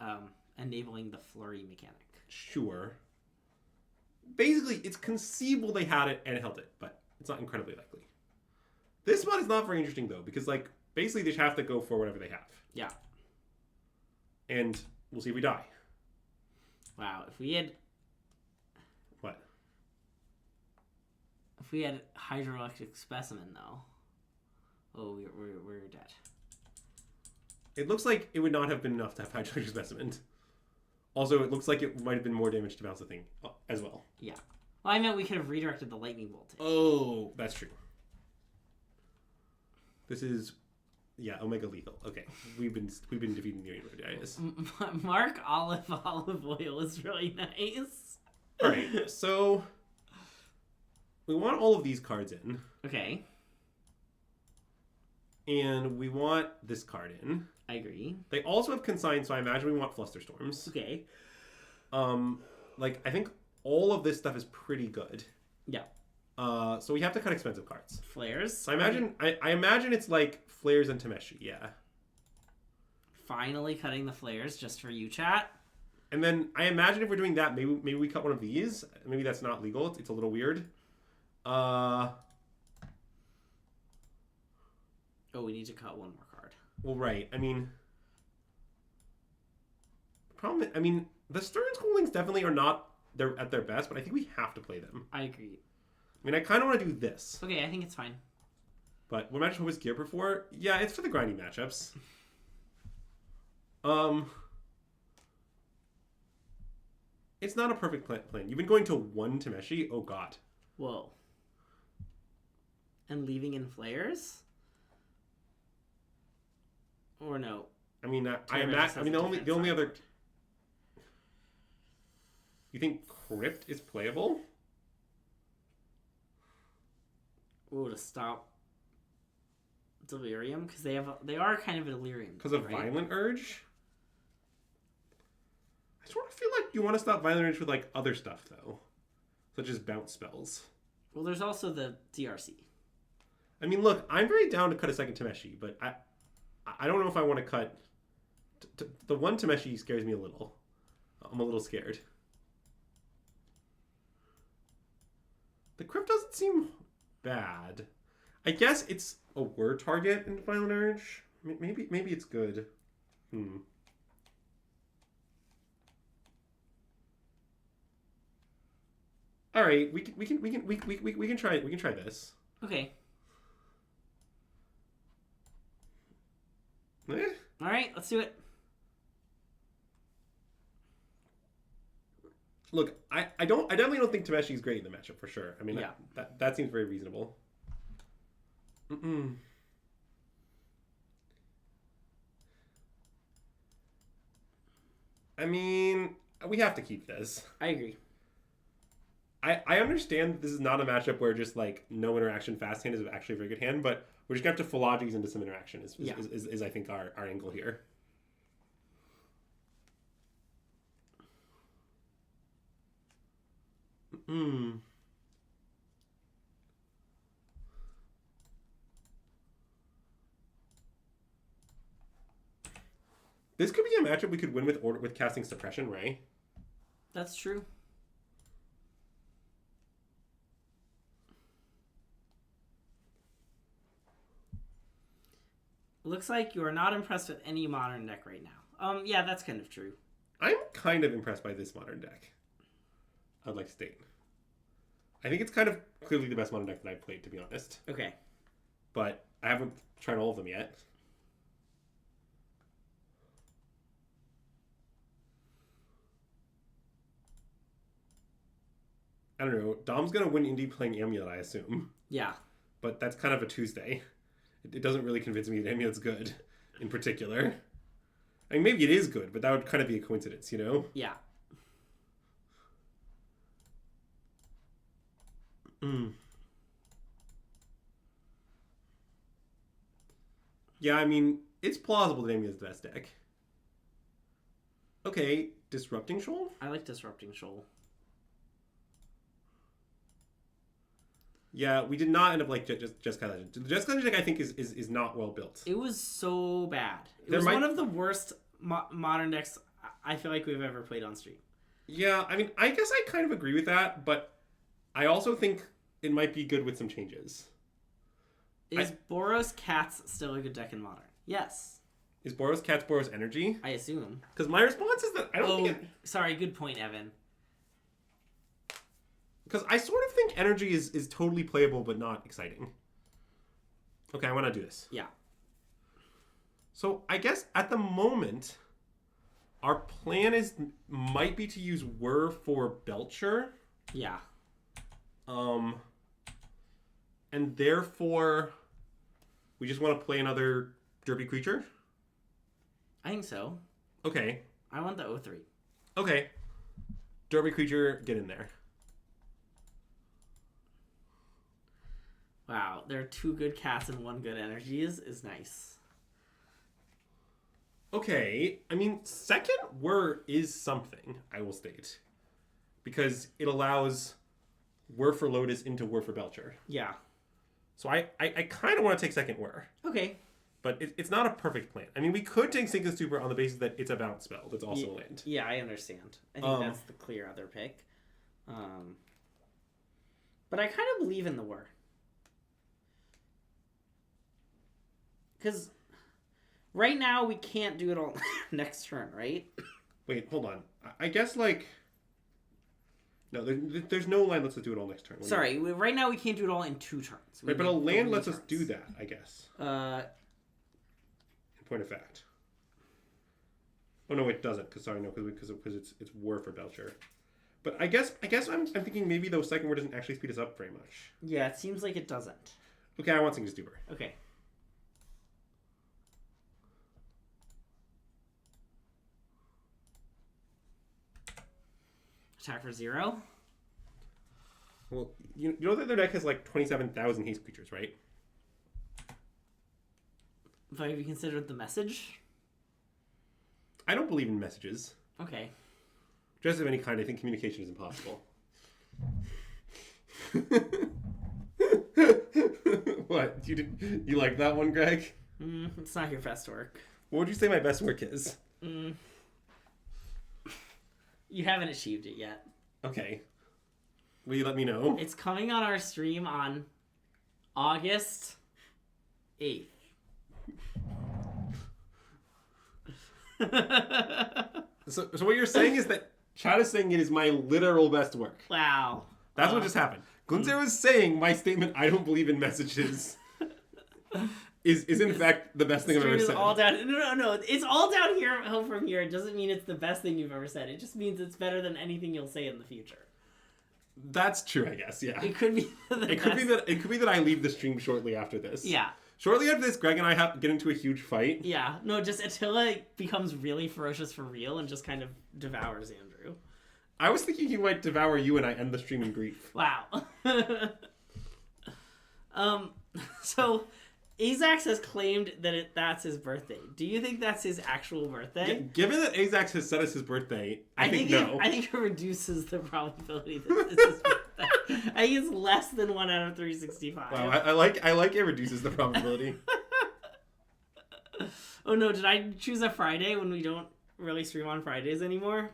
enabling the flurry mechanic. Sure. Basically, it's conceivable they had it and held it, but it's not incredibly likely. This one is not very interesting, though, because, like, basically they just have to go for whatever they have. Yeah. And we'll see if we die. Wow, if we had... What? If we had Hydroelectric Specimen, though... Oh, we're dead. It looks like it would not have been enough to have Hydroelectric Specimen. Also, it looks like it might have been more damage to bounce the thing as well. Yeah. Well, I meant we could have redirected the lightning bolt. Oh, that's true. This is... Yeah, Omega lethal. Okay, we've been defeating the guys. Mark olive oil is really nice. All right, so we want all of these cards in. Okay. And we want this card in. I agree. They also have consigned, so I imagine we want Flusterstorms. Okay. Like, I think all of this stuff is pretty good. Yeah. So we have to cut expensive cards. Flares. So I imagine it's like Flares and Tameshi, yeah. Finally cutting the flares just for you, chat. And then I imagine if we're doing that, maybe we cut one of these. Maybe that's not legal. It's a little weird. Oh, we need to cut one more card. Well, right. I mean, the Stern Schoolings definitely are not they're at their best, but I think we have to play them. I agree. I mean, I kind of want to do this. Okay, I think it's fine. But what matchup was geared before? Yeah, it's for the grinding matchups. It's not a perfect plan. You've been going to 1 Tameshi? Oh god. Whoa. And leaving in flares? Or no? I mean, the Terribad only other. You think Crypt is playable? Ooh, to stop Delirium, because they are kind of a Delirium. Because of Violent Urge. I sort of feel like you want to stop Violent Urge with like other stuff though, such as bounce spells. Well, there's also the DRC. I mean, look, I'm very down to cut a second Tameshi, but I don't know if I want to cut. The 1 Tameshi scares me a little. I'm a little scared. The Crypt doesn't seem bad. I guess it's a word target in Violent Urge. Maybe it's good. All right, we can try this. Okay. Eh? All right, let's do it. Look, I definitely don't think Tameshi is great in the matchup for sure. I mean, yeah. that seems very reasonable. I mean, we have to keep this. I agree. I understand that this is not a matchup where just like no interaction fast hand is actually a very good hand, but we're just gonna have to Philogis into some interaction is I think our angle here. This could be a matchup we could win with casting Suppression, right? That's true. Looks like you are not impressed with any modern deck right now. Yeah, that's kind of true. I'm kind of impressed by this modern deck. I'd like to state. I think it's kind of clearly the best modern deck that I've played, to be honest. Okay. But I haven't tried all of them yet. I don't know. Dom's going to win Indy playing Amulet, I assume. Yeah. But that's kind of a Tuesday. It doesn't really convince me that Amulet's good, in particular. I mean, maybe it is good, but that would kind of be a coincidence, you know? Yeah. Yeah, I mean, it's plausible that Amulet's the best deck. Okay, Disrupting Shoal? I like Disrupting Shoal. Yeah, we did not end up like Jeskai Legend. The Jeskai Legend deck, I think, is not well built. It was so bad. It was one of the worst modern decks I feel like we've ever played on stream. Yeah, I mean, I guess I kind of agree with that, but I also think it might be good with some changes. Is Boros Cats still a good deck in Modern? Yes. Is Boros Cats Boros Energy? I assume. Because my response is that I don't think sorry, good point, Evan. Because I sort of think Energy is totally playable, but not exciting. Okay, I want to do this. Yeah. So I guess at the moment, our plan might be to use Whir for Belcher. Yeah. And therefore, we just want to play another derpy creature? I think so. Okay. I want the 0-3. Okay. Derpy creature, get in there. Wow, there are 2 good cats and 1 good energy is nice. Okay, I mean, second Whir is something, I will state. Because it allows Whir for Lotus into Whir for Belcher. Yeah. So I kind of want to take second Whir. Okay. But it's not a perfect plan. I mean, we could take Sync and Super on the basis that it's a bounce spell that's also land. Yeah, I understand. I think that's the clear other pick. But I kind of believe in the Whir. Because right now we can't do it all next turn, right? Wait, hold on. I guess, like... No, there's no land lets us do it all next turn. Sorry, right now we can't do it all in 2 turns. Right, but a land lets us do that, I guess. In point of fact. Oh no, it doesn't. Because it's war for Belcher. But I guess I'm thinking maybe the second word doesn't actually speed us up very much. Yeah, it seems like it doesn't. Okay, I want Singus Duber. Okay. Attack for 0. Well, you know that their deck has like 27,000 haste creatures, right? But have you considered the message? I don't believe in messages. Okay. Just of any kind, I think communication is impossible. What? You like that one, Greg? It's not your best work. What would you say my best work is? You haven't achieved it yet. Okay. Will you let me know? It's coming on our stream on August 8th. So what you're saying is that chat is saying it is my literal best work. Wow. That's what just happened. Gunter was saying my statement, I don't believe in messages, is in fact the best thing I've ever said. All down. No. It's all down here from here. It doesn't mean it's the best thing you've ever said. It just means it's better than anything you'll say in the future. That's true, I guess. Yeah. It could be. It could be that I leave the stream shortly after this. Yeah. Shortly after this, Greg and I have to get into a huge fight. Yeah. No, just Attila becomes really ferocious for real and just kind of devours Andrew. I was thinking he might devour you and I end the stream in grief. Wow. So Azax has claimed that that's his birthday. Do you think that's his actual birthday? Yeah, given that Azax has said it's his birthday, I think no. I think it reduces the probability that it's his birthday. I think it's less than 1 out of 365. Wow, I like it reduces the probability. Oh no, did I choose a Friday when we don't really stream on Fridays anymore?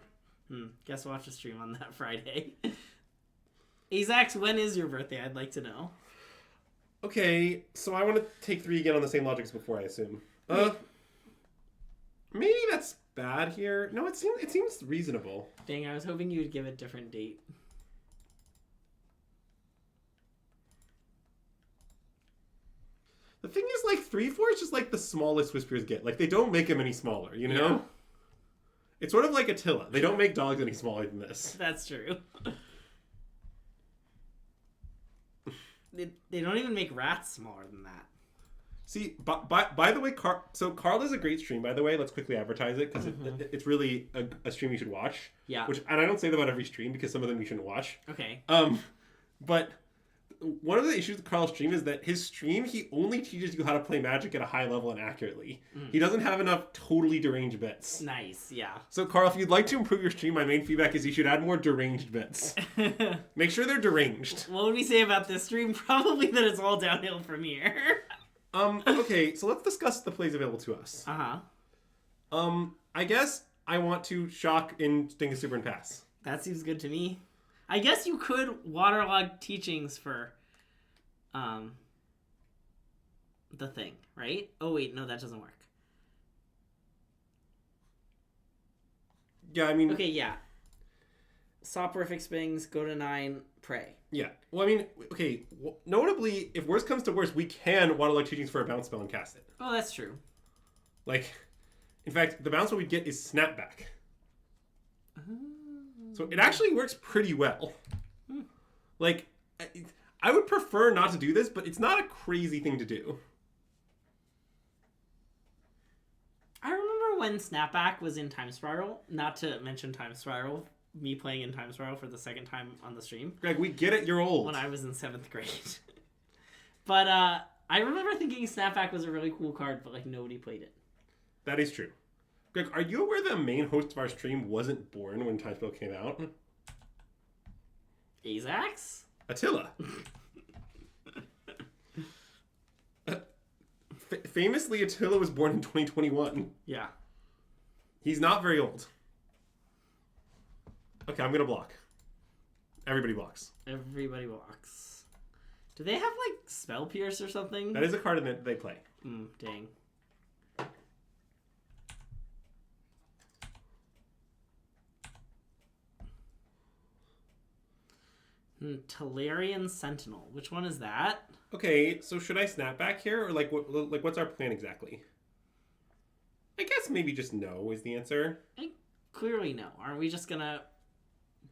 Guess we'll have to stream on that Friday. Azax, when is your birthday? I'd like to know. Okay, so I want to take 3 again on the same logic as before, I assume. Maybe that's bad here. No, it seems reasonable. Dang, I was hoping you would give a different date. The thing is, like, 3/4 is just like the smallest Whispers get. Like, they don't make them any smaller, you know? Yeah. It's sort of like Attila. They don't make dogs any smaller than this. That's true. They don't even make rats smaller than that. See, by the way, Carl does a great stream, by the way. Let's quickly advertise it, because it's really a stream you should watch. Yeah. And I don't say that about every stream, because some of them you shouldn't watch. Okay. But one of the issues with Carl's stream is that his stream, he only teaches you how to play Magic at a high level and accurately. He doesn't have enough totally deranged bits. Nice, yeah. So, Carl, if you'd like to improve your stream, my main feedback is you should add more deranged bits. Make sure they're deranged. What would we say about this stream? Probably that it's all downhill from here. Okay, so let's discuss the plays available to us. I guess I want to shock in Stingus Super and pass. That seems good to me. I guess you could waterlog teachings for the thing, right? Oh wait, no, that doesn't work. Yeah, I mean... Okay, yeah. Soporific Spings, go to 9, pray. Yeah. Well, I mean, okay, notably, if worse comes to worse, we can waterlog teachings for a bounce spell and cast it. Oh, that's true. Like, in fact, the bounce spell we get is Snapback. So it actually works pretty well. Like, I would prefer not to do this, but it's not a crazy thing to do. I remember when Snapback was in Time Spiral, not to mention Time Spiral, me playing in Time Spiral for the second time on the stream. Greg, we get it, you're old. When I was in 7th grade. But I remember thinking Snapback was a really cool card, but like nobody played it. That is true. Greg, are you aware the main host of our stream wasn't born when Time Spiral came out? Azax? Attila. Famously, Attila was born in 2021. Yeah. He's not very old. Okay, I'm gonna block. Everybody blocks. Everybody blocks. Do they have, like, Spell Pierce or something? That is a card that they play. Dang. Talarian Sentinel. Which one is that? Okay, so should I snap back here, or what's our plan exactly? I guess maybe just no is the answer. Clearly no. Aren't we just gonna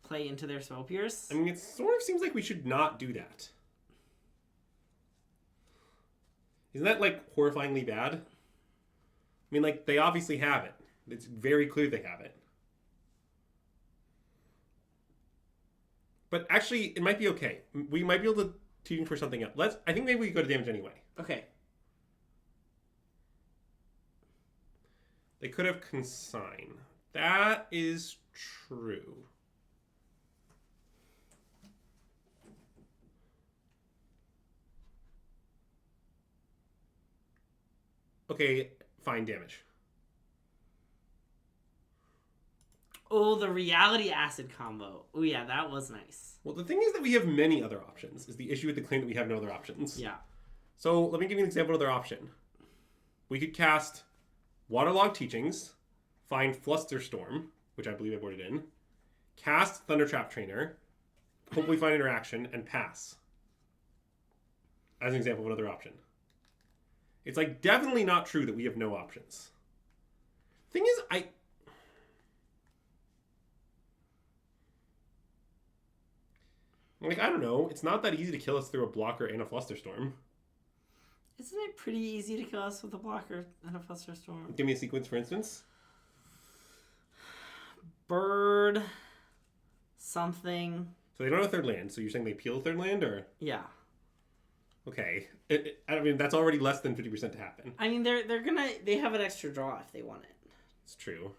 play into their Spell Pierce? I mean, it sort of seems like we should not do that. Isn't that, like, horrifyingly bad? I mean, like, they obviously have it. It's very clear they have it. But actually, it might be okay. We might be able to tune for something else. I think maybe we go to damage anyway. Okay. They could have consign. That is true. Okay, fine, damage. Oh, the Reality Acid combo. Oh yeah, that was nice. Well, the thing is that we have many other options, is the issue with the claim that we have no other options. Yeah. So let me give you an example of another option. We could cast Waterlogged Teachings, find Flusterstorm, which I believe I boarded in, cast Thundertrap Trainer, hopefully find Interaction, and pass. As an example of another option. It's like definitely not true that we have no options. Thing is, I don't know. It's not that easy to kill us through a blocker and a Flusterstorm. Isn't it pretty easy to kill us with a blocker and a Flusterstorm? Give me a sequence, for instance. Bird, something. So they don't have third land. So you're saying they peel third land, or? Yeah. Okay. I mean, that's already less than 50% to happen. I mean, they have an extra draw if they want it. It's true.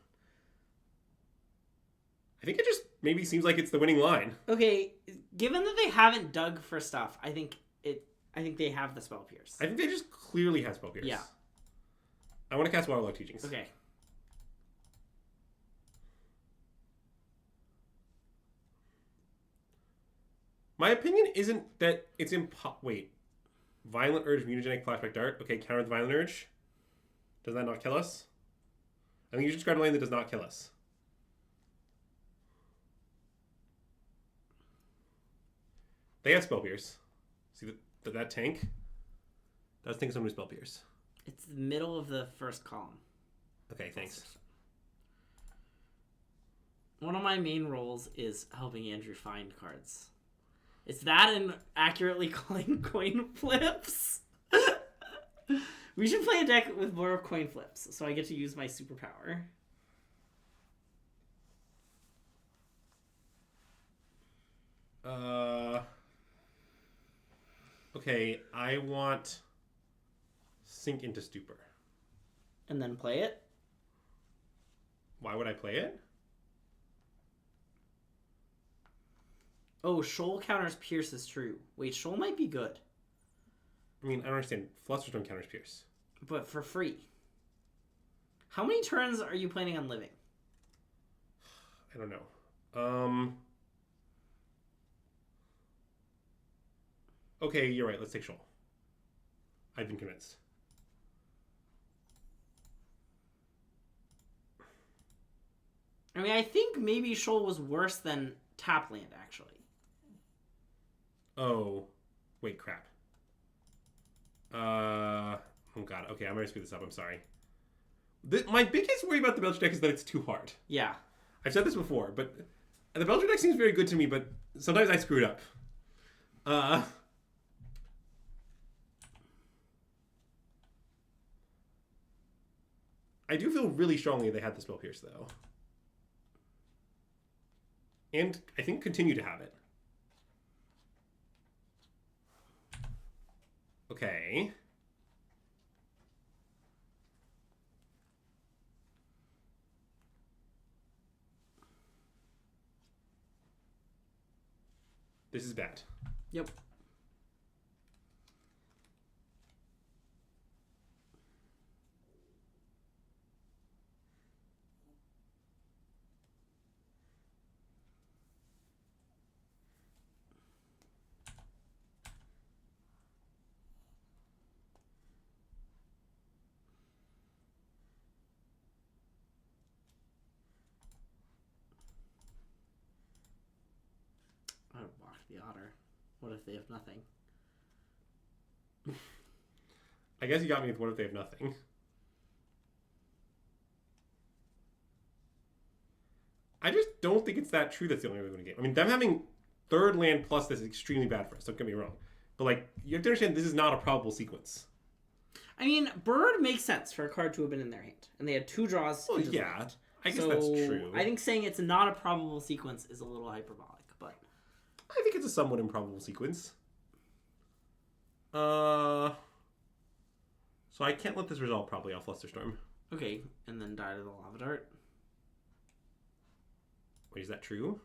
I think it just maybe seems like it's the winning line. Okay, given that they haven't dug for stuff, I think they have the Spell Pierce. I think they just clearly have Spell Pierce. Yeah. I want to cast Waterlogged Teachings. Okay. My opinion isn't that it's wait. Violent Urge, Mutagenic, Flashback Dart. Okay, counter the Violent Urge. Does that not kill us? I think you should describe a lane that does not kill us. They have Spell Pierce. See that tank? Does tank someone with Spell Pierce. It's the middle of the first column. Okay, thanks. One of my main roles is helping Andrew find cards. It's that and accurately calling coin flips. We should play a deck with more coin flips, so I get to use my superpower. Okay, I want Sink into Stupor. And then play it? Why would I play it? Oh, Shoal counters Pierce is true. Wait, Shoal might be good. I mean, I don't understand. Flusterstorm counters Pierce. But for free. How many turns are you planning on living? I don't know. Okay, you're right. Let's take Shoal. I've been convinced. I mean, I think maybe Shoal was worse than Tapland, actually. Oh. Wait, crap. Oh, God. Okay, I'm going to screw this up. I'm sorry. My biggest worry about the Belcher deck is that it's too hard. Yeah. I've said this before, but the Belcher deck seems very good to me, but sometimes I screw it up. I do feel really strongly they had the Spell Pierce, though. And I think continue to have it. Okay. This is bad. Yep. I blocked the otter. What if they have nothing? I guess you got me with what if they have nothing. I just don't think it's that true that's the only way to win a game. I mean, them having third land plus this is extremely bad for us, don't get me wrong. But, like, you have to understand this is not a probable sequence. I mean, bird makes sense for a card to have been in their hand. And they had 2 draws. Well, yeah. I guess that's true. I think saying it's not a probable sequence is a little hyperbolic, but... I think it's a somewhat improbable sequence. So I can't let this resolve probably off Flusterstorm. Okay, and then die to the Lava Dart. Wait, is that true?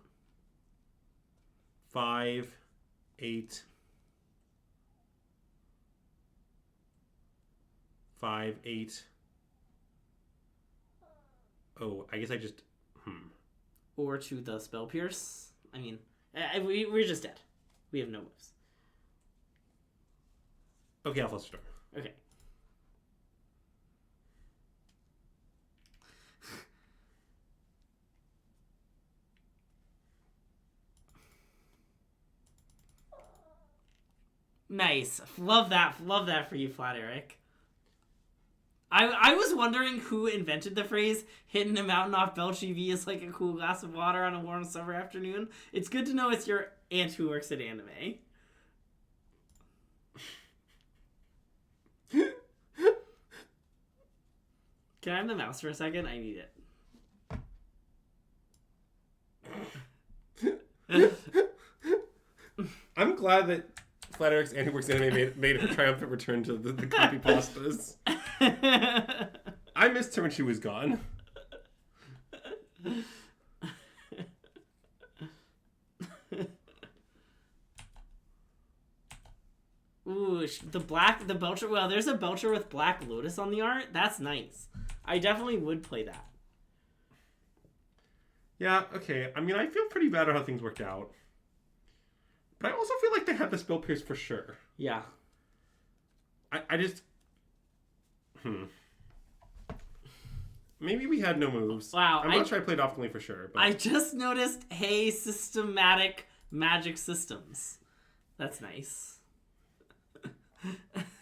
5, 8... 5, 8. Oh, I guess I just... Or to the Spell Pierce. I mean, we're just dead. We have no moves. Okay, I'll Flusterstorm. Okay. Nice. Love that for you, Flat Eric. I was wondering who invented the phrase "hitting a mountain off Belch EV is like a cool glass of water on a warm summer afternoon." It's good to know it's your aunt who works at Anime. Can I have the mouse for a second? I need it. I'm glad that Flat Eric's Anti Works Anime made a triumphant return to the copy pastas. I missed her when she was gone. Ooh, the Belcher. Well, there's a Belcher with Black Lotus on the art. That's nice. I definitely would play that. Yeah, okay. I mean, I feel pretty bad about how things worked out. But I also feel like they had the Spell Pierce for sure. Yeah. I just... Maybe we had no moves. Wow. I'm not sure I played optimally for sure. But... I just noticed, hey, systematic magic systems. That's nice.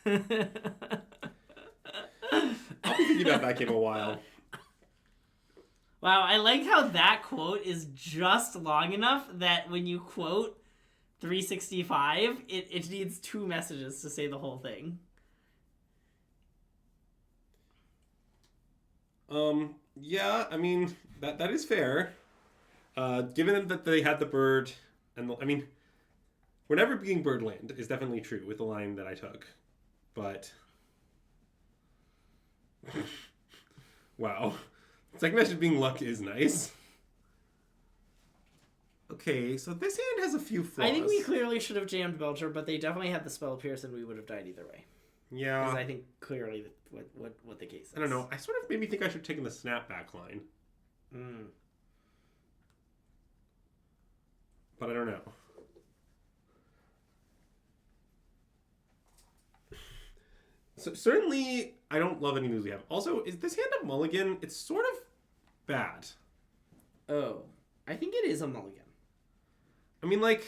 I'll be thinking about that game a while. Wow, I like how that quote is just long enough that when you quote 365, it needs 2 messages to say the whole thing. Yeah, I mean, that is fair. Given that they had the bird, and I mean, we're never being birdland is definitely true with the line that I took. But, wow. Second message being luck is nice. Okay, so this hand has a few flaws. I think we clearly should have jammed Belcher, but they definitely had the Spell Pierce and we would have died either way. Yeah. Because I think clearly what the case is. I don't know. I sort of maybe think I should have taken the snapback line. But I don't know. So certainly, I don't love any moves we have. Also, is this hand a mulligan? It's sort of bad. Oh. I think it is a mulligan. I mean, like,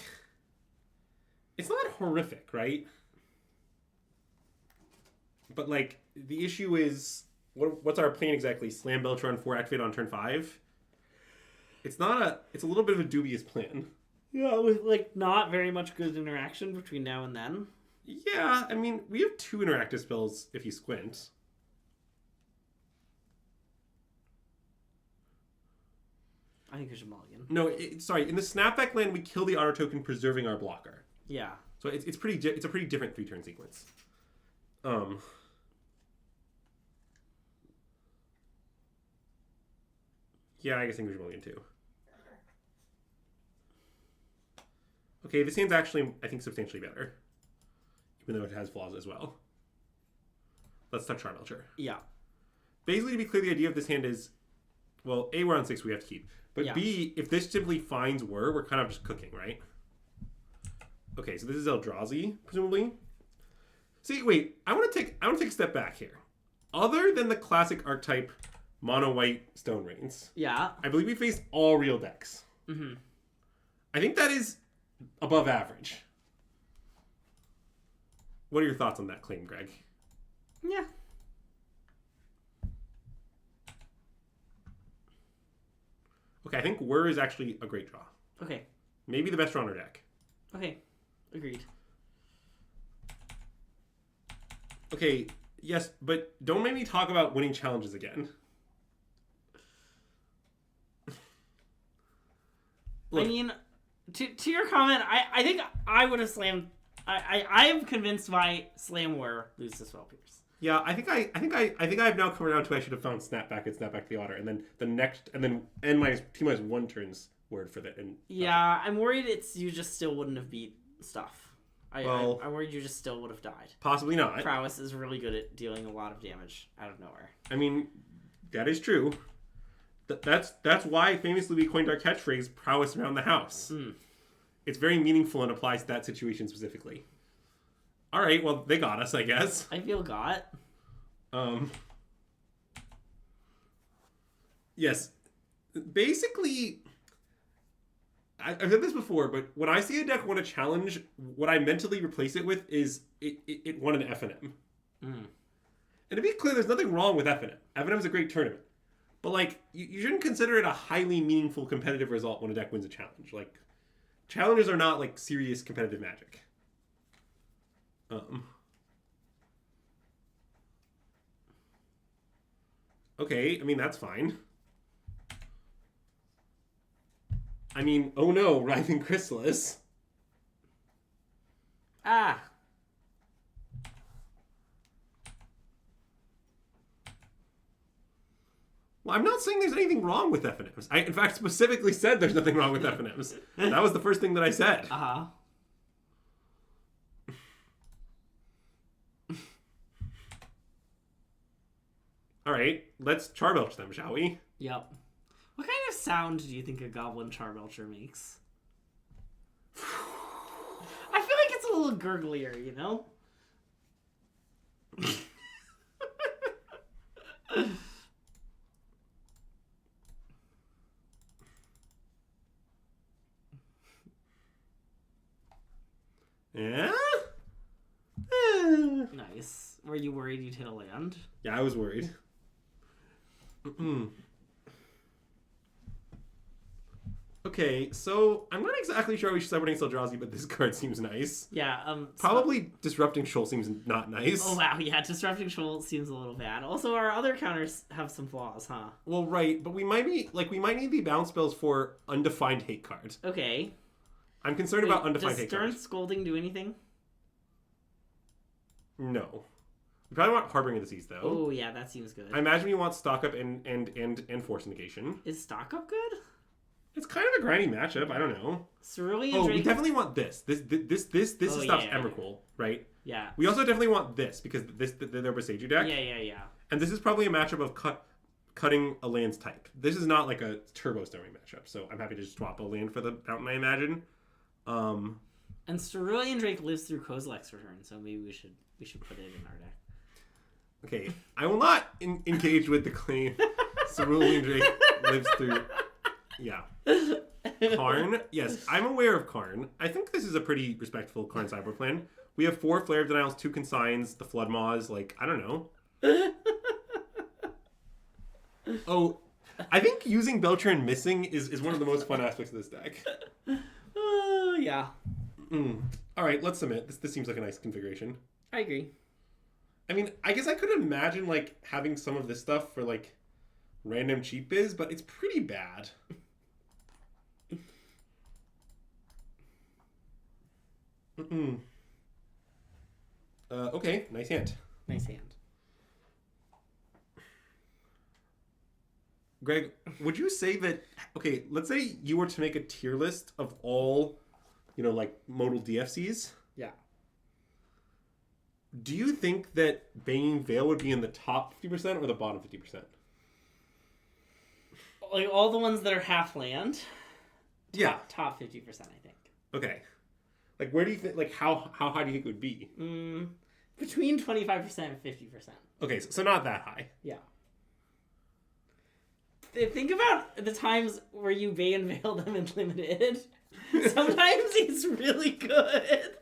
it's not horrific, right? But, like, the issue is, what's our plan exactly? Slam Belcher on 4, activate on turn 5? It's a little bit of a dubious plan. Yeah, with, like, not very much good interaction between now and then. Yeah, I mean, we have 2 interactive spells if you squint. I think we should mulligan. No, sorry. In the snapback land, we kill the auto token, preserving our blocker. Yeah. So it's a pretty different 3-turn sequence. Yeah, I guess English mulligan too. Okay, this hand's actually, I think, substantially better. Even though it has flaws as well. Let's touch Char Belcher. Yeah. Basically, to be clear, the idea of this hand is, well, A, we're on 6, we have to keep. But yeah. B, if this simply finds we're kind of just cooking, right? Okay, so this is Eldrazi, presumably. See, wait, I want to take a step back here. Other than the classic archetype mono-white Stone Rains, yeah, I believe we faced all real decks. Mm-hmm. I think that is above average. What are your thoughts on that claim, Greg? Yeah. Okay, I think Whir is actually a great draw. Okay. Maybe the best draw on our deck. Okay. Agreed. Okay, yes, but don't make me talk about winning challenges again. Look, I mean, to your comment, I think I would have slammed. I am convinced why Slam War loses to Spell Pierce. Yeah, I think I've now come around to I should have found Snapback and Snapback the Otter, and then the next, and then N minus T minus 1 turns word for that. And yeah, I'm worried you just still wouldn't have beat stuff. I'm worried you just still would have died. Possibly not. Prowess is really good at dealing a lot of damage out of nowhere. I mean, that is true. That's why famously we coined our catchphrase "Prowess around the house." Mm. It's very meaningful and applies to that situation specifically. All right, well they got us, I guess. I feel got. Yes, basically, I've said this before, but when I see a deck win a challenge, what I mentally replace it with is it won an FNM. Mm. And to be clear, there's nothing wrong with FNM. FNM is a great tournament. But, like, you shouldn't consider it a highly meaningful competitive result when a deck wins a challenge. Like, challenges are not, like, serious competitive Magic. Okay, I mean, that's fine. I mean, oh no, Writhing Chrysalis. Ah. Well, I'm not saying there's anything wrong with FNMs. I, in fact, specifically said there's nothing wrong with FNMs. That was the first thing that I said. Uh-huh. All right, let's Charbelch them, shall we? Yep. What kind of sound do you think a Goblin Charbelcher makes? I feel like it's a little gurglier, you know? Yeah? Nice. Were you worried you'd hit a land? Yeah, I was worried. Okay, so I'm not exactly sure we should celebrate Eldrazi, but this card seems nice. Yeah, probably Disrupting Shoal seems not nice. Oh wow, yeah, Disrupting Shoal seems a little bad. Also, our other counters have some flaws, huh? Well, right, but we might need the bounce spells for Undefined Hate cards. Okay. I'm concerned about Undefined Hate cards. Does Stern Scolding do anything? No. We probably want Harboring of the Seas, though. Oh yeah, that seems good. I imagine you want Stock Up and Force Negation. Is Stock Up good? It's kind of a grindy matchup. I don't know. Cerulean Drake... we definitely want this. This stops Emrakul, right? Yeah. We also definitely want this because they're Boseiju deck. Yeah. And this is probably a matchup of cutting a land's type. This is not like a turbo storming matchup, so I'm happy to just swap a land for the Fountain, I imagine. And Cerulean Drake lives through Kozilek's return, so maybe we should put it in our deck. Okay, I will not engage with the claim Cerulean Drake lives through... Yeah. Karn. Yes, I'm aware of Karn. I think this is a pretty respectful Karn sideboard plan. We have 4 Flare of Denials, 2 Consigns, the Flood Maws, like, I don't know. Oh, I think using Belcher and missing is one of the most fun aspects of this deck. Yeah. All right, let's submit. This seems like a nice configuration. I agree. I mean, I guess I could imagine, like, having some of this stuff for, like, random cheap biz, but it's pretty bad. Okay, nice hand. Nice hand. Greg, would you say that... Okay, let's say you were to make a tier list of all, like, modal DFCs. Yeah. Do you think that Banging Veil would be in the top 50% or the bottom 50%? Like, all the ones that are half land? Yeah. Top 50%, I think. Okay. Like, where do you think... Like, how high do you think it would be? Between 25% and 50%. Okay, so not that high. Yeah. Think about the times where you Bay and Veil them in Limited. Sometimes he's really good.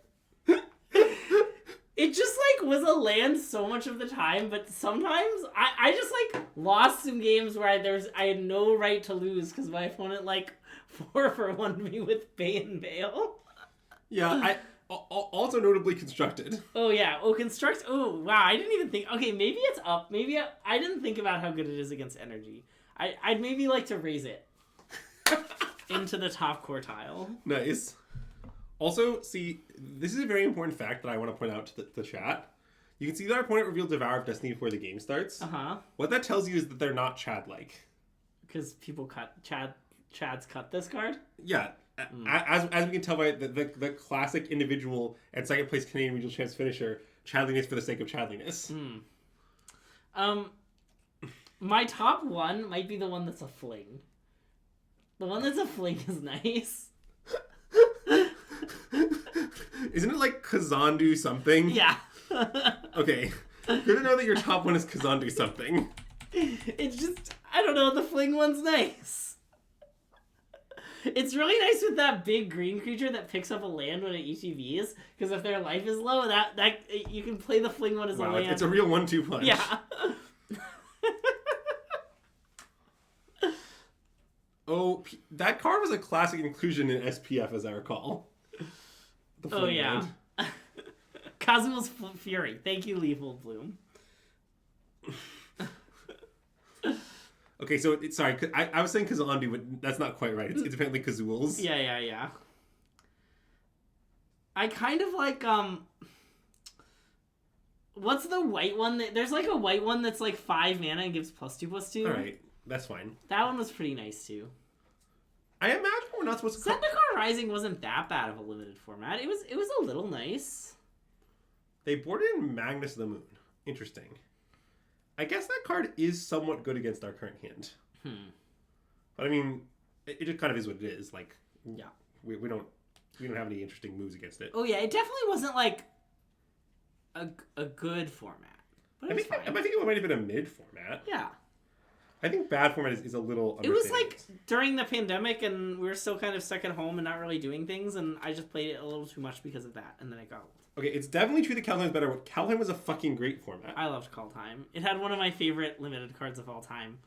It just, like, was a land so much of the time, but sometimes I just, like, lost some games where I had no right to lose because my opponent, like, 4-for-1'd me with Bay and Bale. Yeah, also notably constructed. Oh, yeah. Oh, construct. Oh, wow. I didn't even think. Okay, maybe it's up. Maybe I didn't think about how good it is against energy. I'd maybe like to raise it into the top quartile. Nice. Also, see, this is a very important fact that I want to point out to the chat. You can see that our opponent revealed Devour of Destiny before the game starts. Uh-huh. What that tells you is that they're not Chad-like. Because people Chad's cut this card? Yeah. As we can tell by the classic individual and second place Canadian regional champs finisher, Chadliness for the sake of Chadliness. My top one might be the one that's a fling. The one that's a fling is nice. Isn't it like Kazandu something? Yeah. Okay. Good to know that your top one is Kazandu something. It's just, I don't know, the fling one's nice. It's really nice with that big green creature that picks up a land when it ETBs, because if their life is low, that you can play the fling one as a land. It's a real 1-2 punch. Yeah. Oh, that card was a classic inclusion in SPF, as I recall. Oh, yeah. Cosmos Fury. Thank you, Lethal Bloom. Okay, so sorry, I was saying Kazandu, but that's not quite right. It's apparently Kazool's. Yeah. I kind of like, what's the white one? There's like a white one that's like 5 mana and gives +2/+2. Alright, that's fine. That one was pretty nice too. I imagine we're not supposed to... Zendikar Rising wasn't that bad of a limited format. It was a little nice. They boarded in Magnus of the Moon. Interesting. I guess that card is somewhat good against our current hand. But I mean, it just kind of is what it is. Like, yeah, we don't have any interesting moves against it. Oh yeah, it definitely wasn't like a good format. But it was fine. I think it might have been a mid format. Yeah. I think bad format is a little. It was like during the pandemic, and we were still kind of stuck at home and not really doing things, and I just played it a little too much because of that, and then it got old. Okay, it's definitely true that Kaldheim's better. Kaldheim was a fucking great format. I loved Kaldheim. It had one of my favorite limited cards of all time.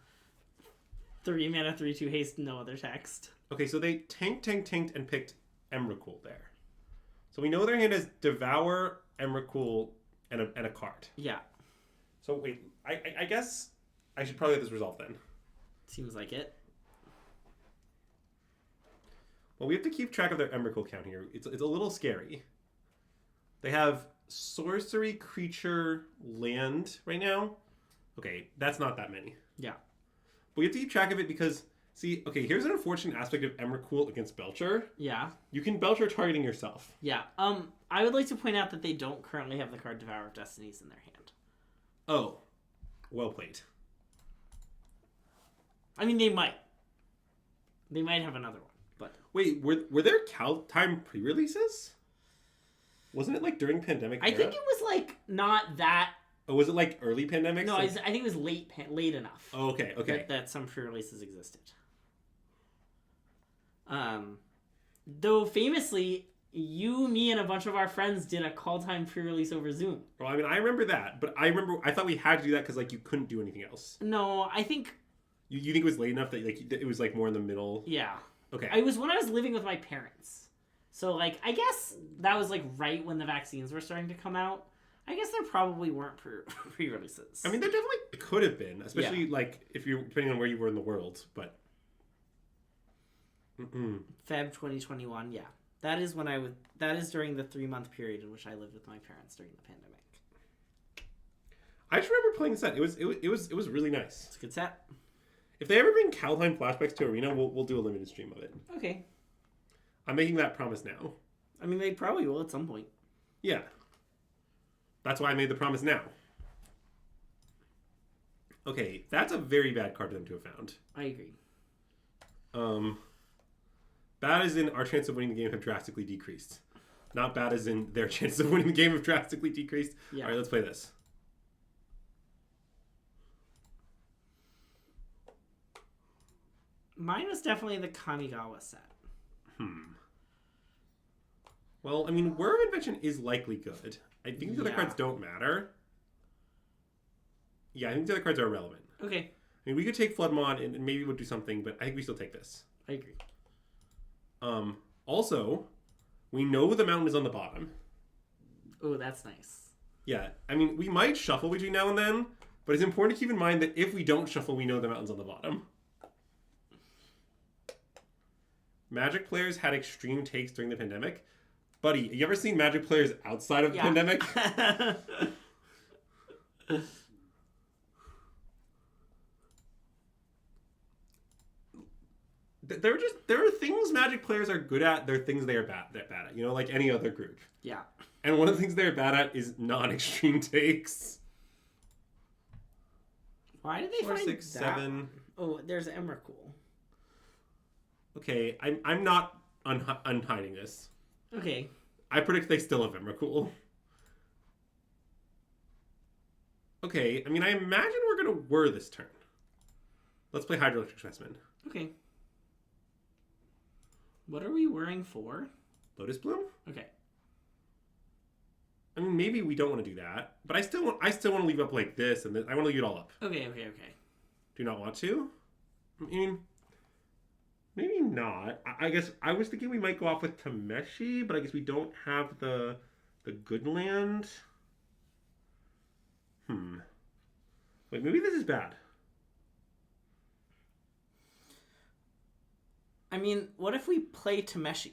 3 mana, 3/2 haste, no other text. Okay, so they tanked, and picked Emrakul there. So we know their hand has Devour, Emrakul, and a card. Yeah. So wait, I guess I should probably have this resolved then. Seems like it. Well, we have to keep track of their Emrakul count here. It's a little scary. They have sorcery, creature, land right now. Okay, that's not that many. Yeah. But we have to keep track of it because, see, okay, here's an unfortunate aspect of Emrakul against Belcher. Yeah. You can Belcher targeting yourself. Yeah. I would like to point out that they don't currently have the card Devour of Destinies in their hand. Oh. Well played. I mean, they might. They might have another one, but... Wait, were there Kaldheim pre-releases? Wasn't it like during pandemic era? I think it was like not that... Oh, was it like early pandemic? No, I think it was late enough. Oh, okay. That some pre-releases existed. Though famously, you, me, and a bunch of our friends did a Kaldheim pre-release over Zoom. Well, I mean, I remember that, but I thought we had to do that because like you couldn't do anything else. No, I think... You think it was late enough that like it was like more in the middle? Yeah. Okay. It was when I was living with my parents. So like I guess that was like right when the vaccines were starting to come out. I guess there probably weren't pre-releases. I mean, there definitely could have been, especially like if you're depending on where you were in the world, but Feb 2021, yeah. That is when that is during the 3-month period in which I lived with my parents during the pandemic. I just remember playing the set. It was really nice. It's a good set. If they ever bring Kaldheim flashbacks to Arena, we'll do a limited stream of it. Okay. I'm making that promise now. I mean, they probably will at some point. Yeah. That's why I made the promise now. Okay, that's a very bad card for them to have found. I agree. Bad as in our chance of winning the game have drastically decreased. Not bad as in their chances of winning the game have drastically decreased. Yeah. All right, let's play this. Mine was definitely the Kamigawa set. Well, I mean, Whir of Invention is likely good. I think the other cards don't matter. Yeah, I think the other cards are irrelevant. Okay. I mean, we could take Floodmon and maybe we'll do something, but I think we still take this. I agree. Also, we know the mountain is on the bottom. Oh, that's nice. Yeah, I mean, we might shuffle between now and then, but it's important to keep in mind that if we don't shuffle, we know the mountain's on the bottom. Magic players had extreme takes during the pandemic. Buddy, you ever seen Magic players outside of the pandemic? There are things Magic players are good at. There are things they are bad at. You know, like any other group. Yeah. And one of the things they're bad at is non-extreme takes. Why did they 4, find 6, that? 7. Oh, there's Emrakul. Okay, I'm not unhiding this. Okay. I predict they still have Emrakul. Okay, I mean, I imagine we're going to whir this turn. Let's play Hydroelectric Specimen. Okay. What are we whirring for? Lotus Bloom? Okay. I mean, maybe we don't want to do that, but I still want to leave it up like this, and I want to leave it all up. Okay. Do you not want to? I mean, maybe not. I guess I was thinking we might go off with Tameshi, but I guess we don't have the good land. Wait, maybe this is bad. I mean, what if we play Tameshi?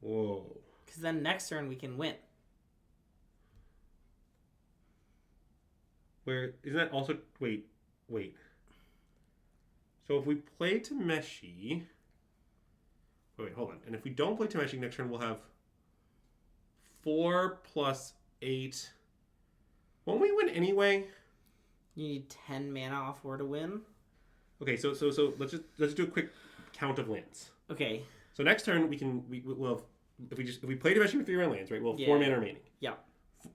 Whoa. Because then next turn we can win. Where isn't that also wait. So if we play Tameshi, wait, hold on. And if we don't play Tameshi next turn, we'll have 4 + 8. Won't we win anyway? You need 10 mana off War to win. Okay, so let's do a quick count of lands. Okay. So next turn we'll have, if we play Tameshi with 3 red lands, right? We'll have 4 mana remaining. Yeah.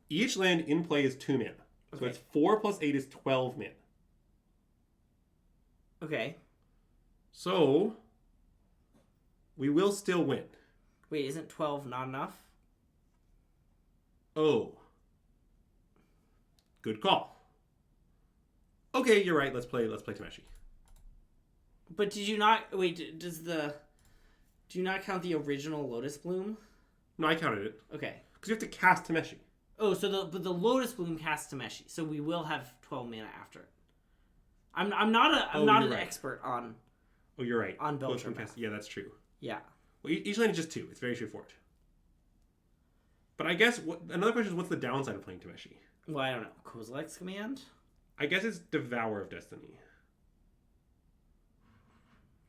Each land in play is 2 mana. So Okay. it's 4 + 8 is 12 mana. Okay. So we will still win. Wait, isn't 12 not enough? Oh. Good call. Okay, you're right. Let's play Tameshi. But did you not... Wait, do you not count the original Lotus Bloom? No, I counted it. Okay. Because you have to cast Tameshi. Oh, so the Lotus Bloom casts Tameshi, so we will have 12 mana after it. I'm not an expert on... Oh, you're right. On Belcher. Yeah, that's true. Yeah. Well, each land is just 2. It's very straightforward. But I guess another question is, what's the downside of playing Tameshi? Well, I don't know. Kozilek's command? I guess it's Devour of Destiny.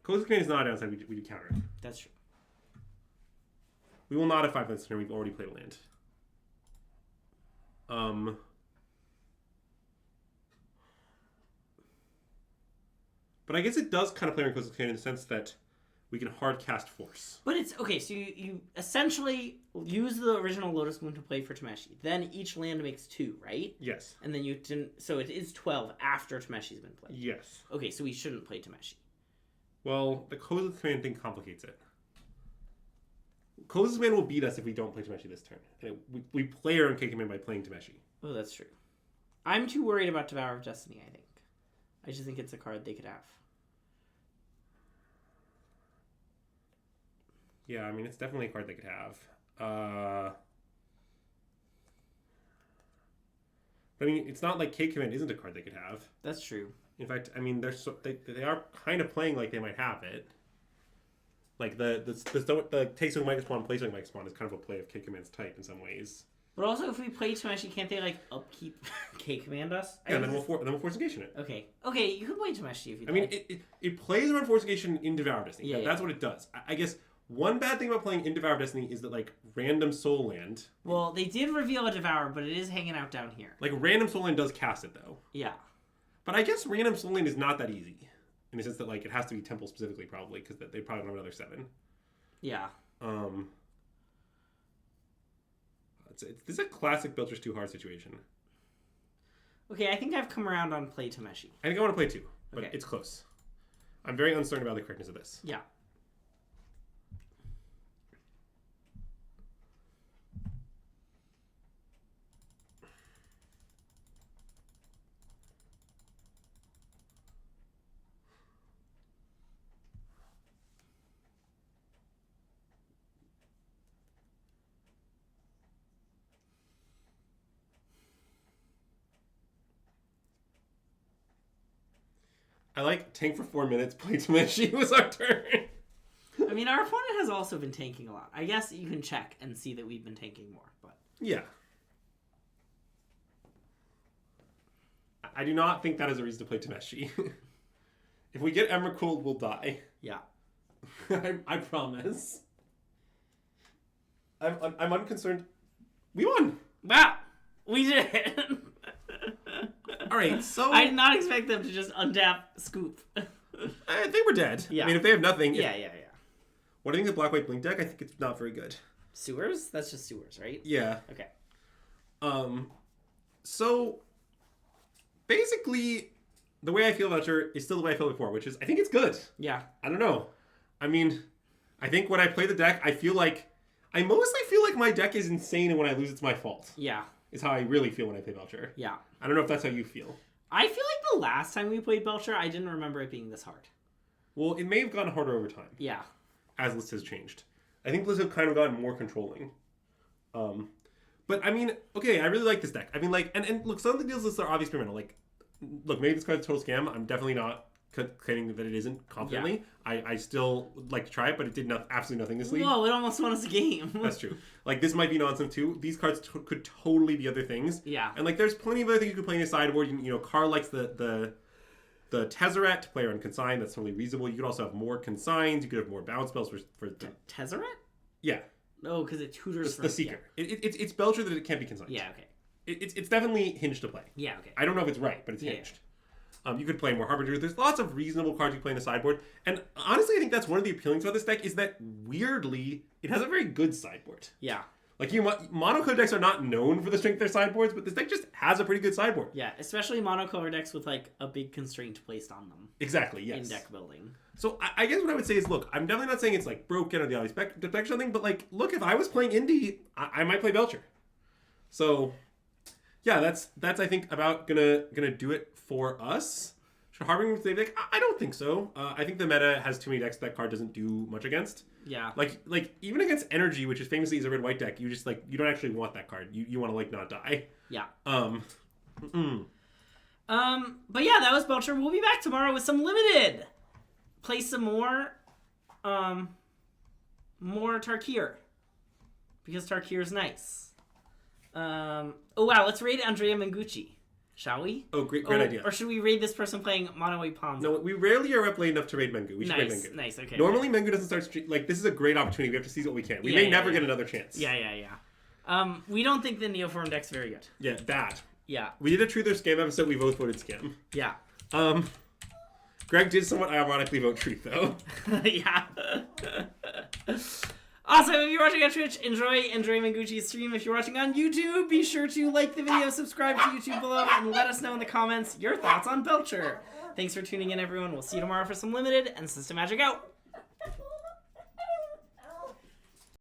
Kozilek's command is not a downside. We do counter it. That's true. We will not have 5 lands turn. We've already played a land. But I guess it does kind of play on Kozilek's command in the sense that we can hard cast Force. But it's... Okay, so you essentially use the original Lotus Bloom to play for Tameshi. Then each land makes 2, right? Yes. And then you didn't... So it is 12 after Tameshi's been played. Yes. Okay, so we shouldn't play Tameshi. Well, the Kozilek's command thing complicates it. Kozilek's command will beat us if we don't play Tameshi this turn. And we play our own K command by playing Tameshi. Oh, that's true. I'm too worried about Devour of Destiny, I think. I just think it's a card they could have. Yeah, I mean, it's definitely a card they could have. But I mean, it's not like K command isn't a card they could have. That's true. In fact, I mean, they are kind of playing like they might have it. Like the take something minus one, play something minus one is kind of a play of K command's type in some ways. But also, if we play Tameshi, can't they like upkeep K command us? Yeah, then we'll force negation it. Okay, you can play Tameshi if you. I mean, it plays around force negation in Devour of Destiny. Yeah, That's what it does. I guess one bad thing about playing in Devour of Destiny is that like random soul land. Well, they did reveal a Devour, but it is hanging out down here. Like random soul land does cast it though. Yeah. But I guess random soul land is not that easy, in the sense that like it has to be temple specifically probably because they probably don't have another 7. Yeah. This is a classic Belcher's too hard situation. Okay, I think I've come around on play Tameshi. I think I want to play 2, but Okay. it's close. I'm very uncertain about the correctness of this. Yeah. I like tank for 4 minutes, play Tameshi was our turn. I mean, our opponent has also been tanking a lot. I guess you can check and see that we've been tanking more, but... Yeah. I do not think that is a reason to play Tameshi. If we get Emrakul, we'll die. Yeah. I promise. I'm unconcerned. We won! Wow! We did it! Alright, so... I did not expect them to just untap Scoop. They were dead. Yeah. I mean, if they have nothing... Yeah. What do you think of the Black-White Blink deck? I think it's not very good. Sewers? That's just Sewers, right? Yeah. Okay. So... Basically, the way I feel about Belcher is still the way I felt before, which is, I think it's good. Yeah. I don't know. I mean, I think when I play the deck, I mostly feel like my deck is insane, and when I lose, it's my fault. Yeah. Is how I really feel when I play Belcher. Yeah. I don't know if that's how you feel. I feel like the last time we played Belcher, I didn't remember it being this hard. Well, it may have gotten harder over time. Yeah. As lists has changed. I think lists have kind of gotten more controlling. But I mean, okay, I really like this deck. I mean, like, and look, some of the deals lists are obvious experimental. Like, look, maybe this card's a total scam. I'm definitely not claiming that it isn't confidently. Yeah. I still like to try it, but it did absolutely nothing this league. Whoa, it almost won us a game. That's true. Like, this might be nonsense too. These cards could totally be other things. Yeah. And like, there's plenty of other things you could play in a sideboard. You know, Carl likes the Tezzeret to play around Consign. That's totally reasonable. You could also have more Consigns. You could have more bounce spells for the Tezzeret? Yeah. No, because it tutors the Seeker. Yeah. It's Belcher that it can't be Consigned. Yeah, okay. It's definitely hinged to play. Yeah, okay. I don't know if it's right, but it's hinged. You could play more Harbinger. There's lots of reasonable cards you play in the sideboard. And honestly, I think that's one of the appealing things about this deck is that, weirdly, it has a very good sideboard. Yeah. Like, mono-color decks are not known for the strength of their sideboards, but this deck just has a pretty good sideboard. Yeah, especially monocolor decks with, like, a big constraint placed on them. Exactly, yes. In deck building. So, I guess what I would say is, look, I'm definitely not saying it's, like, broken or the obvious deck or something, but, like, look, if I was playing Indie, I might play Belcher. So, yeah, that's I think, about gonna do it for us. Should Harbinger save deck? I don't think so. I think the meta has too many decks that card doesn't do much against. Yeah. Like even against Energy, which is famously is a red-white deck, you just you don't actually want that card. You want to like not die. Yeah. But yeah, that was Belcher. We'll be back tomorrow with some limited. Play some more Tarkir. Because Tarkir's nice. Oh wow, let's raid Andrea Mengucci. Shall we? Oh, great idea. Or should we raid this person playing Mono-U Ponza? No, we rarely are up late enough to raid Mengu. We should raid Mengu. Nice, okay. Normally, Mengu doesn't start this is a great opportunity. We have to seize what we can. We may never get another chance. Yeah. We don't think the Neoform deck's very good. Yeah, bad. Yeah. We did a Truth or Scam episode. We both voted Scam. Yeah. Greg did somewhat ironically vote Truth, though. Yeah. Awesome, if you're watching on Twitch, enjoy Mengucci's stream. If you're watching on YouTube, be sure to like the video, subscribe to YouTube below, and let us know in the comments your thoughts on Belcher. Thanks for tuning in, everyone. We'll see you tomorrow for some Limited, and SystemMagic out.